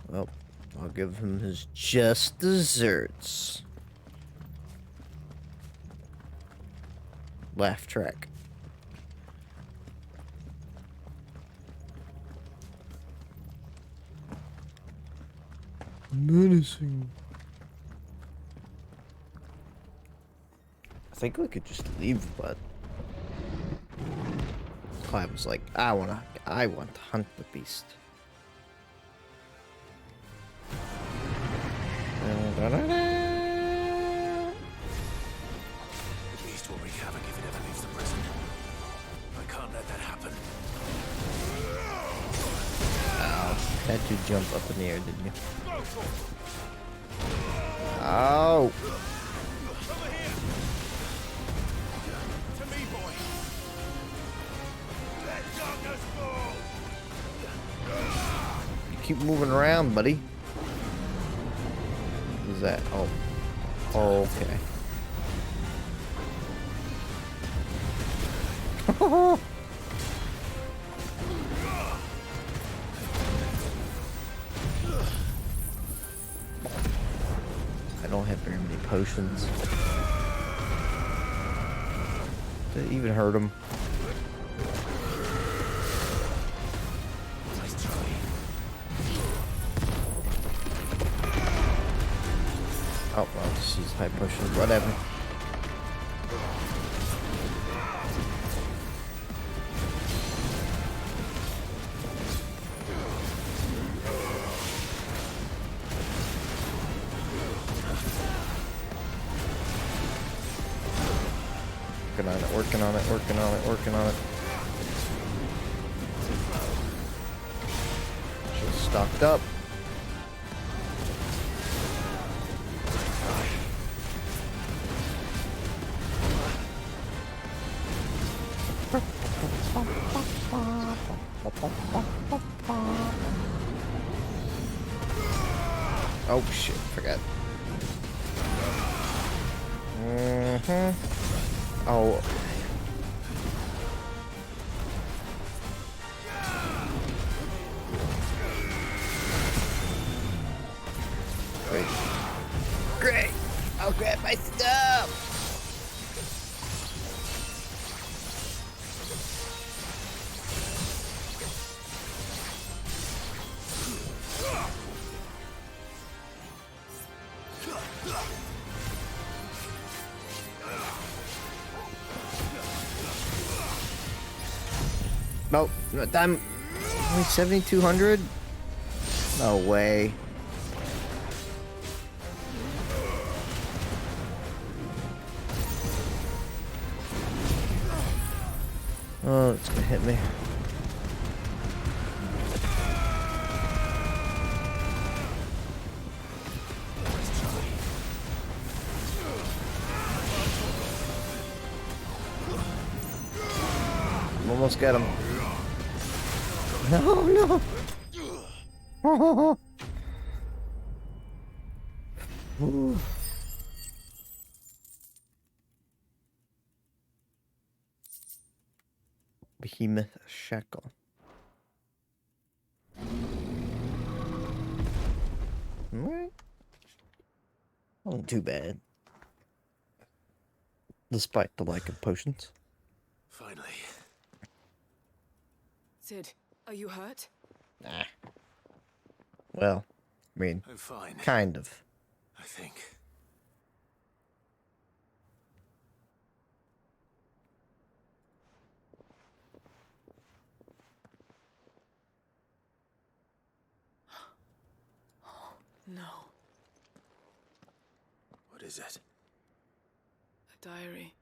Well, I'll give him his just desserts. Laugh track. Menacing. I think we could just leave, but Clive was like, I want to hunt the beast. The beast will wreak havoc if it ever leaves the prison. I can't let that happen. Ow. Had to jump up in the air, didn't you? Ow. To me, boy. Let darkness fall. You keep moving around, buddy. What is that? Oh. Oh, okay. I don't have very many potions. Did it even hurt him? Oh, well, she's high pushing, whatever. Working on it. She's stocked up. Oh shit, forgot. Oh. Great! I'll grab my stuff! Nope, not time. Only 7,200? No way. Oh, it's gonna hit me. Almost got him. No. Ooh. Behemoth Shackle. Alright. Wasn't too bad. Despite the lack of potions. Finally. Sid, are you hurt? Nah. Well, I mean, I'm fine. Kind of. I think. No. What is it? A diary.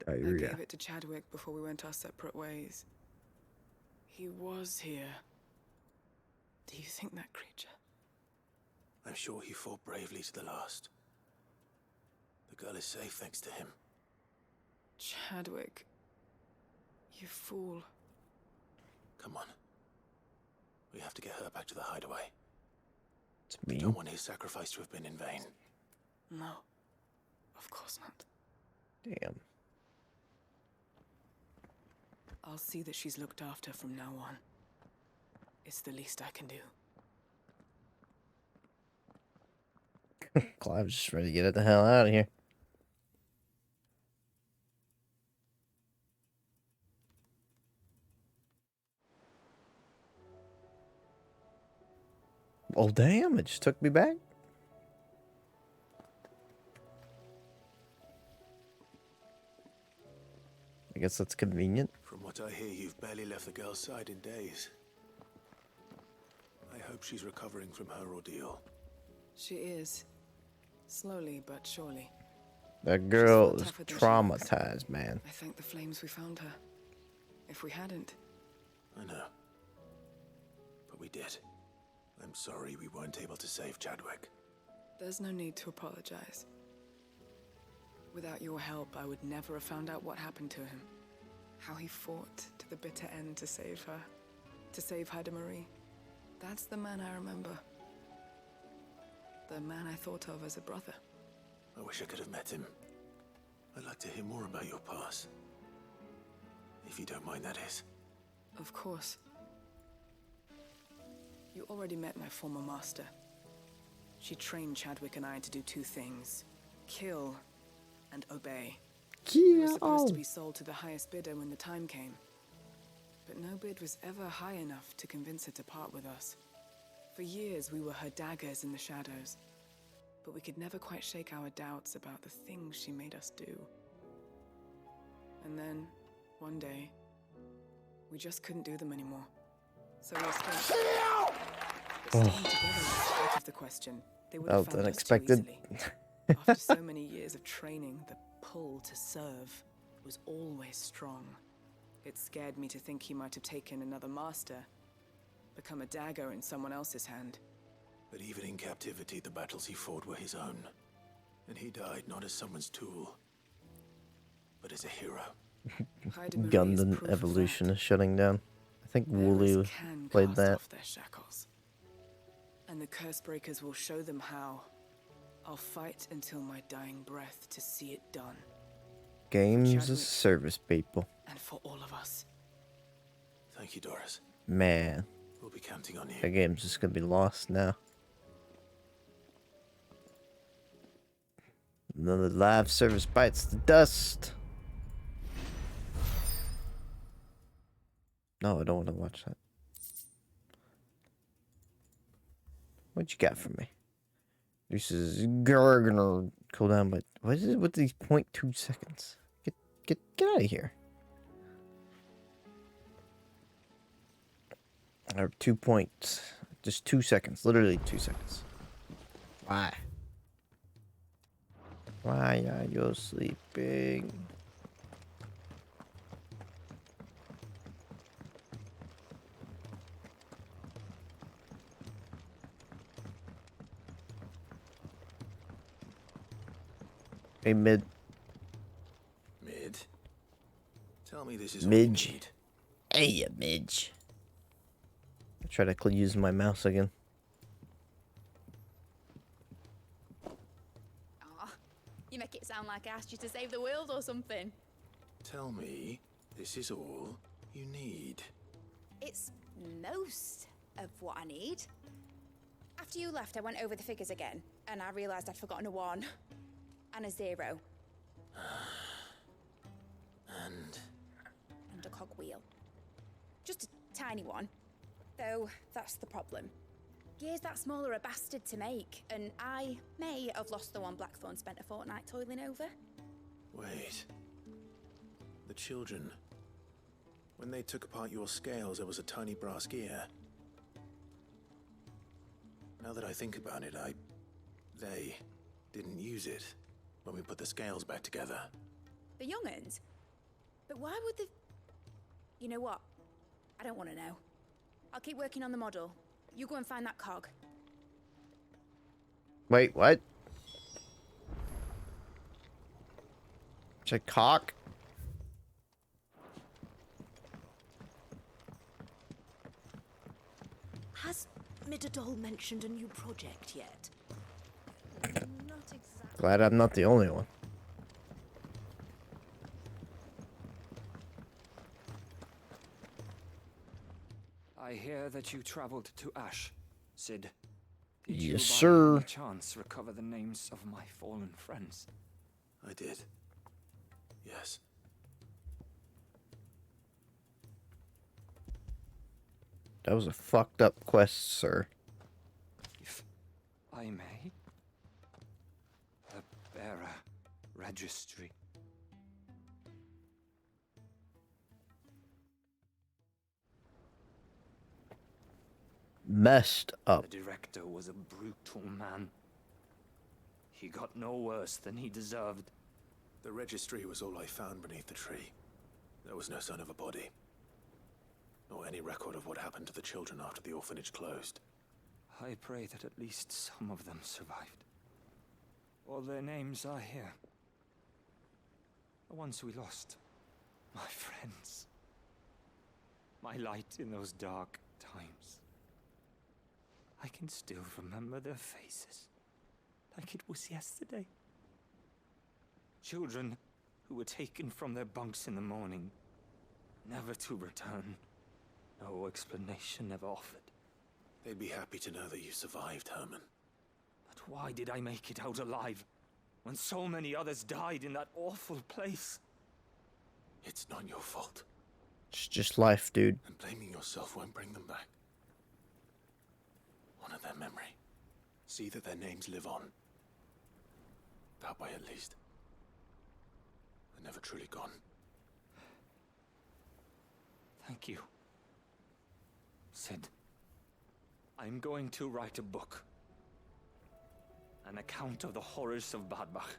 Diarrhea. I gave it to Chadwick before we went our separate ways. He was here. Do you think that creature? I'm sure he fought bravely to the last. The girl is safe thanks to him. Chadwick. You fool. Come on. We have to get her back to the hideaway. It's me. I don't want his sacrifice to have been in vain. No. Of course not. Damn. I'll see that she's looked after from now on. It's the least I can do. Clive's just ready to get the hell out of here. Oh, damn, it just took me back. I guess that's convenient. From what I hear, you've barely left the girl's side in days. I hope she's recovering from her ordeal. She is. Slowly but surely. That girl is traumatized, man. I thank the flames we found her. If we hadn't... I know. But we did. I'm sorry we weren't able to save Chadwick. There's no need to apologize. Without your help, I would never have found out what happened to him. How he fought to the bitter end to save her. To save Haida Marie. That's the man I remember. The man I thought of as a brother. I wish I could have met him. I'd like to hear more about your past. If you don't mind, that is. Of course. You already met my former master. She trained Chadwick and I to do two things. Kill and obey. It was supposed to be sold to the highest bidder when the time came. But no bid was ever high enough to convince her to part with us. For years, we were her daggers in the shadows. But we could never quite shake our doubts about the things she made us do. And then, one day, we just couldn't do them anymore. So we escaped. But staying together was out of the question. They would have found unexpected. us too easily. After so many years of training, the pull to serve was always strong. It scared me to think he might have taken another master, become a dagger in someone else's hand. But even in captivity, the battles he fought were his own. And he died not as someone's tool, but as a hero. Gundam Evolution is shutting down. I think Woolly played that. Off their shackles. And the curse breakers will show them how. I'll fight until my dying breath to see it done. Games as service, people. And for all of us. Thank you, Doris. Man. We'll be counting on you. The game's just gonna be lost now. Another live service bites the dust. No, I don't want to watch that. What you got for me? This is Gargner. Cool down, but what is it with these 0.2 seconds? Get out of here. Or 2 points. Just 2 seconds. Literally 2 seconds. Why? Why are you sleeping? Hey, Mid. Mid? Tell me this is Midge. all you need. Hey, Midge. I try to use my mouse again. Aw, you make it sound like I asked you to save the world or something. Tell me this is all you need. It's most of what I need. After you left, I went over the figures again, and I realized I'd forgotten a 1 and a 0. And a cogwheel. Just a tiny one. Though, that's the problem. Gears that small are a bastard to make, and I may have lost the one Blackthorn spent a fortnight toiling over. wait. The children. When they took apart your scales, there was a tiny brass gear. Now that I think about it, they didn't use it when we put the scales back together. The young'uns? But why would the... You know what? I don't want to know. I'll keep working on the model. You go and find that cog. Wait, what? Check cock? Has Midadol mentioned a new project yet? Not exactly. Glad I'm not the only one. I hear that you traveled to Ash, Sid. Did you Yes, by sir. any chance recover the names of my fallen friends? I did. Yes. That was a fucked up quest, sir. If I may. The bearer registry. Messed up. The director was a brutal man. He got no worse than he deserved. The registry was all I found beneath the tree. There was no sign of a body. Nor any record of what happened to the children after the orphanage closed. I pray that at least some of them survived. All their names are here. The ones we lost. My friends. My light in those dark times. I can still remember their faces. Like it was yesterday. Children who were taken from their bunks in the morning. Never to return. No explanation ever offered. They'd be happy to know that you survived, Herman. But why did I make it out alive? when so many others died in that awful place. It's not your fault. It's just life, dude. And blaming yourself won't bring them back. Honor their memory. See that their names live on. That way, at least. They're never truly gone. Thank you. Sid, I'm going to write a book. An account of the horrors of Badbach,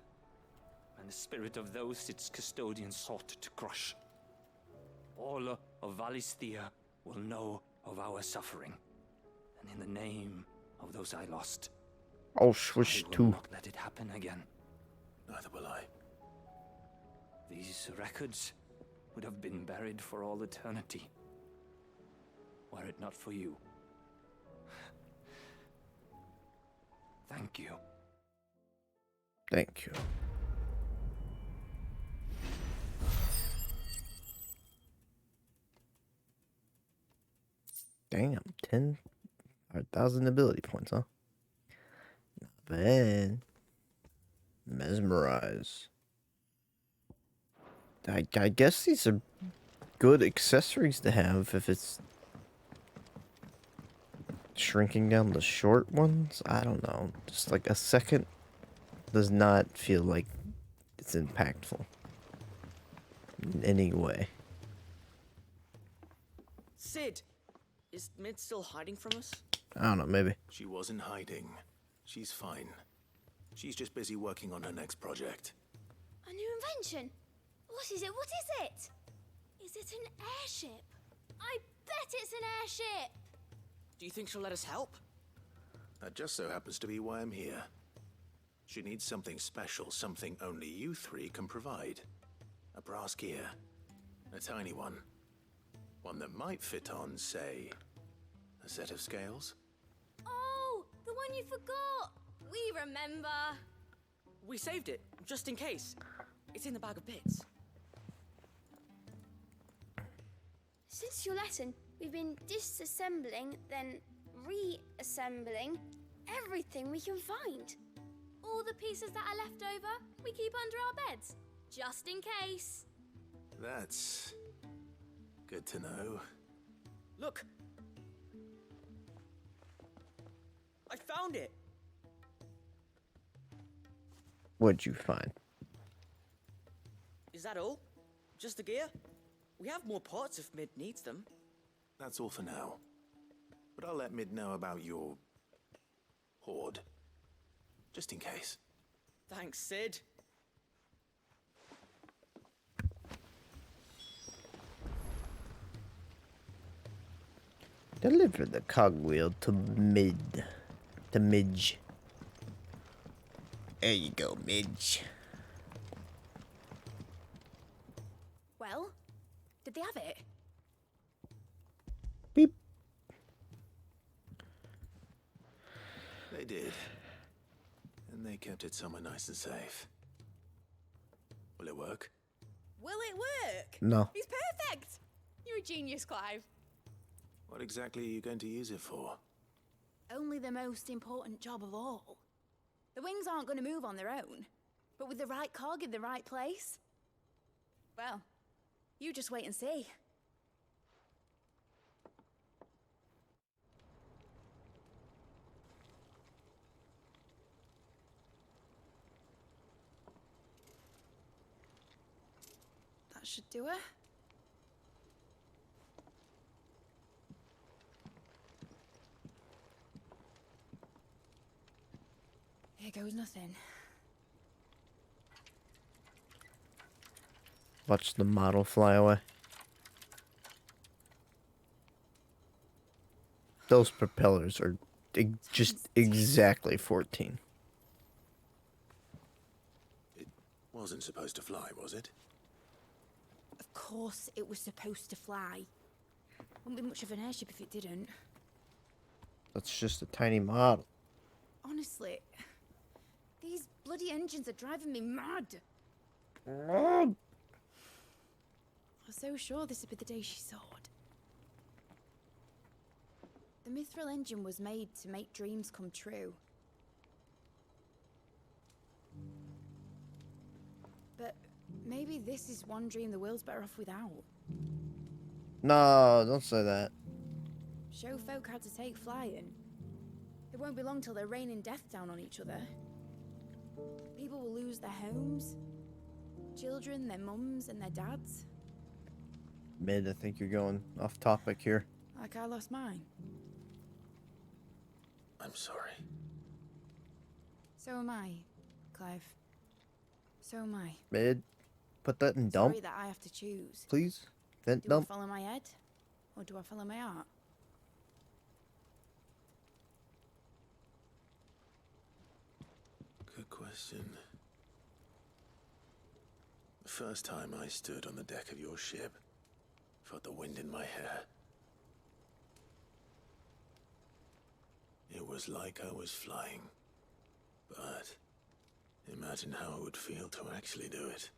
and the spirit of those its custodians sought to crush. All of Valisthea will know of our suffering, and in the name of those I lost, I'll switch I will to. not let it happen again. Neither will I. These records would have been buried for all eternity, were it not for you. Thank you. Thank you. Damn, 10,000 ability points, huh? Not bad. Mesmerize. I guess these are good accessories to have if it's shrinking down the short ones. I don't know. Just like a second does not feel like it's impactful in any way. Sid, is Mid still hiding from us? I don't know, maybe. She wasn't hiding. She's fine. She's just busy working on her next project. A new invention? What is it? What is it? Is it an airship? I bet it's an airship! Do you think she'll let us help? That just so happens to be why I'm here. She needs something special, something only you three can provide. A brass gear. A tiny one. One that might fit on, say, a set of scales? Oh, the one you forgot! We remember! We saved it, just in case. It's in the bag of bits. Since your lesson, we've been disassembling, then reassembling everything we can find. All the pieces that are left over, we keep under our beds, just in case. That's good to know. Look! I found it! What'd you find? Is that all? Just the gear? We have more parts if Mid needs them. That's all for now. But I'll let Mid know about your hoard. Just in case. Thanks, Sid. Deliver the cogwheel to Mid. To Midge. There you go, Midge. Well, did they have it? Beep. They did. And they kept it somewhere nice and safe. Will it work? Will it work? No. It's perfect! You're a genius, Clive. What exactly are you going to use it for? Only the most important job of all. The wings aren't going to move on their own. But with the right cog in the right place... Well, you just wait and see. That should do it. Here goes nothing. Watch the model fly away. Those propellers are just exactly 14. It wasn't supposed to fly, was it? Of course it was supposed to fly. Wouldn't be much of an airship if it didn't. That's just a tiny model. Honestly, these bloody engines are driving me mad. Mad. I was so sure this would be the day she soared. The mithril engine was made to make dreams come true. maybe this is one dream the world's better off without. No, don't say that. Show folk how to take flying. It won't be long till they're raining death down on each other. People will lose their homes. Children, their mums and their dads. Mid, I think you're going off topic here. Like I lost mine. I'm sorry. So am I, Clive. So am I. Mid, put that in dump. Sorry that I have to choose. Please. Then Do dump. I follow my head? Or do I follow my heart? Good question. The first time I stood on the deck of your ship, felt the wind in my hair. It was like I was flying. But imagine how it would feel to actually do it.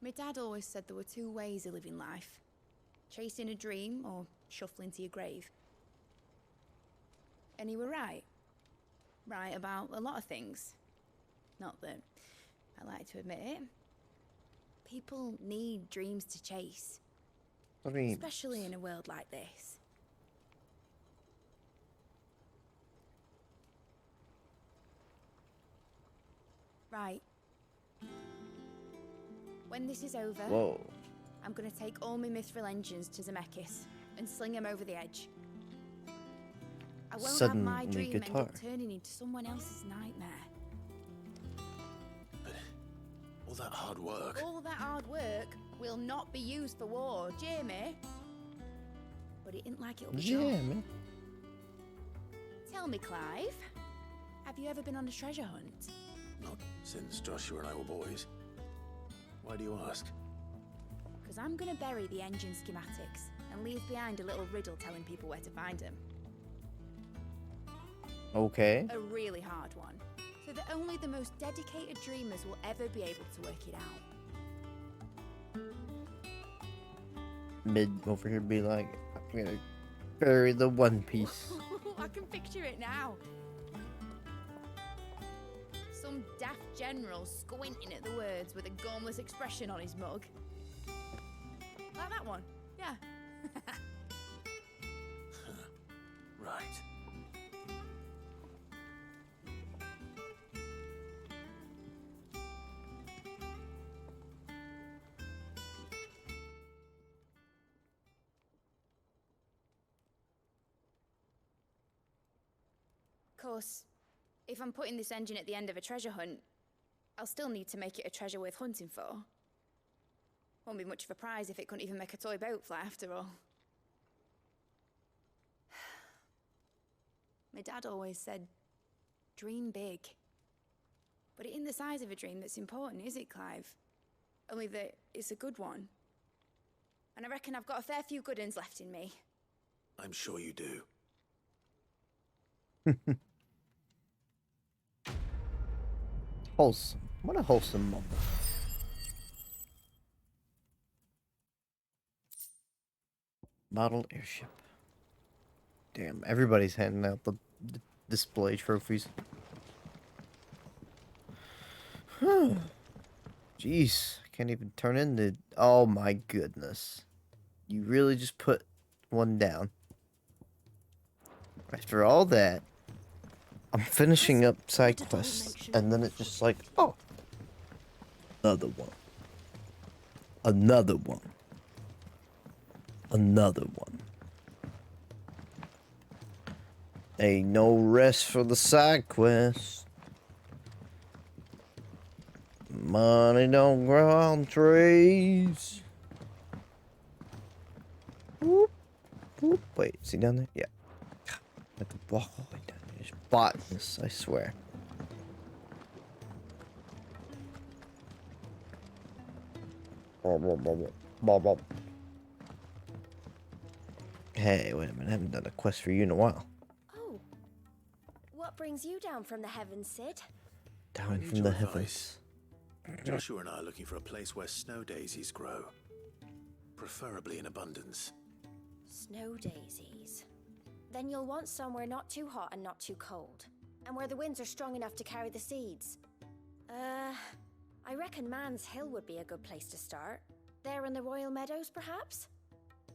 My dad always said there were two ways of living life. Chasing a dream or shuffling to your grave. And he were right. Right about a lot of things. Not that I like to admit it. People need dreams to chase. Especially in a world like this. Right. When this is over, Whoa. I'm gonna take all my mithril engines to Zemeckis and sling them over the edge. I won't have my Suddenly dream end guitar. up turning into someone else's nightmare. All that hard work. All that hard work will not be used for war, Jamie. But it ain't like it'll be Jamie. Tell me, Clive, have you ever been on a treasure hunt? Not since Joshua and I were boys. Why do you ask? Because I'm gonna bury the engine schematics and leave behind a little riddle telling people where to find them. Okay. A really hard one, so that only the most dedicated dreamers will ever be able to work it out. Mid over here be like, I'm gonna bury the One Piece. I can picture it now. Some daft general squinting at the words with a gormless expression on his mug. Like that one, yeah. Right. Of course, if I'm putting this engine at the end of a treasure hunt, I'll still need to make it a treasure worth hunting for. Won't be much of a prize if it couldn't even make a toy boat fly after all. My dad always said, dream big. But it ain't the size of a dream that's important, is it, Clive? Only that it's a good one. And I reckon I've got a fair few good uns left in me. I'm sure you do. Wholesome. What a wholesome moment. Model airship. Damn, everybody's handing out the display trophies. Jeez, I can't even turn in the... Oh my goodness. You really just put one down. After all that, I'm finishing up side quests, and then it's just like, oh, another one. Another one. Another one. Ain't no rest for the side quest. Money don't grow on trees. Whoop, whoop. Wait, is he down there? Yeah. I have to walk all the way down there. There's botanists, I swear. Hey, wait a minute. I haven't done a quest for you in a while. Oh. What brings you down from the heavens, Sid? Down Need from your the advice. heavens. Joshua and I are looking for a place where snow daisies grow. Preferably in abundance. Snow daisies. Then you'll want somewhere not too hot and not too cold. And where the winds are strong enough to carry the seeds. I reckon Man's Hill would be a good place to start. There in the Royal Meadows, perhaps?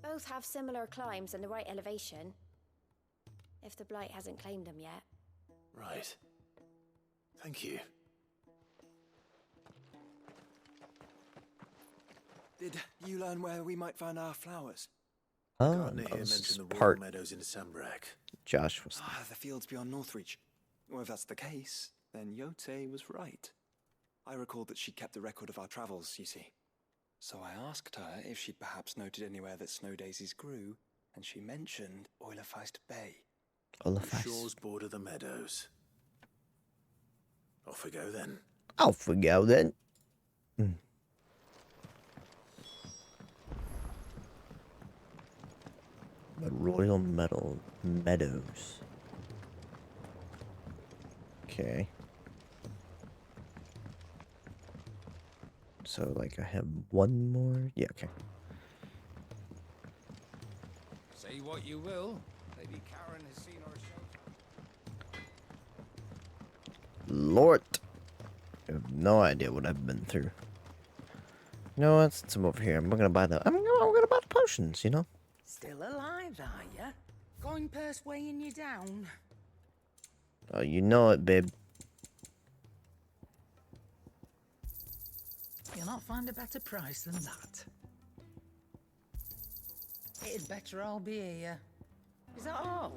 Both have similar climbs and the right elevation. If the Blight hasn't claimed them yet. Right. Thank you. Did you learn where we might find our flowers? Oh, Gardener that here was mentioned the Royal part Meadows in Sambrak. Josh was. The fields beyond Northreach. Well, if that's the case, then Yote was right. I recalled that she kept the record of our travels, you see. So I asked her if she'd perhaps noted anywhere that snow daisies grew, and she mentioned Oilafeist Bay. The shores border the meadows. Off we go then. Off we go then. The Royal Meadows. Okay. So, like, I have one more? Yeah, okay. Say what you will, Lady Karen has seen our show. Lord. I have no idea what I've been through. You know what? Since I'm over here, I'm gonna buy the potions, you know? Still alive, are ya? Going purse weighing you down? Oh, you know it, babe. You'll not find a better price than that. It'd better all be here. Is that all?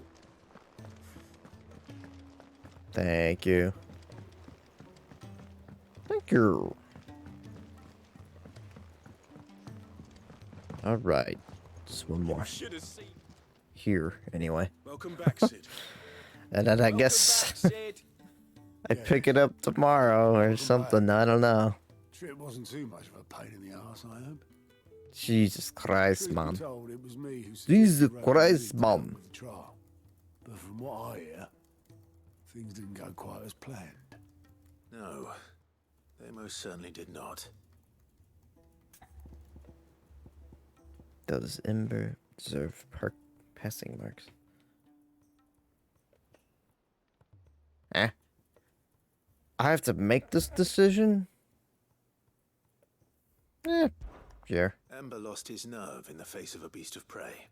Thank you. Thank you. All right. Just one more. Here, anyway. Welcome back, Sid. And then I guess I pick it up tomorrow or something. I don't know. Sure, it wasn't too much of a pain in the arse, I hope. Jesus Christ, Truth be Mom. told, it was me who Jesus suggested Christ, Rosie Mom. deal with the trial. But from what I hear, things didn't go quite as planned. No, they most certainly did not. Does Ember deserve passing marks? I have to make this decision? Sure. Ember lost his nerve in the face of a beast of prey,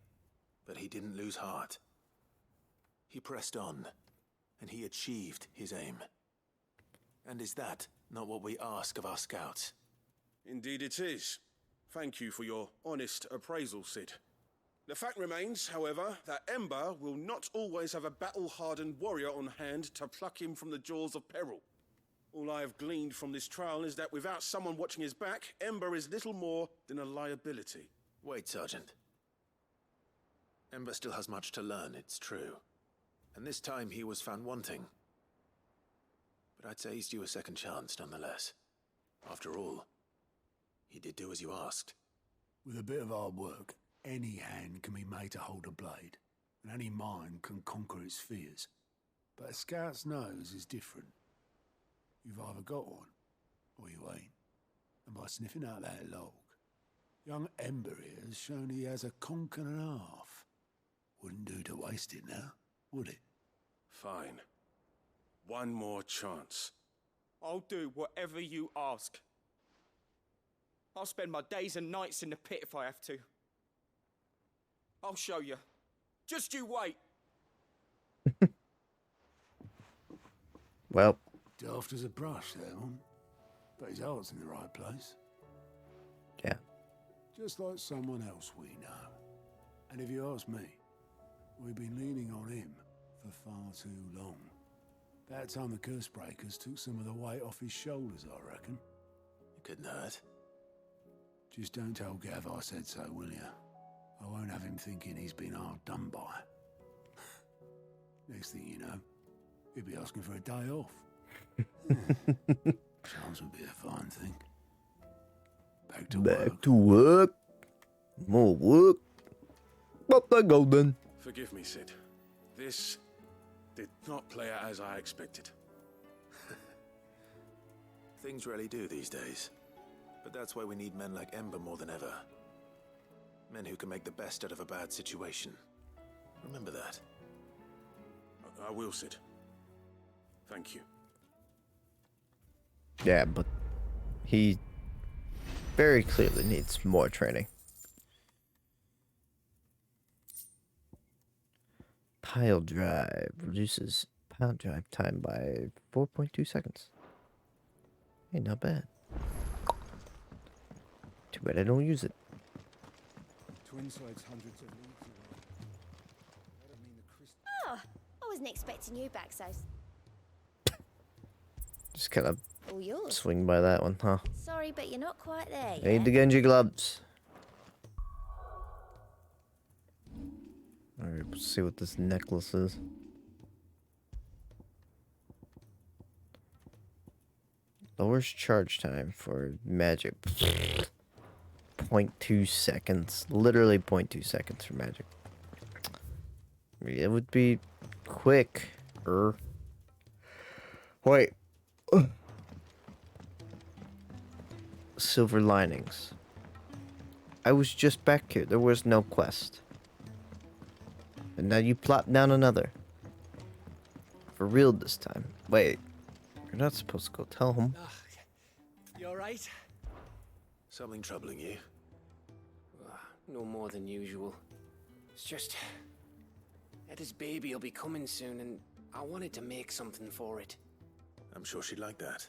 but he didn't lose heart. He pressed on, and he achieved his aim. And is that not what we ask of our scouts? Indeed it is. Thank you for your honest appraisal, Sid. The fact remains, however, that Ember will not always have a battle-hardened warrior on hand to pluck him from the jaws of peril. All I have gleaned from this trial is that without someone watching his back, Ember is little more than a liability. Wait, Sergeant. Ember still has much to learn, it's true. And this time he was found wanting. But I'd say he's due a second chance, nonetheless. After all, he did do as you asked. With a bit of hard work, any hand can be made to hold a blade, and any mind can conquer its fears. But a scout's nose is different. You've either got one, or you ain't. And by sniffing out that log, young Ember here has shown he has a conch and a half. Wouldn't do to waste it now, would it? Fine. One more chance. I'll do whatever you ask. I'll spend my days and nights in the pit if I have to. I'll show you. Just you wait. Well. Daft as a brush, that one. But his heart's in the right place. Yeah. Just like someone else we know. And if you ask me, we've been leaning on him for far too long. That time the curse breakers took some of the weight off his shoulders, I reckon. It couldn't hurt. Just don't tell Gav I said so, will you? I won't have him thinking he's been hard done by. Next thing you know, he'll be asking for a day off. Chance would be a fine thing. Back to work. Back to work. More work. But the golden. Forgive me, Sid. This did not play out as I expected. Things rarely do these days. But that's why we need men like Ember more than ever. Men who can make the best out of a bad situation. Remember that. I will, Sid. Thank you. Yeah, but he very clearly needs more training. Pile drive reduces pile drive time by 4.2 seconds. Hey, not bad. Too bad I don't use it. Twin sites hundreds of leagues away. Oh, I wasn't expecting you back so. Just kind of All yours. swing by that one, huh? Sorry, but you're not quite there I need yet. the Genji gloves. Alright, we'll see what this necklace is. Lowers charge time for magic. 0.2 seconds. Literally 0.2 seconds for magic. It would be quick. Wait. Silver linings. I was just back here. There was no quest. And now you plop down another. For real this time. Wait. You're not supposed to go tell him. You alright? Something troubling you? No more than usual. It's just... Eda's baby will be coming soon, and I wanted to make something for it. I'm sure she'd like that.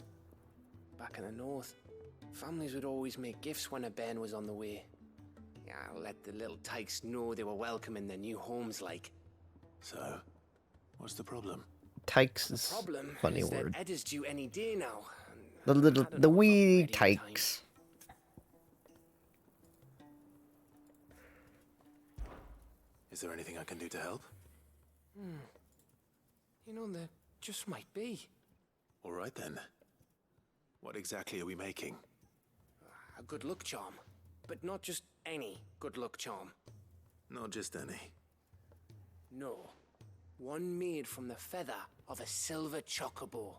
Back in the north, families would always make gifts when a bairn was on the way. Yeah, I'll let the little tykes know they were welcome in their new homes, like. So, what's the problem? Tykes is Problem funny is word. that Eda's due any day now. The wee tykes. Is there anything I can do to help? You know, there just might be. All right then. What exactly are we making? A good luck charm. But not just any good luck charm. Not just any. No. One made from the feather of a silver chocobo.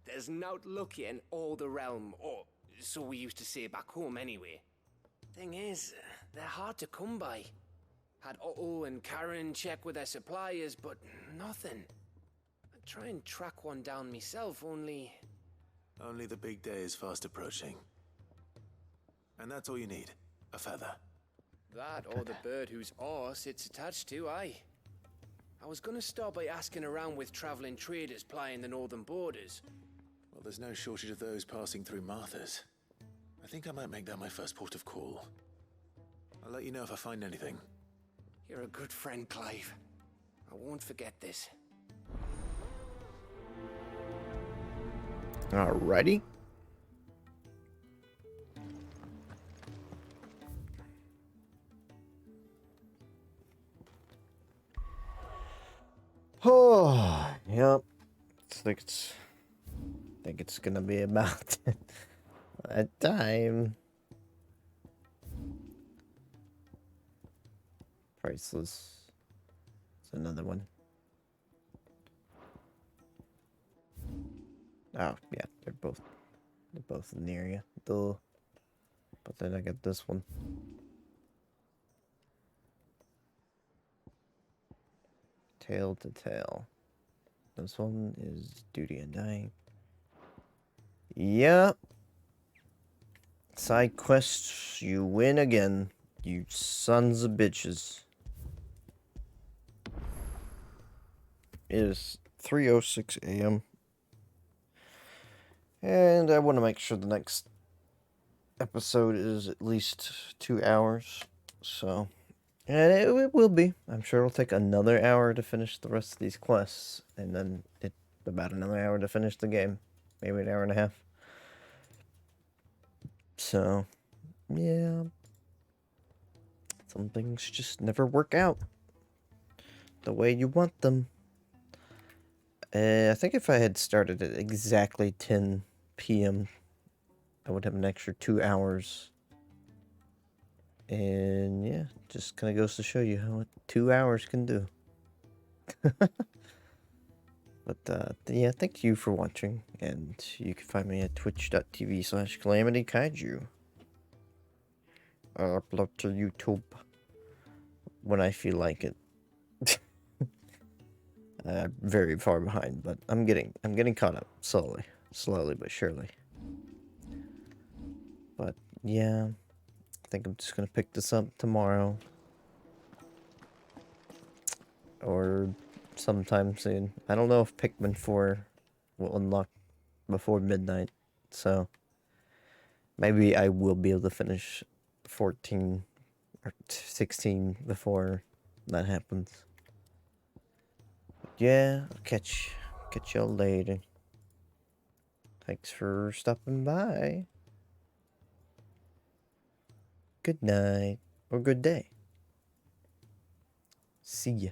There's naught lucky in all the realm, or so we used to say back home anyway. Thing is, they're hard to come by. Had Otto and Karen check with their suppliers, but nothing. I'd try and track one down myself, only... Only the big day is fast approaching. And that's all you need, a feather. That or the bird whose arse it's attached to, aye. I was gonna start by asking around with traveling traders plying the northern borders. Well, there's no shortage of those passing through Martha's. I think I might make that my first port of call. I'll let you know if I find anything. You're a good friend, Clive. I won't forget this. Alrighty. Oh, yep. I think it's gonna be about that time. Priceless. It's another one. Oh, yeah, they're both in the area. Duh. But then I get this one. Tail to tail. This one is duty and dying. Yep. Side quests, you win again. You sons of bitches. It is 3:06 a.m. And I want to make sure the next episode is at least 2 hours. So, and it will be. I'm sure it'll take another hour to finish the rest of these quests. And then about another hour to finish the game. Maybe an hour and a half. So, yeah. Some things just never work out the way you want them. I think if I had started at exactly 10 p.m., I would have an extra 2 hours. And yeah, just kind of goes to show you how 2 hours can do. But yeah, thank you for watching. And you can find me at twitch.tv/KalamityKaiju. I upload to YouTube when I feel like it. Very far behind, but I'm getting caught up slowly. slowly but surely. But yeah, I think I'm just gonna pick this up tomorrow or sometime soon. I don't know if Pikmin 4 will unlock before midnight, so maybe I will be able to finish 14 or 16 before that happens. Yeah, I'll catch y'all later. Thanks for stopping by. Good night or good day. See ya.